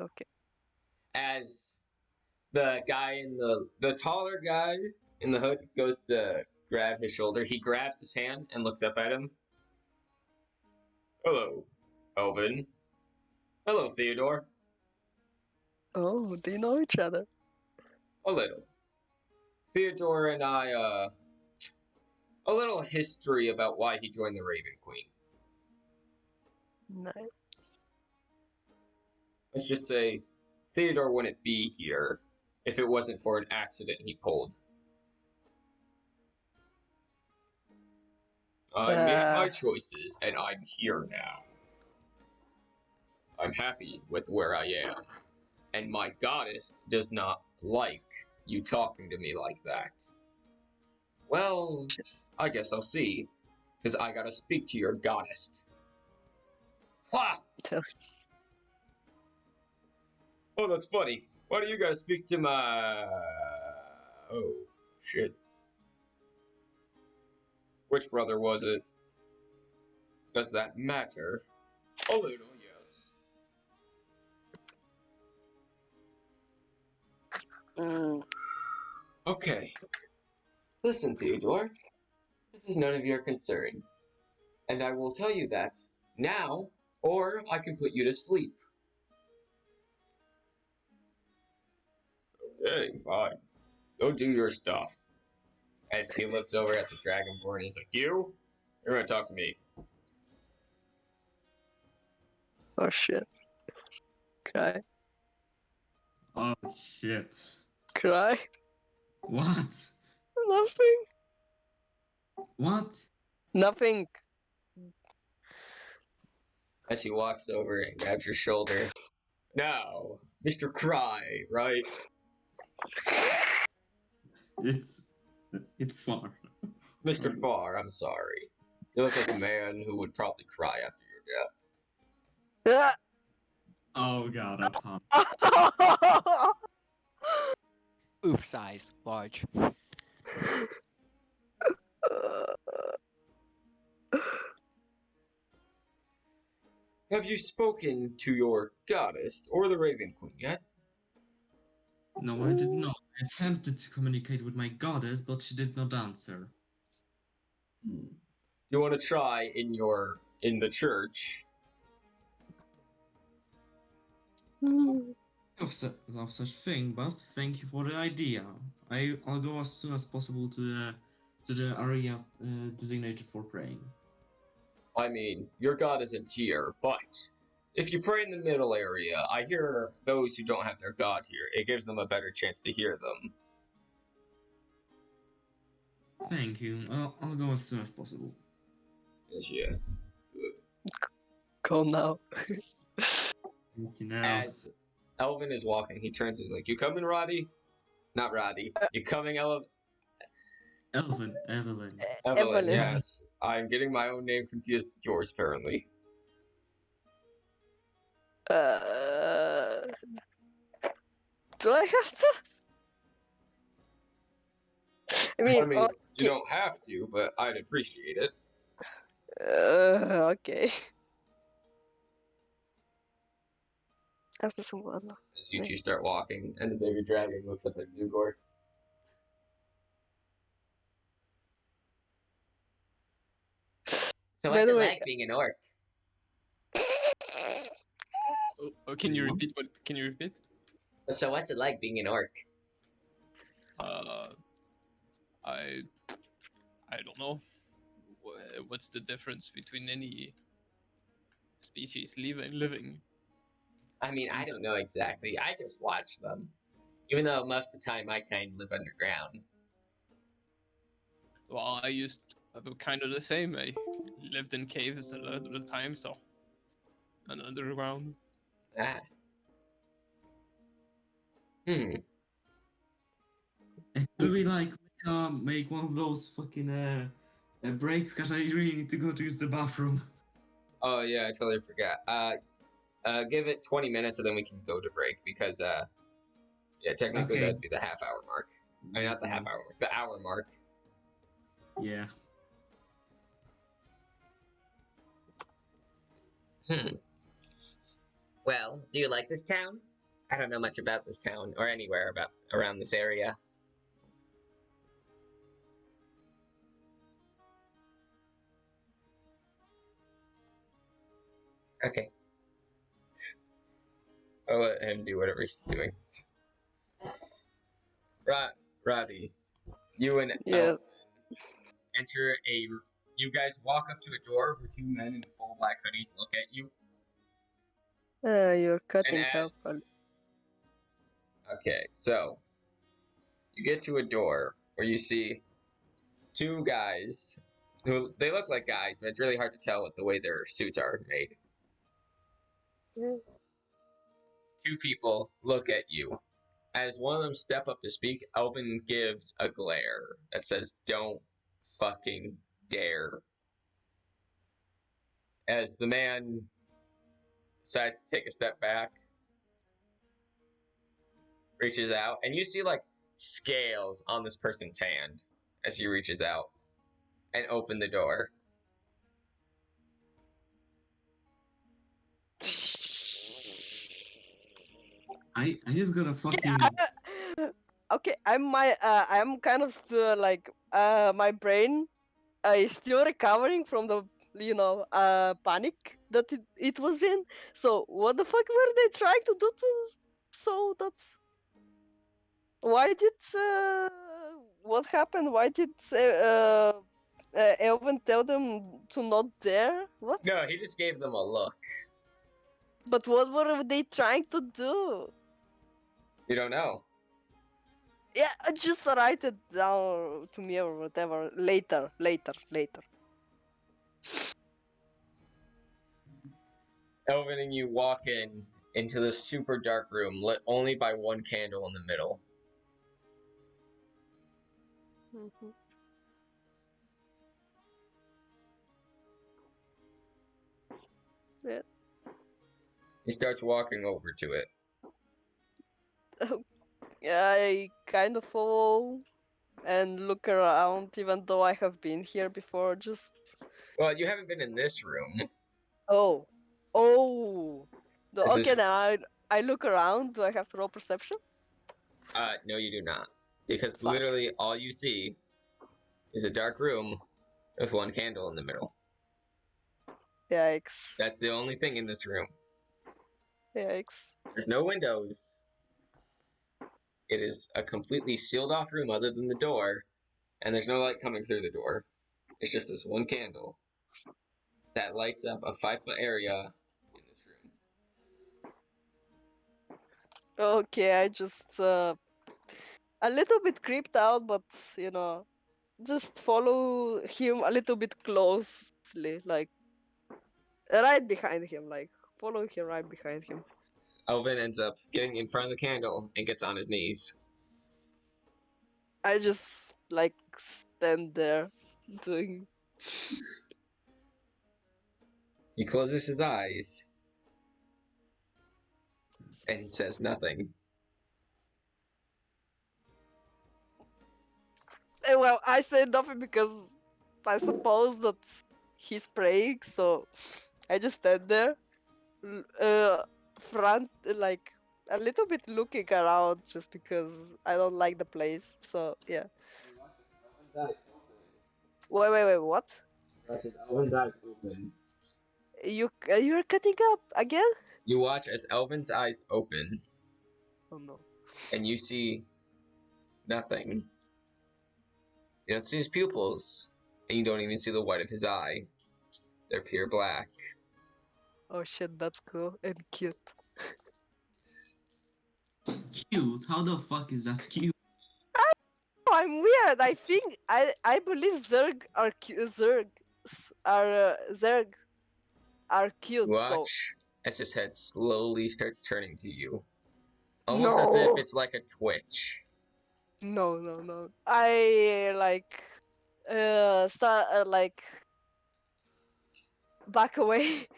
Okay. As the guy in the taller guy in the hood goes to grab his shoulder, he grabs his hand and looks up at him. Hello, Elvin. Hello, Theodore. Oh, they know each other. A little. Theodore and I, a little history about why he joined the Raven Queen. Nice. Let's just say Theodore wouldn't be here if it wasn't for an accident he pulled. I made my choices, and I'm here now. I'm happy with where I am. And my goddess does not like you talking to me like that. Well, I guess I'll see. Because I gotta speak to your goddess. Ha! Oh, that's funny. Why do you gotta speak to my... Oh, shit. Which brother was it? Does that matter? A little, yes. Okay. Listen, Theodore. This is none of your concern. And I will tell you that now, or I can put you to sleep. Okay, fine. Go do your stuff. As he looks over at the Dragonborn, he's like, You? You're gonna talk to me. Oh shit. Cry. Oh shit. Cry? What? Nothing. What? Nothing. As he walks over and grabs your shoulder. Now, Mr. Cry, right? It's far. Mr. Farr, I'm sorry. You look like a man who would probably cry after your death. Ah! Oh god, I can't. Oof size, large. Have you spoken to your goddess or the Raven Queen yet? No, I did not. I attempted to communicate with my goddess, but she did not answer. You want to try in the church? Of such thing, but thank you for the idea. I'll go as soon as possible to the area designated for praying. I mean, your god isn't here, but if you pray in the middle area, I hear those who don't have their god here. It gives them a better chance to hear them. Thank you. I'll go as soon as possible. Yes. Good. Go now. Thank you now. As Elvin is walking, he turns and he's like, You coming, Roddy? Not Roddy. You coming, Evelyn. Evelyn, Evelyn. yes. I'm getting my own name confused with yours, apparently. Do I have to? I mean, You okay. don't have to, but I'd appreciate it. Okay. Essa é semana. As you two start walking, and the baby dragon looks up at Zugor. So By what's the it way- like being an orc? Can you repeat? What? Can you repeat? So what's it like being an orc? I don't know. What's the difference between any species living? I mean, I don't know exactly. I just watch them. Even though most of the time I kind of live underground. Well, I used kind of the same. I lived in caves a lot of the time, so and underground. Ah. Do we make one of those fucking breaks? Cause I really need to go to use the bathroom. Oh yeah, I totally forgot. Give it 20 minutes and then we can go to break because yeah, technically Okay. that'd be the half-hour mark. I mean, not the half-hour mark, the hour mark. Yeah. Well, do you like this town? I don't know much about this town or anywhere about around this area. Okay. I'll let him do whatever he's doing. Roddy, you and Yeah. enter a. You guys walk up to a door where two men in full black hoodies look at you. You're cutting up. as- Okay, so you get to a door where you see two guys who they look like guys, but it's really hard to tell with the way their suits are made. Yeah. Two people look at you. As one of them step up to speak, Elvin gives a glare that says, "Don't fucking dare." As the man decides to take a step back, reaches out, and you see like scales on this person's hand as he reaches out and open the door. I just got a fucking. Okay, I'm kind of still like my brain is still recovering from the panic that it was in. So what the fuck were they trying to do to? So that's why did what happened? Why did Elvin tell them to not dare? What? No, he just gave them a look. But what were they trying to do? You don't know. Yeah, just write it down to me or whatever. Later. Elvin and you walk into this super dark room lit only by one candle in the middle. Mhm. Yeah. He starts walking over to it. I kind of follow and look around, even though I have been here before. Just Well, you haven't been in this room. oh. This Okay, is then I look around. Do I have to roll perception? no, you do not. Because Fuck. literally all you see is a dark room with one candle in the middle. Yikes. That's the only thing in this room. Yikes. There's no windows. It is a completely sealed off room other than the door, and there's no light coming through the door. It's just this one candle that lights up a 5-foot area in this room. Okay, I just a little bit creeped out, but just follow him a little bit closely, like right behind him, like follow him right behind him. Elvin ends up getting in front of the candle and gets on his knees. I just like stand there doing. He closes his eyes and he says nothing. Well, I say nothing because I suppose that he's praying, so I just stand there, front, like a little bit looking around, just because I don't like the place. So yeah. Wait, what? Elvin's eyes open. You're cutting up again? You watch as Elvin's eyes open Oh no. and you see nothing. You don't see his pupils, and you don't even see the white of his eye. They're pure black. Oh shit, that's cool and cute. Cute? How the fuck is that cute? Oh, I'm weird. I think I believe Zerg are cute. So Watch as his head slowly starts turning to you. Almost as if no, it's like a twitch. no. I like start like back away.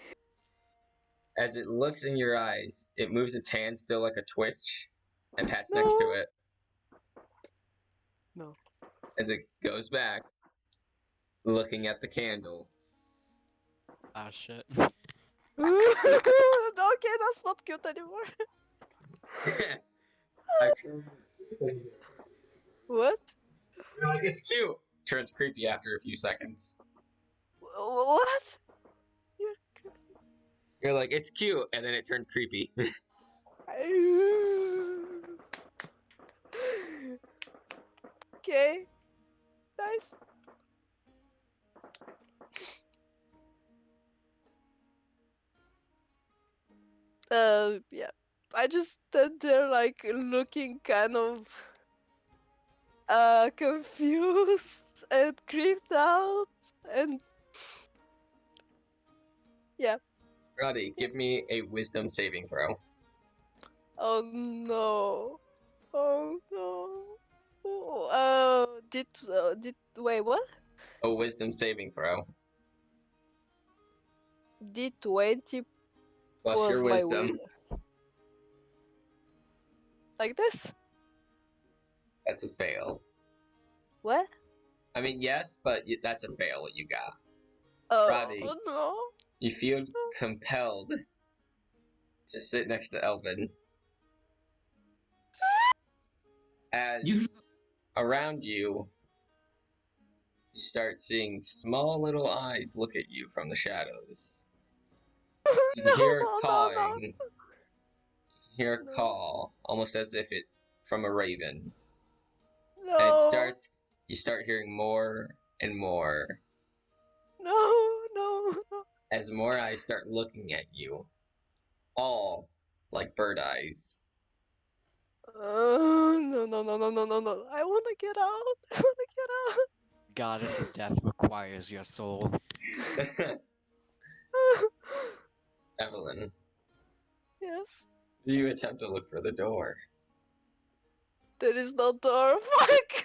As it looks in your eyes, it moves its hand still like a twitch and pats next to No. it. No. As it goes back, looking at the candle. Ah, shit. Okay, that's not cute anymore. What? You're like, it's cute. Turns creepy after a few seconds. What? You're like, it's cute, and then it turned creepy. Okay, nice. Yeah. I just stood there like looking kind of confused and creeped out and yeah. Roddy, give me a wisdom saving throw. Oh no. Oh no. Oh, did wait what? A wisdom saving throw. D20 Plus your plus my wisdom. like this? That's a fail. What? I mean, yes, but that's a fail what you got. Oh, Roddy. oh no. You feel compelled to sit next to Elvin. As around you, you start seeing small little eyes look at you from the shadows. You can hear it cawing. You can hear a No. call, almost as if it from a raven. No. And it starts, you start hearing more and more No. as more eyes start looking at you, all like bird eyes. No. I wanna get out. I wanna get Goddess of death requires your soul. out. Evelyn, Yes. you attempt to look for the door. There is no door. Fuck.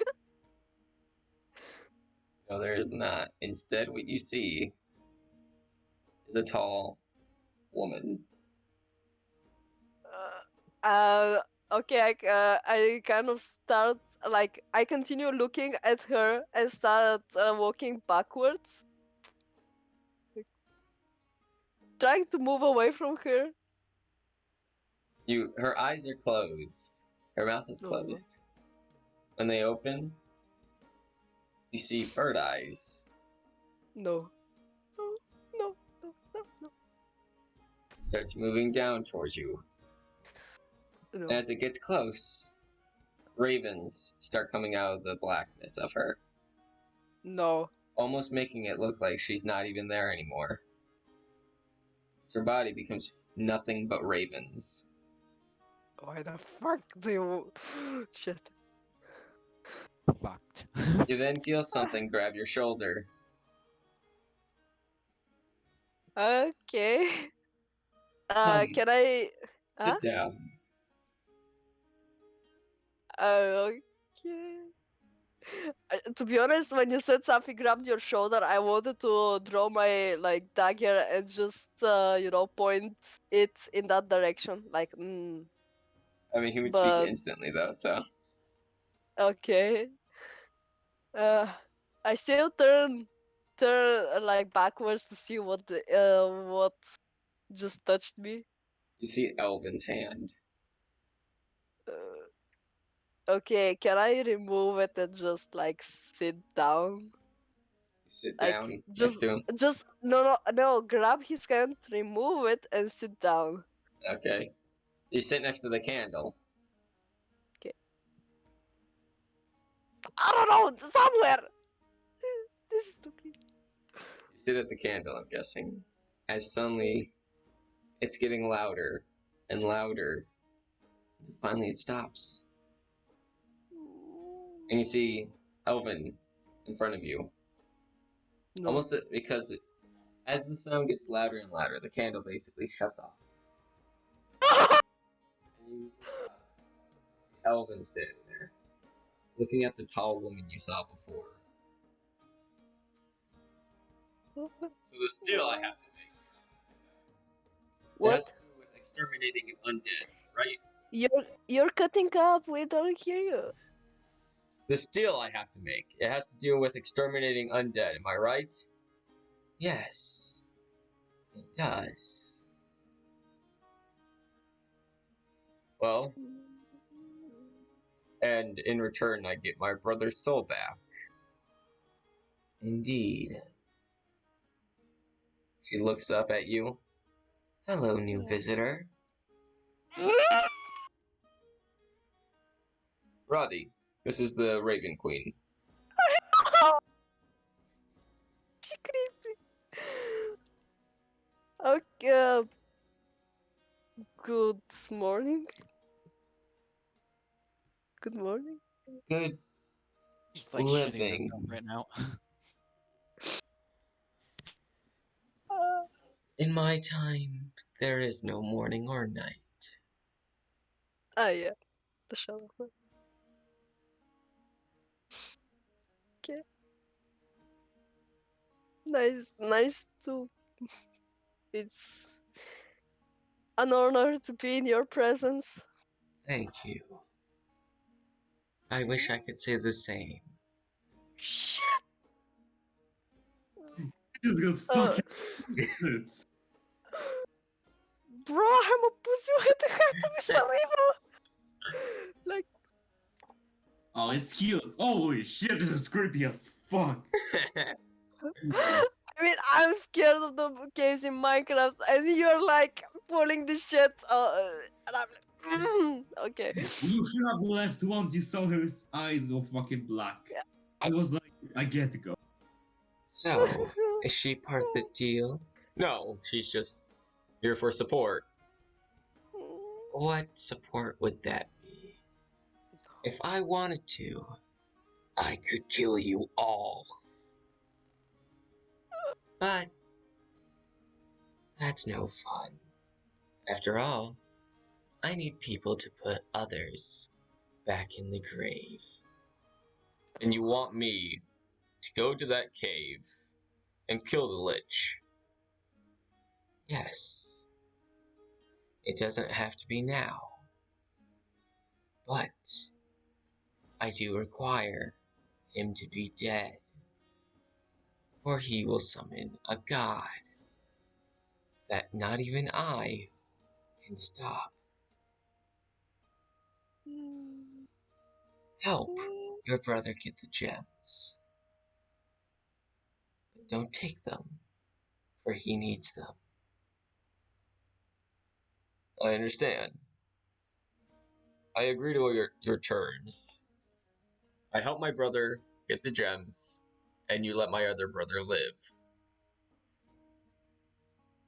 No, there is not. Instead, what you see is a tall woman. Okay, I kind of start like I continue looking at her and start walking backwards, trying to move away from her. Her eyes are closed. Her mouth is No. closed. When they open, you see bird eyes. No. No. It starts moving down towards you. No. And as it gets close, ravens start coming out of the blackness of her, No. almost making it look like she's not even there anymore. So her body becomes nothing but ravens. Why the fuck do you... Shit. Fucked. You then feel something grab your shoulder. Okay. Come, Can I... sit Huh? down. Okay. To be honest, when you said something grabbed your shoulder, I wanted to draw my like dagger and just point it in that direction. Like, I mean, he would speak but instantly, though, so. okay. Uh, I still turn like backwards to see what just touched me. You see Elvin's hand. Uh, okay, can I remove it and just like sit down? You sit Like down next to him. just no, grab his hand, remove it, and sit down. Okay. You sit next to the candle. I don't know, somewhere. This is too creepy. You sit at the candle, I'm guessing. As suddenly, it's getting louder and louder. Until finally it stops. And you see Elvin in front of you. No. Almost because as the sound gets louder and louder, the candle basically shuts off. And you see Elvin standing there, looking at the tall woman you saw before. So the still I have to make. It has What? to do with exterminating an undead, right? You're cutting up. We don't hear you. The still I have to make. It has to do with exterminating undead, am I right? Yes. It does. Well, and in return, I get my brother's soul back. Indeed. She looks up at you. Hello, new visitor. Roddy, this is the Raven Queen. She creepy. Okay. Good morning. Good morning. Good He's like shitting living. himself right now. In my time, there is no morning or night. Yeah. The shower. Okay. Nice to. It's an honor to be in your presence. Thank you. I wish I could say the same. Shit. Just got fucking roasted. Bro, I'm a pussy. Why do you have to be so evil? Like, Oh, it's cute. Holy shit, this is creepy as fuck. I mean, I'm scared of the caves in Minecraft, and you're like pulling the shit. And I'm like, okay. You should have left once you saw his eyes go fucking black. I was like, I get to go. So, is she part of the deal? No, she's just here for support. What support would that be? If I wanted to, I could kill you all. But that's no fun. After all, I need people to put others back in the grave. And you want me to go to that cave and kill the Lich? Yes. It doesn't have to be now. But I do require him to be dead, or he will summon a god that not even I can stop. Help your brother get the gems. But don't take them, for he needs them. I understand. I agree to your terms. I help my brother get the gems, and you let my other brother live.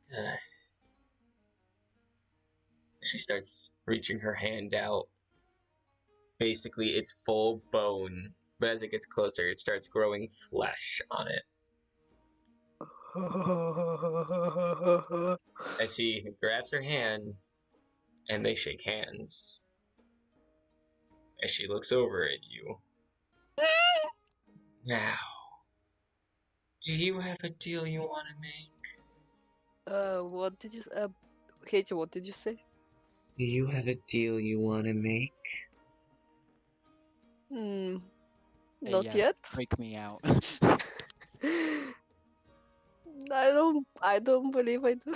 Good. She starts reaching her hand out. Basically, it's full bone, but as it gets closer, it starts growing flesh on it. As he grabs her hand, and they shake hands. As she looks over at you. Now, do you have a deal you want to make? What did you say? Katie, what did you say? Do you have a deal you want to make? Hmm. Say Not yes, yet. freak me out. I don't believe I do.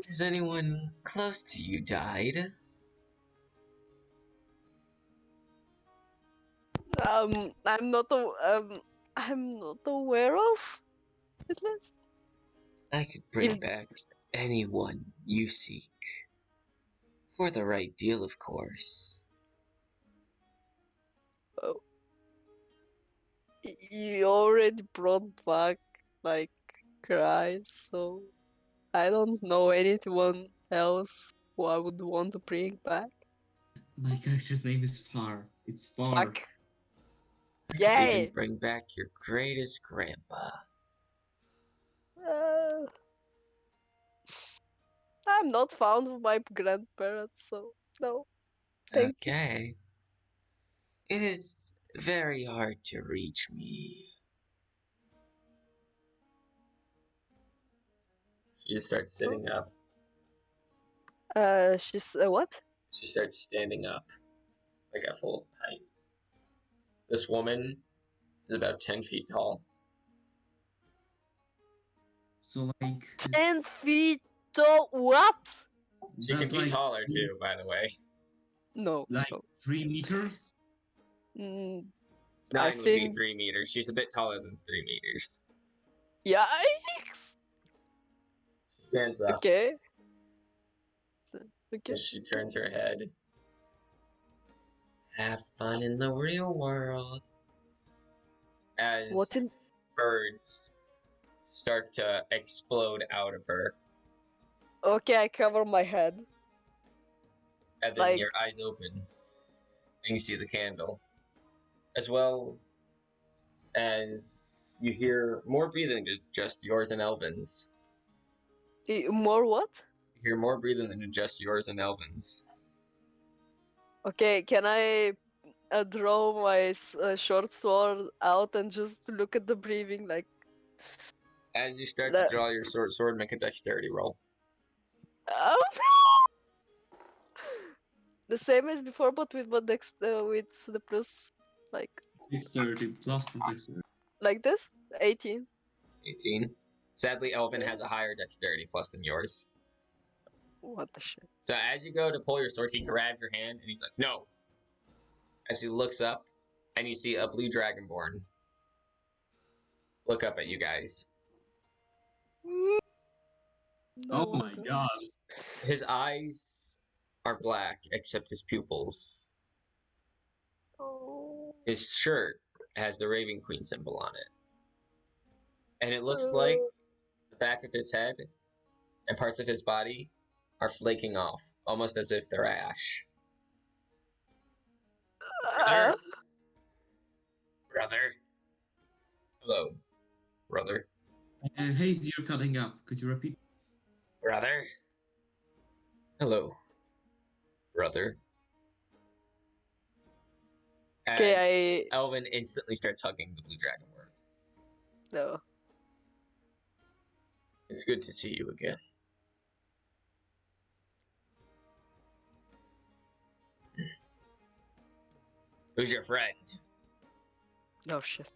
Has anyone close to you died? I'm not I'm not aware of, at least. I could bring If back anyone you seek. For the right deal, of course. oh, you already brought back like cries, so I don't know anyone else who I would want to bring back. My character's name is Far. It's Far. Fuck. I could even Yay! bring back your greatest grandpa. Uh, I'm not fond of my grandparents, so no. Thank you. Okay. It is very hard to reach me. She starts sitting up. She's what? She starts standing up, like at full height. This woman is about 10 feet tall. So like 10 feet tall. What? She can that's be like taller too, by the way. No. like no. 3 meters. Mm, 9 would be think. 3 meters. She's a bit taller than 3 meters. Yikes. Stands up. Okay. Okay. As she turns her head. Have fun in the real world. As What in- birds start to explode out of her, Okay, I cover my head. and then Like- your eyes open, and you see the candle, as well as you hear more breathing than just yours and Elvin's. More what? You hear more breathing than just yours and Elvin's. Okay, can I draw my short sword out and just look at the breathing? Like, As you start to draw your sword, make a dexterity roll. oh no! The same as before, but with with the plus, like Dexterity plus from dexterity. like this. 18. 18. Sadly, Elvin has a higher dexterity plus than yours. What the shit? So as you go to pull your sword, he grabs your hand and he's like, "No." As he looks up, and you see a blue dragonborn look up at you guys. Oh my god. His eyes are black except his pupils. Oh. His shirt has the Raven Queen symbol on it. And it looks like the back of his head and parts of his body are flaking off, almost as if they're ash. Brother? Brother? Hello, brother. Hazy, you're cutting up. Could you repeat? Brother? Hello, brother. As Okay, Elvin instantly starts hugging the blue dragonborn. No. It's good to see you again. Who's your friend? No shit.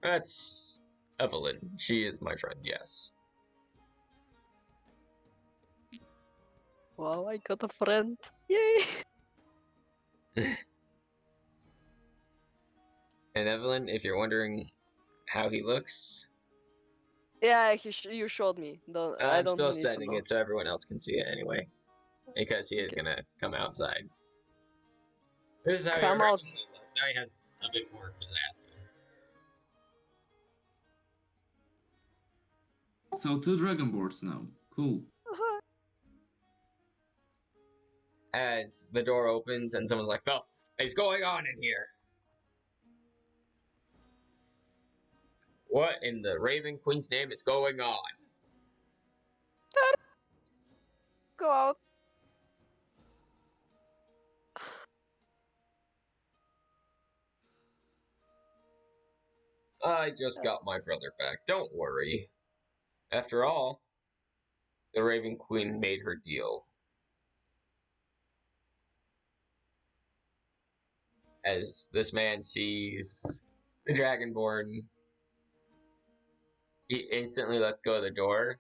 That's Evelyn. She is my friend, yes. Wow, I got a friend. Yay! And Evelyn, if you're wondering how he looks, Yeah, you showed me. I I'm don't still need to setting know. it so everyone else can see it anyway. Because he is Okay. gonna come outside. This is how Come he out. originally looks. Now he has a bit more pizzazz to him. So 2 dragonborns now. Cool. As the door opens and someone's like, "The f is going on in here?" What in the Raven Queen's name is going on? Go out. I just got my brother back. Don't worry. After all, the Raven Queen made her deal. As this man sees the Dragonborn, he instantly lets go of the door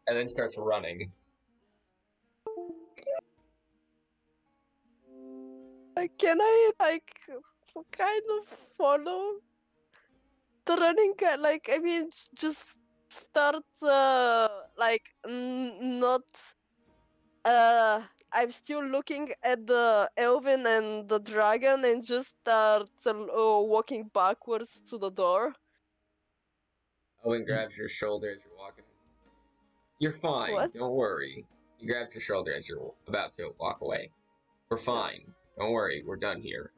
and then starts running. Can I kind of follow the running guy? Like, I mean, just start not. I'm still looking at the Elvin and the dragon, and just start walking backwards to the door. Owen grabs your shoulder as you're walking. You're fine. What? Don't worry. He grabs your shoulder as you're about to walk away. We're fine. Don't worry. We're done here.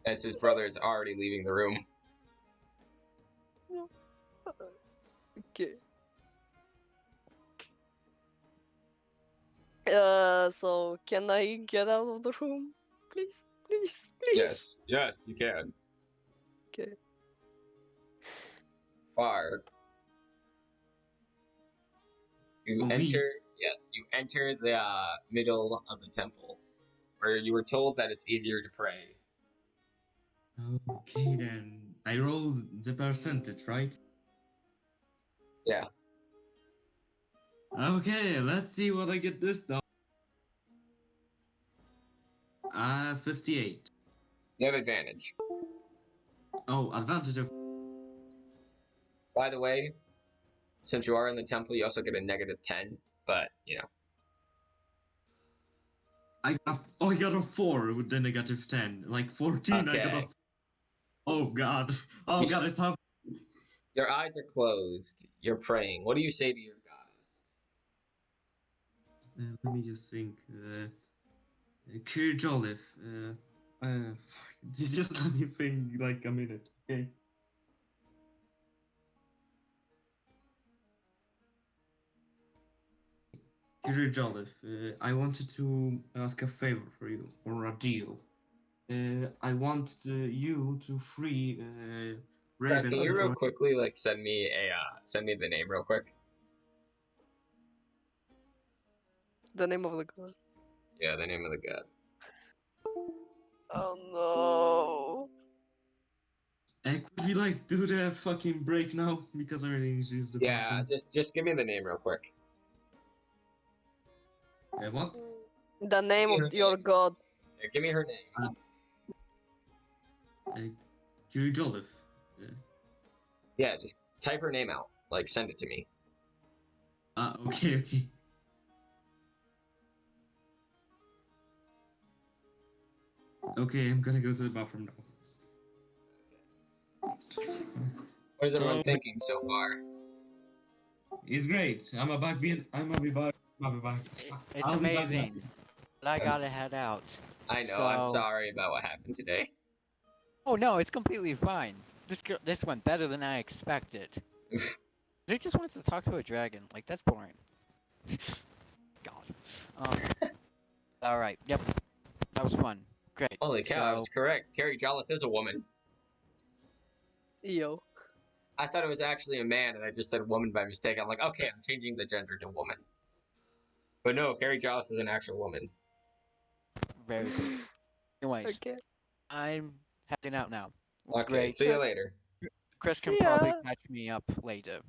As his brother is already leaving the room. Okay. So can I get out of the room, please, please, please? Yes, you can. Okay. Far. You Oh, me? enter. Yes, you enter the middle of the temple, where you were told that it's easier to pray. Okay then. I rolled the percentage, right? Yeah. Okay, let's see what I get this time. 58. You have advantage. Oh, advantage of. By the way, since you are in the temple, you also get a -10. But I got a 4 with the -10. Like 14, I got a. Okay. Oh god. Oh You god, it's happening. Your eyes are closed. You're praying. What do you say to your goddess? Let me just think. Kir Jolliffe. Just let me think like a minute, okay? Kir Jolliffe, I wanted to ask a favor for you, or a deal. I want you to free Raven. Can you real quickly send me the name real quick? The name of the god. Yeah, the name of the god. Oh Could we do the fucking break now? Because I really need to use the Yeah, bathroom. just give me the name real quick. What? no. The name Give me of her your name. god. Yeah, give me her name. Kiri Jolliffe. Yeah, just type her name out. Send it to me. Okay, okay. Okay, I'm gonna go to the bathroom now. What is everyone So thinking so far? it's great. I'm a back being. I'm gonna be back. I'll be back. It's I'll be back amazing. But I I'm gotta s- head out. I know. I'm So- sorry about what happened today. Oh no, it's completely fine. This went better than I expected. He just wants to talk to a dragon. Like that's boring. God. All right. Yep. That was fun. Great. Holy cow, I So was correct. Carrie Jolliffe is a woman. Yo. I thought it was actually a man, and I just said woman by mistake. I'm like, okay, I'm changing the gender to woman. But no, Carrie Jolliffe is an actual woman. very cool. Anyways, Okay. I'm heading out now. Okay, Great. see you later. Chris can See probably ya. catch me up later.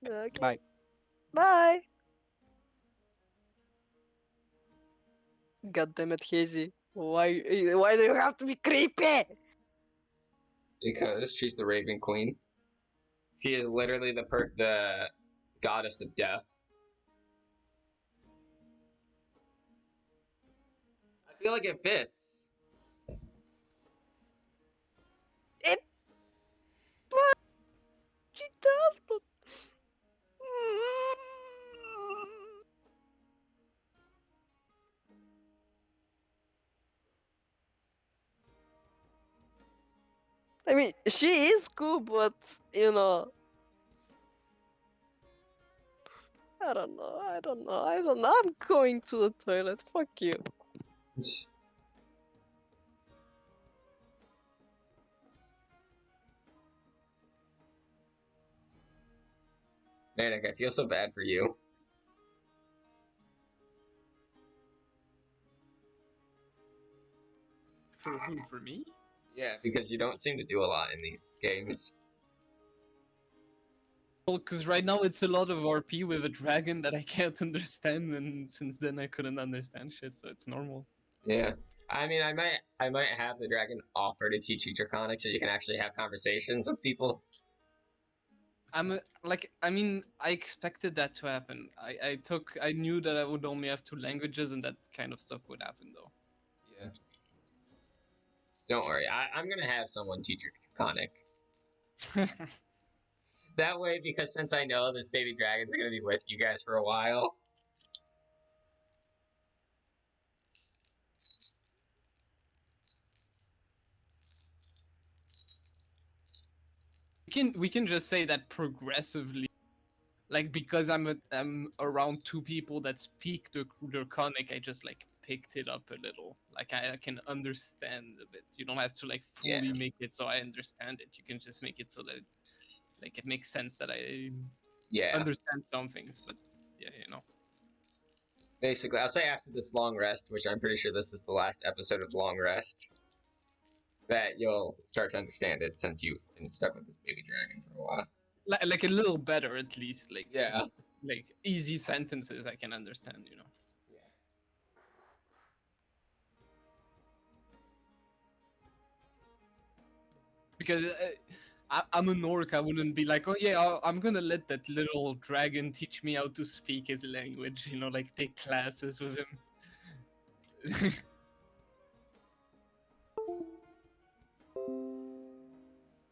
Okay. Bye. Bye. God damn it, Hazy. Why do you have to be creepy? Because she's the Raven Queen. She is literally the goddess of death. I feel like it fits. It. What? She does not. I mean, she is cool, but you know, I don't know. I don't know. I don't know. I'm going to the toilet. Fuck you. Manic, I feel so bad for you. For who? For me? Yeah, because you don't seem to do a lot in these games. Well, because right now it's a lot of RP with a dragon that I can't understand, and since then I couldn't understand shit, so it's normal. Yeah. I mean, I might have the dragon offer to teach you Draconic so you can actually have conversations with people. I mean, I expected that to happen. I knew that I would only have 2 languages, and that kind of stuff would happen, though. Yeah. Don't worry, I'm gonna have someone teach you Draconic. That way, because since I know this baby dragon's gonna be with you guys for a while. We can just say that progressively, like because I'm around 2 people that speak the Draconic, I just picked it up a little. Like I can understand a bit. You don't have to fully Yeah. make it so I understand it. You can just make it so that it makes sense that I Yeah. understand some things. But yeah, Basically, I'll say after this long rest, which I'm pretty sure this is the last episode of Long Rest. that you'll start to understand it since you've been stuck with this baby dragon for a while. Like a little better at least. Yeah. Like easy sentences I can understand. You know. Because I'm an orc, I wouldn't be like, oh yeah, I'm gonna let that little dragon teach me how to speak his language. You know, like take classes with him.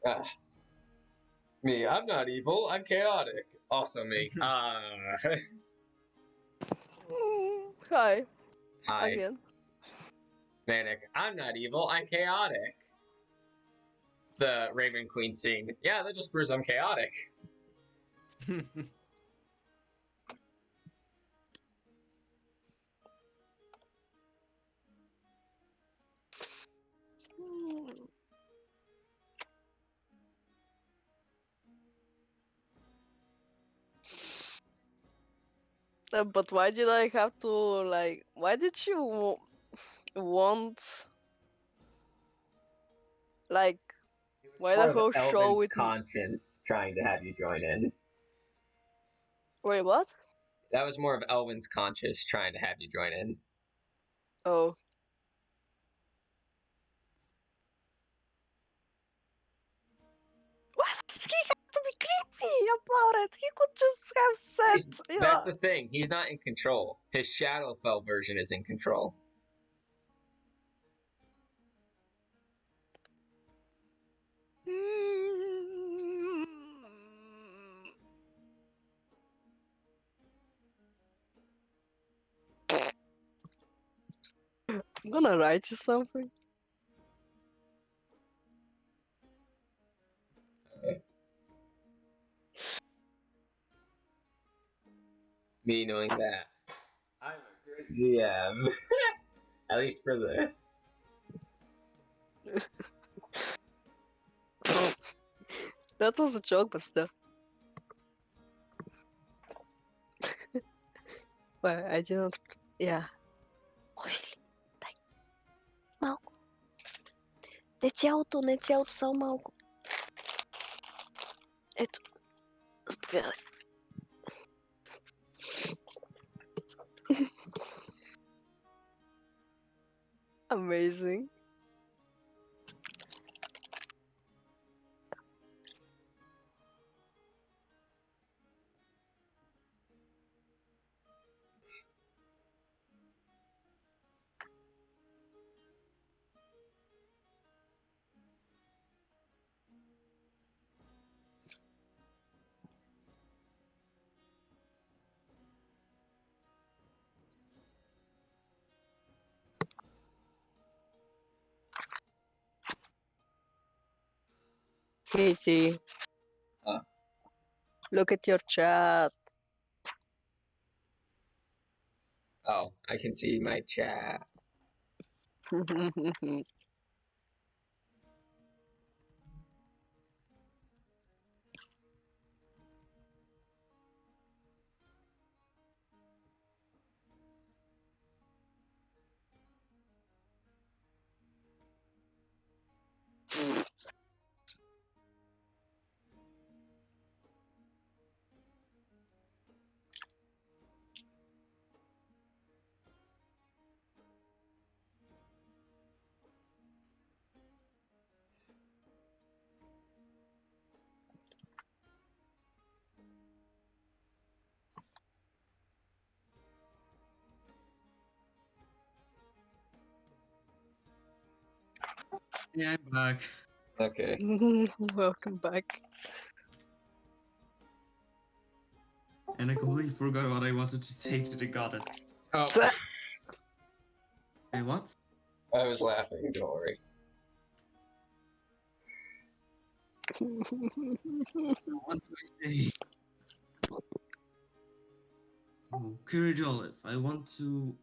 Ah. Me, I'm not evil. I'm chaotic. Also me. Hi Hi, again. Manic. I'm not evil. I'm chaotic. The Raven Queen scene. Yeah, that just proves I'm chaotic. But why did I have to like? Why did you want like? Why the whole show with? conscience trying to have you join in. Wait, what? That was more of Elvin's conscience trying to have you join in. Oh. Why does he have to be creepy about it? He could just have said, yeah. That's the thing. He's not in control. His Shadowfell version is in control. I'm gonna write you something. Okay. Me knowing that I'm a good GM. At least for this. That was a joke, but still. Well, I didn't. Yeah. Малко. Не цялото, само малко. Ето. Заповядай. Amazing. Casey. Huh? Look at your chat. Oh, I can see my chat. Yeah, I'm back. Okay. Welcome back. And I completely forgot what I wanted to say to the goddess. Oh, Hey, what? I was laughing. Don't worry. What do I say? Oh, Courage Olive, I want to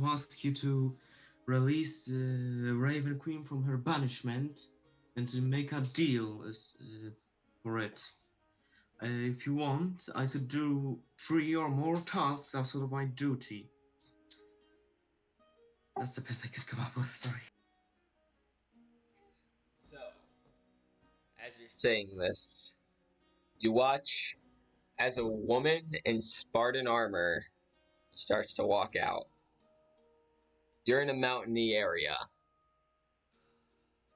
ask you to release the Raven Queen from her banishment and to make a deal for it. If you want, I could do 3 or more tasks outside of my duty. That's the best I could come up with. Sorry. As you're saying this, you watch as a woman in Spartan armor starts to walk out. You're in a mountainy area.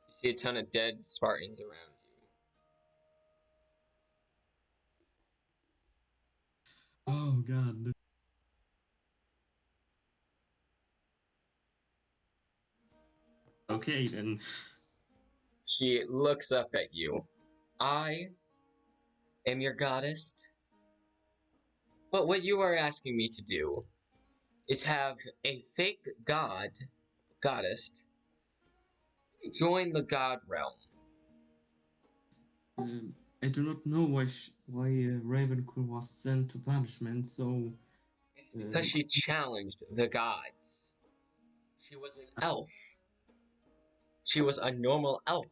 You see a ton of dead Spartans around you. Oh god. Okay then. She looks up at you. I am your goddess. But what you are asking me to do is have a fake goddess, join the god realm. I do not know why Ravenclaw was sent to punishment. So It's because she challenged the gods. She was an elf. She was a normal elf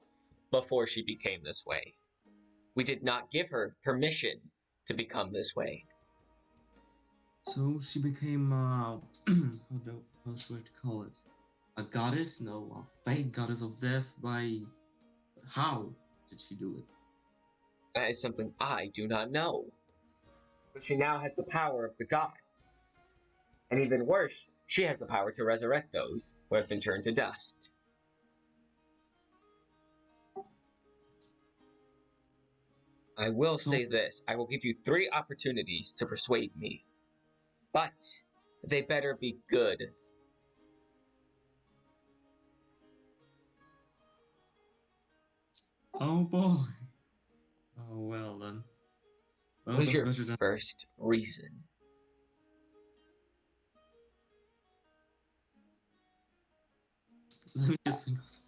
before she became this way. We did not give her permission to become this way. so she became how should I call it? A goddess? No, a fake goddess of death. By how did she do it? That is something I do not know. But she now has the power of the gods. And even worse, she has the power to resurrect those who have been turned to dust. I will So say this, I will give you 3 opportunities to persuade me. But they better be good. oh boy. Oh well then. Well, What is that's your better than. first reason? Let me just think of something.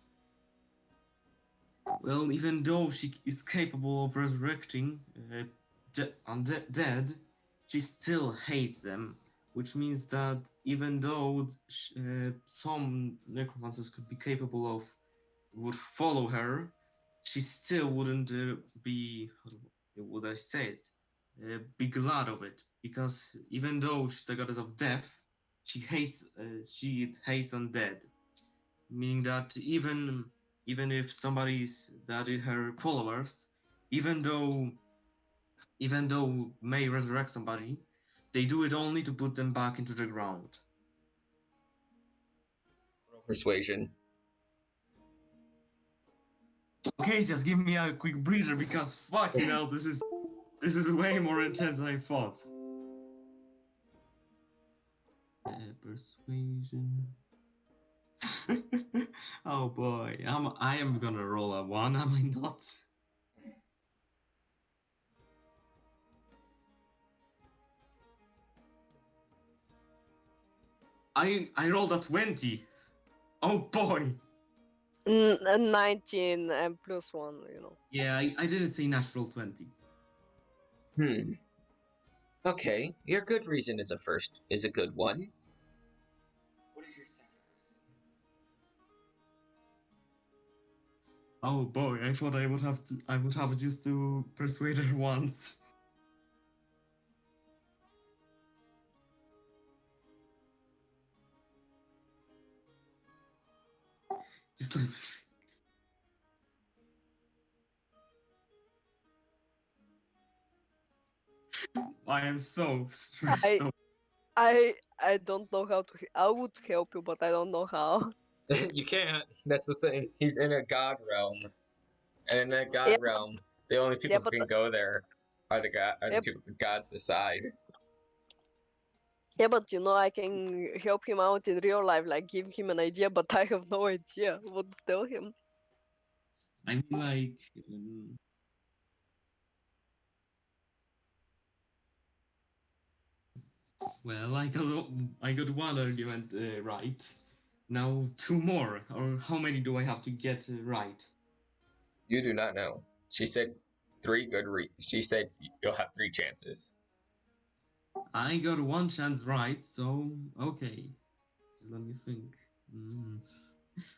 Well, even though she is capable of resurrecting undead, she still hates them. Which means that even though some necromancers could be capable of would follow her, she still wouldn't be. How would I say it? Be glad of it, because even though she's a goddess of death, she hates undead, meaning that even if somebody's that is her followers, even though may resurrect somebody, they do it only to put them back into the ground. Persuasion. Okay, just give me a quick breather because fucking hell, this is way more intense than I thought. Persuasion. Oh boy, I am gonna roll a 1, am I not? I rolled a 20. Oh boy. 19 and plus 1, you know. Yeah, I didn't say natural 20. Okay, your good reason is a good one. What is your second Oh boy, I thought I would have just to persuade her once. Just let me I am so stressed. I I don't know how to. I would help you, but I don't know how. You can't. That's the thing. He's in a god realm, and in that god Yeah, realm, the only people yeah, who but can go there are the yep, people the gods decide. yeah, but you know, I can help him out in real life, like give him an idea, but I have no idea what to tell him. I mean, like, well, I got one argument right. Now 2 more, or how many do I have to get right? You do not know. She said she said you'll have 3 chances. I got 1 chance right, so okay. Just let me think. Mm.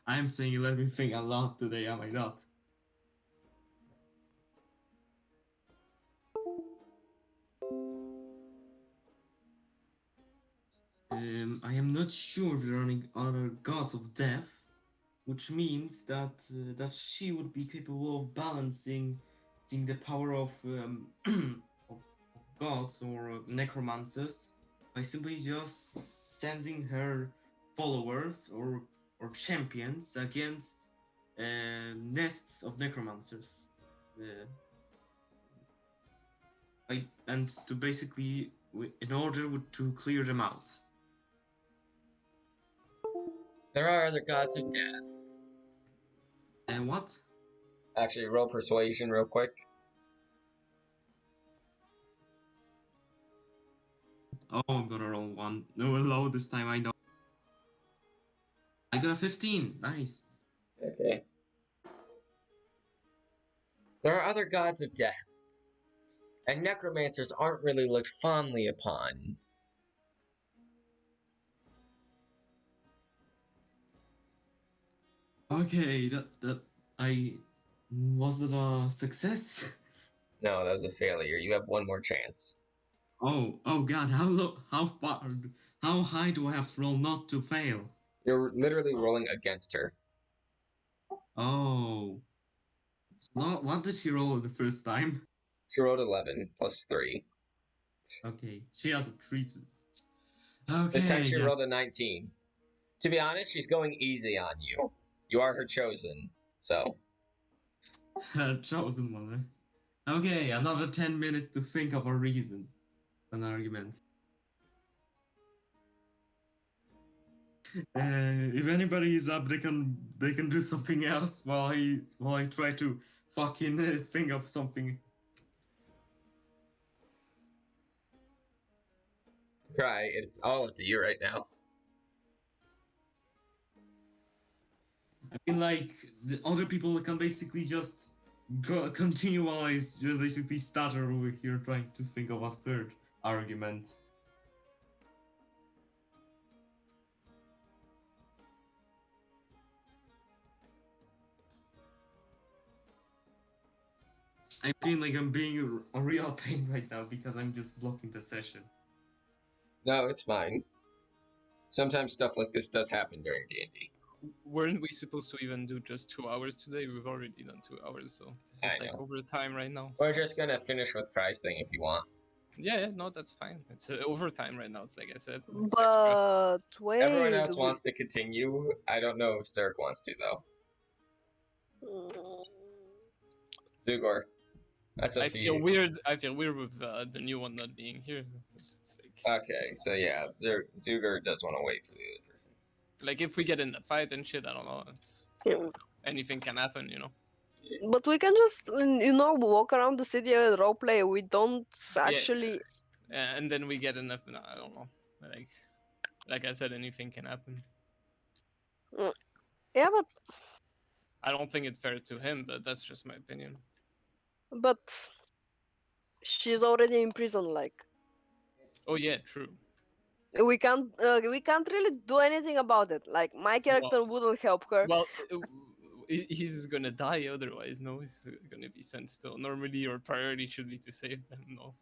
I am saying let me think a lot today, am I not? I am not sure if there are any other gods of death, which means that she would be capable of balancing the power of of, of gods or necromancers by simply just sending her followers or champions against nests of necromancers. Uh, and to basically, in order to clear them out. There are other gods of death. And what? Actually, roll persuasion real quick. Oh, I'm gonna roll one. No, low this time. I know. I got a 15. Nice. Okay. There are other gods of death, and necromancers aren't really looked fondly upon. Okay, that I was it a success? No, that was a failure. You have one more chance. Oh God, how far, how high do I have to roll not to fail? You're literally rolling against her. Oh, so what did she roll the first time? She rolled 11 plus 3. Okay, she has a 3. This time Okay, she yeah. rolled a 19. To be honest, she's going easy on you. You are her chosen, so. Chosen one. Okay, another 10 minutes to think of a reason, an argument. If anybody is up, they can do something else while I try to fucking think of something. Right, it's all up to you right now. I mean, like the other people can basically just continue while I just basically stutter over here trying to think of a third argument. I feel like I'm being a real pain right now because I'm just blocking the session. No, it's fine. Sometimes stuff like this does happen during D&D. Weren't we supposed to even do just 2 hours today? We've already done 2 hours, so this is I like know. overtime right now. We're just gonna finish with Christ thing if you want. Yeah, no, that's fine. It's overtime right now. It's like I said. It's extra. But Everyone wait, else wants to continue. I don't know if Zerk wants to, though. Mm, Zugor, that's up I to feel you. weird. I feel weird with the new one not being here. It's like, Okay, so yeah, Zuger does want to wait for the other person. like if we get in a fight and shit, I don't know. It's yeah. anything can happen, you know. But we can just, walk around the city and roleplay. We don't actually. And then we get enough. No, I don't know. Like I said, anything can happen. Yeah, I don't think it's fair to him, but that's just my opinion. but she's already in prison. Like Oh yeah, true. we can't really do anything about it. Like my character wouldn't help her. Well, he's gonna die otherwise. No, he's gonna be sent still. Normally, your priority should be to save them. No.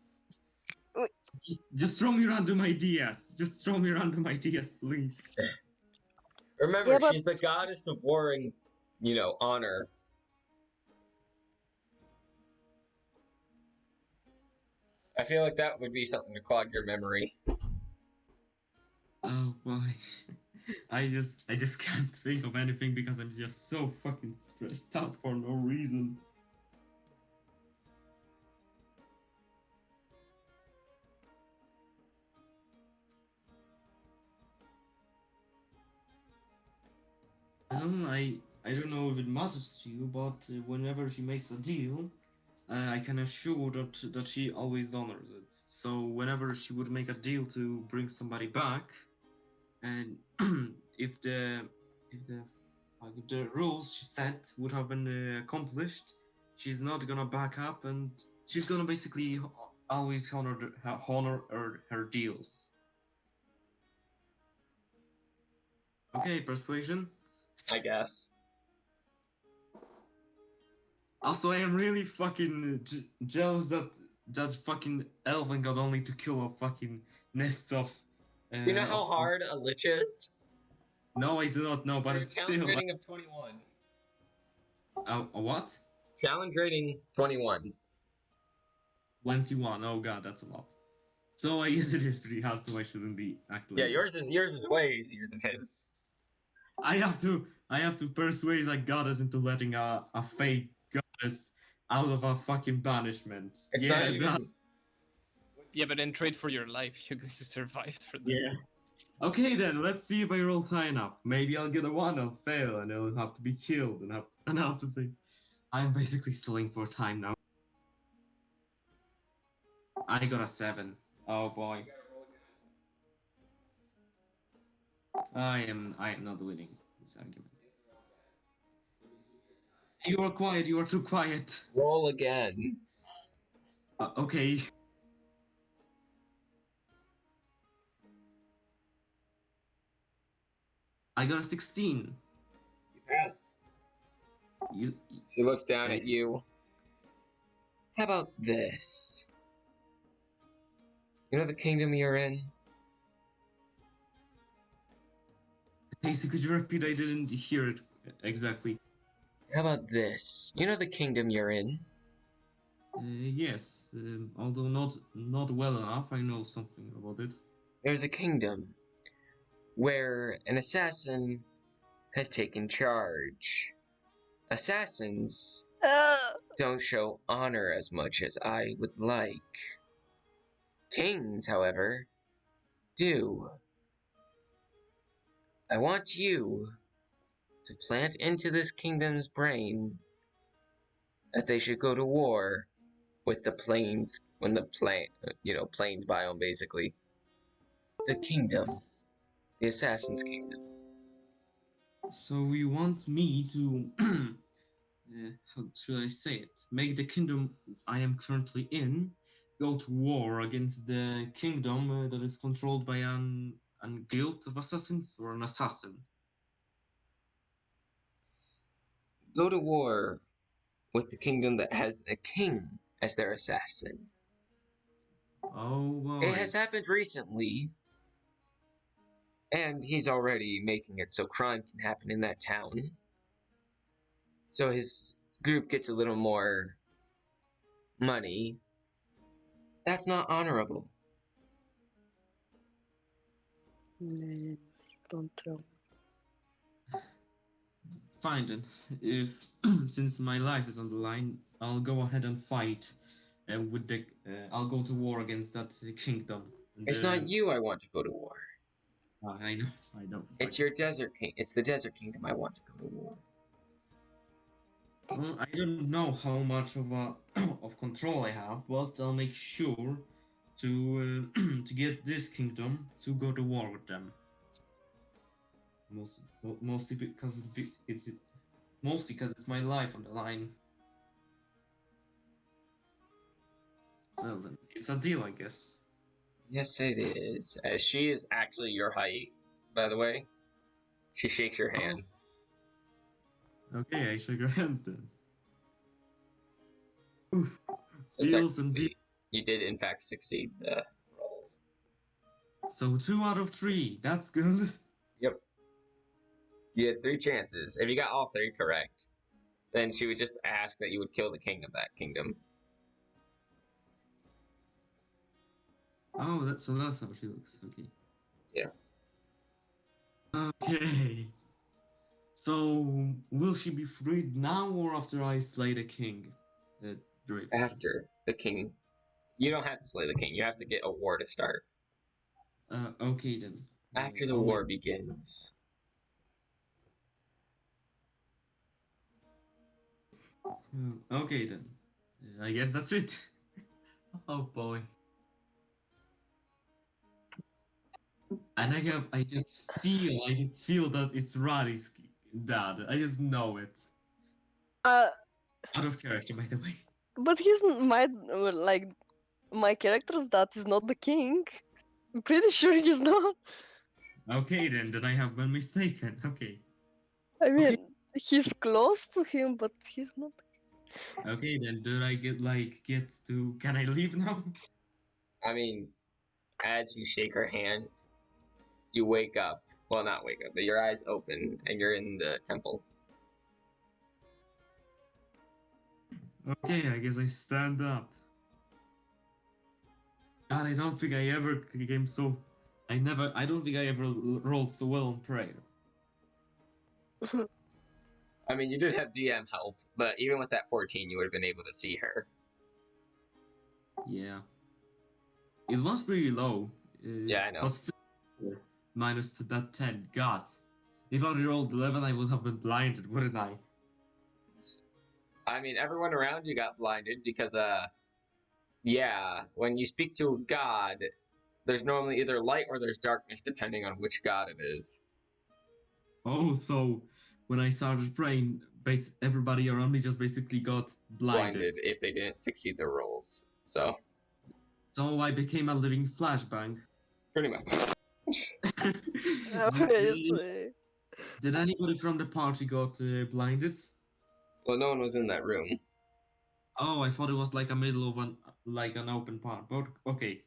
Just throw me random ideas. Just throw me random ideas, please. Remember, Yeah, but- she's the goddess of warring, honor. I feel like that would be something to clog your memory. Oh boy. I just can't think of anything because I'm just so fucking stressed out for no reason. I don't know if it matters to you, but whenever she makes a deal, I can assure that she always honors it. So whenever she would make a deal to bring somebody back, and if the rules she set would have been accomplished, she's not gonna back up, and she's gonna basically always honor her deals. Okay, persuasion. I guess. Also, I am really fucking jealous that fucking Elven got only to kill a fucking nest of. You know how hard a lich is? No, I do not know, but There's it's a challenge still. rating of 21. A what? Challenge rating 21. 21. Oh god, that's a lot. So I guess it is pretty hard, so I shouldn't be actually. Yeah, yours is way easier than his. I have to persuade a goddess into letting a fake goddess out of a fucking banishment. It's Yeah, not even. Yeah, but in trade for your life, you guys survived for that. yeah. Okay then, let's see if I roll high enough. Maybe I'll get a 1, I'll fail, and I'll have to be killed and have to think. I'm basically stalling for time now. I got a 7. Oh boy. I am not winning this argument. You are quiet, you are too quiet. Roll again. Okay. I got a 16. You passed. You, She looks down at you. How about this? You know the kingdom you're in? basically, could you repeat? I didn't hear it exactly. How about this? You know the kingdom you're in? Yes, although not well enough, I know something about it. There's a kingdom where an assassin has taken charge. Assassins don't show honor as much as I would like. Kings, however, do. I want you to plant into this kingdom's brain that they should go to war with the plains, when the plains biome basically. The kingdom, the assassin's kingdom. So you want me to, how should I say it? Make the kingdom I am currently in go to war against the kingdom that is controlled by an guild of assassins or an assassin. Go to war with the kingdom that has a king as their assassin. Oh boy. It has happened recently, and he's already making it so crime can happen in that town. So his group gets a little more money. That's not honorable. Please don't tell me. Fine then. If since my life is on the line, I'll go ahead and fight. With the I'll go to war against that kingdom. And, It's not you I want to go to war. I know. I know. It's your desert king. It's the desert kingdom I want to go to war. Well, I don't know how much of of control I have, but I'll make sure to to get this kingdom to go to war with them. Mostly because it's mostly because it's my life on the line. Well then, it's a deal, I guess. Yes, it is. As she is actually your height, by the way. She shakes your hand. Okay, I shake your hand then. Oof. So Deals and technically, you did in fact succeed the rolls. So 2 out of 3. That's good. Yep. You had 3 chances. If you got all 3 correct, then she would just ask that you would kill the king of that kingdom. Oh, that's how she looks. Okay. Yeah. Okay. So will she be freed now or after I slay the king? Drake. After the king. You don't have to slay the king. You have to get a war to start. Okay then. After the I'll- war begins. Okay then. I guess that's it. Oh boy. And I just feel that it's Rari's dad. I just know it. Uh, Out of character, by the way. but my character's dad is not the king. I'm pretty sure he's not. Okay then I have been mistaken. Okay. I mean, Okay. he's close to him, but he's not. Okay then, did I get to? Can I leave now? I mean, as you shake her hand, you wake up. Well, not wake up, but your eyes open and you're in the temple. Okay, I guess I stand up. God, I don't think I ever came so. I don't think I ever rolled so well on prayer. I mean, you did have DM help, but even with that 14, you would have been able to see her. Yeah. It was pretty low. Yeah, I know. But still, minus that 10. God. If I rolled 11, I would have been blinded, wouldn't I? I mean, everyone around you got blinded because, yeah, when you speak to a god, there's normally either light or there's darkness, depending on which god it is. Oh, so when I started praying, everybody around me just basically got blinded. If they didn't succeed their rolls. So, So I became a living flashbang. pretty much. Did anybody from the party got blinded? Well, no one was in that room. Oh, I thought it was like a middle of an open part. But okay.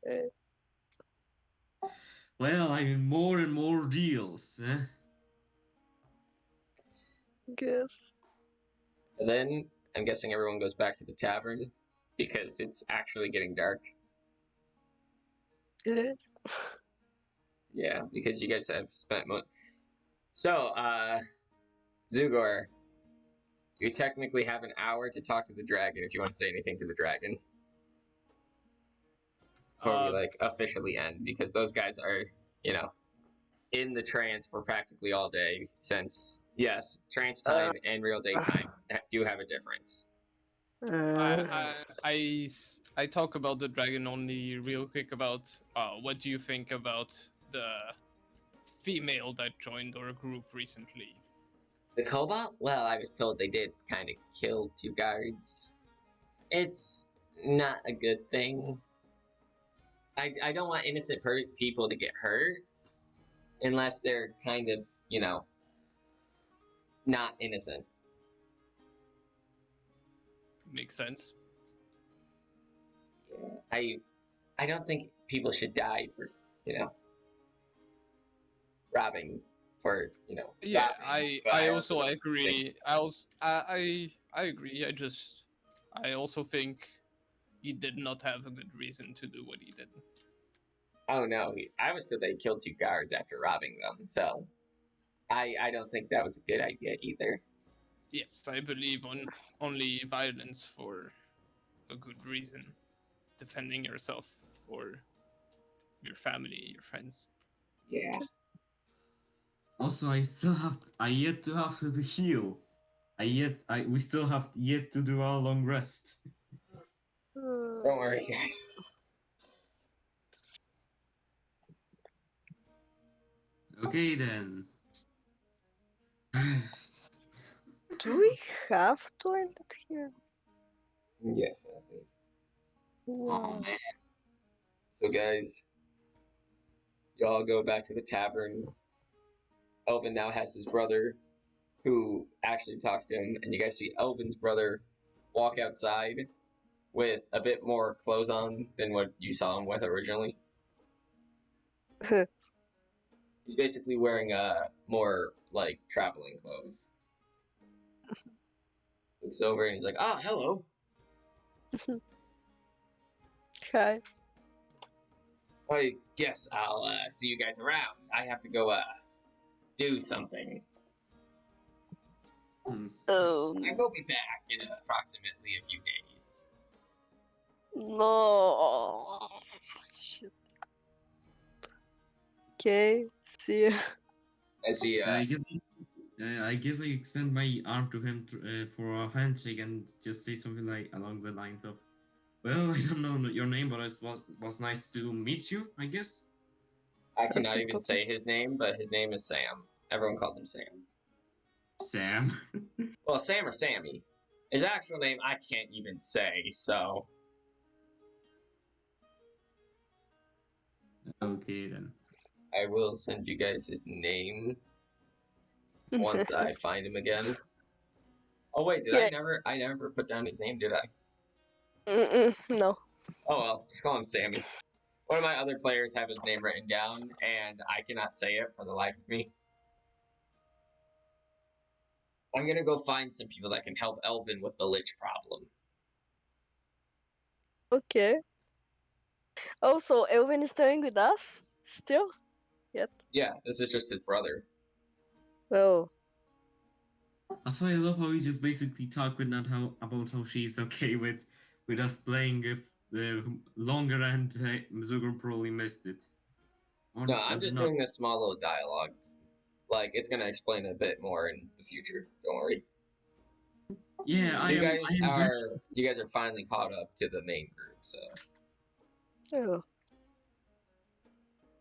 Okay. Well, I'm in more and more deals. Guess. And then, I'm guessing everyone goes back to the tavern because it's actually getting dark. Yeah, because you guys have spent So, Zugor, you technically have an hour to talk to the dragon if you want to say anything to the dragon. Before we, officially end, because those guys are, in the trance for practically all day, since, yes, trance time and real day time do have a difference. I talk about the dragon only real quick about what do you think about the female that joined our group recently? The Cobalt? Well, I was told they did kind of kill 2 guards. It's not a good thing. I don't want innocent people to get hurt unless they're kind of, not innocent. Makes sense. Yeah, I don't think people should die for, robbing for, Yeah, robbing, I but also don't agree. I agree. I also think he did not have a good reason to do what he did. Oh no, I was told they killed 2 guards after robbing them, so I don't think that was a good idea either. Yes, I believe only violence for a good reason, defending yourself or your family, your friends. Yeah. Also, I yet to have to heal. We still have yet to do our long rest. Don't worry, guys. Okay then. Do we have toilet here? Yes, I think. Wow. So guys, y'all go back to the tavern. Elvin now has his brother, who actually talks to him, and you guys see Elvin's brother walk outside with a bit more clothes on than what you saw him with originally. He's basically wearing more traveling clothes. Looks over and he's like, "Oh, hello." Okay. I guess I'll see you guys around. I have to go do something. Oh I will be back in approximately a few days. no. Shit. Okay. See ya. I see. I guess I extend my arm to him for a handshake and just say something like along the lines of, "Well, I don't know your name, but it was nice to meet you, I guess." I cannot even say his name, but his name is Sam. Everyone calls him Sam. Sam. Well, Sam or Sammy. His actual name I can't even say, so. Okay then. I will send you guys his name once I find him again. Oh wait, did Yeah. I never put down his name, did I? No. Oh well, just call him Sammy. One of my other players have his name written down, and I cannot say it for the life of me. I'm gonna go find some people that can help Elvin with the lich problem. Okay. Oh, so Elvin is staying with us still? Yet? Yeah, this is just his brother. Oh. That's why I love how we just basically talk with Nat about how she's okay with us playing if longer and Zugur probably missed it. No, I'm just not. doing this small little dialogue. Like, it's gonna explain a bit more in the future. Don't worry. Yeah, I You am. guys are finally caught up to the main group, so Oh.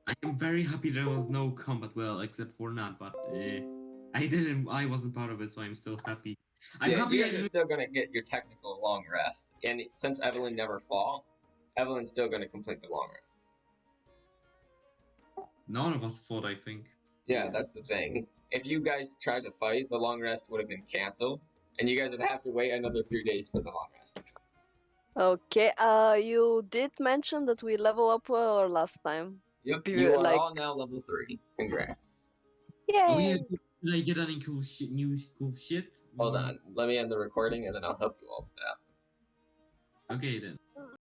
I am very happy there was no combat well, except for Nat, but I wasn't part of it, so I'm still happy. I'm yeah, happy you I guys are didn't. still gonna get your technical long rest. And since Evelyn never fought, Evelyn's still gonna complete the long rest. None of us fought, I think. Yeah, that's the thing. If you guys tried to fight, the long rest would have been canceled, and you guys would have to wait another 3 days for the long rest. Okay. You did mention that we level up last time. Yep, Be- you are like- all now level 3. Congrats. Yay! Oh yeah, did I get any cool shit? New cool shit? Hold on, let me end the recording, and then I'll help you all with that. Okay then.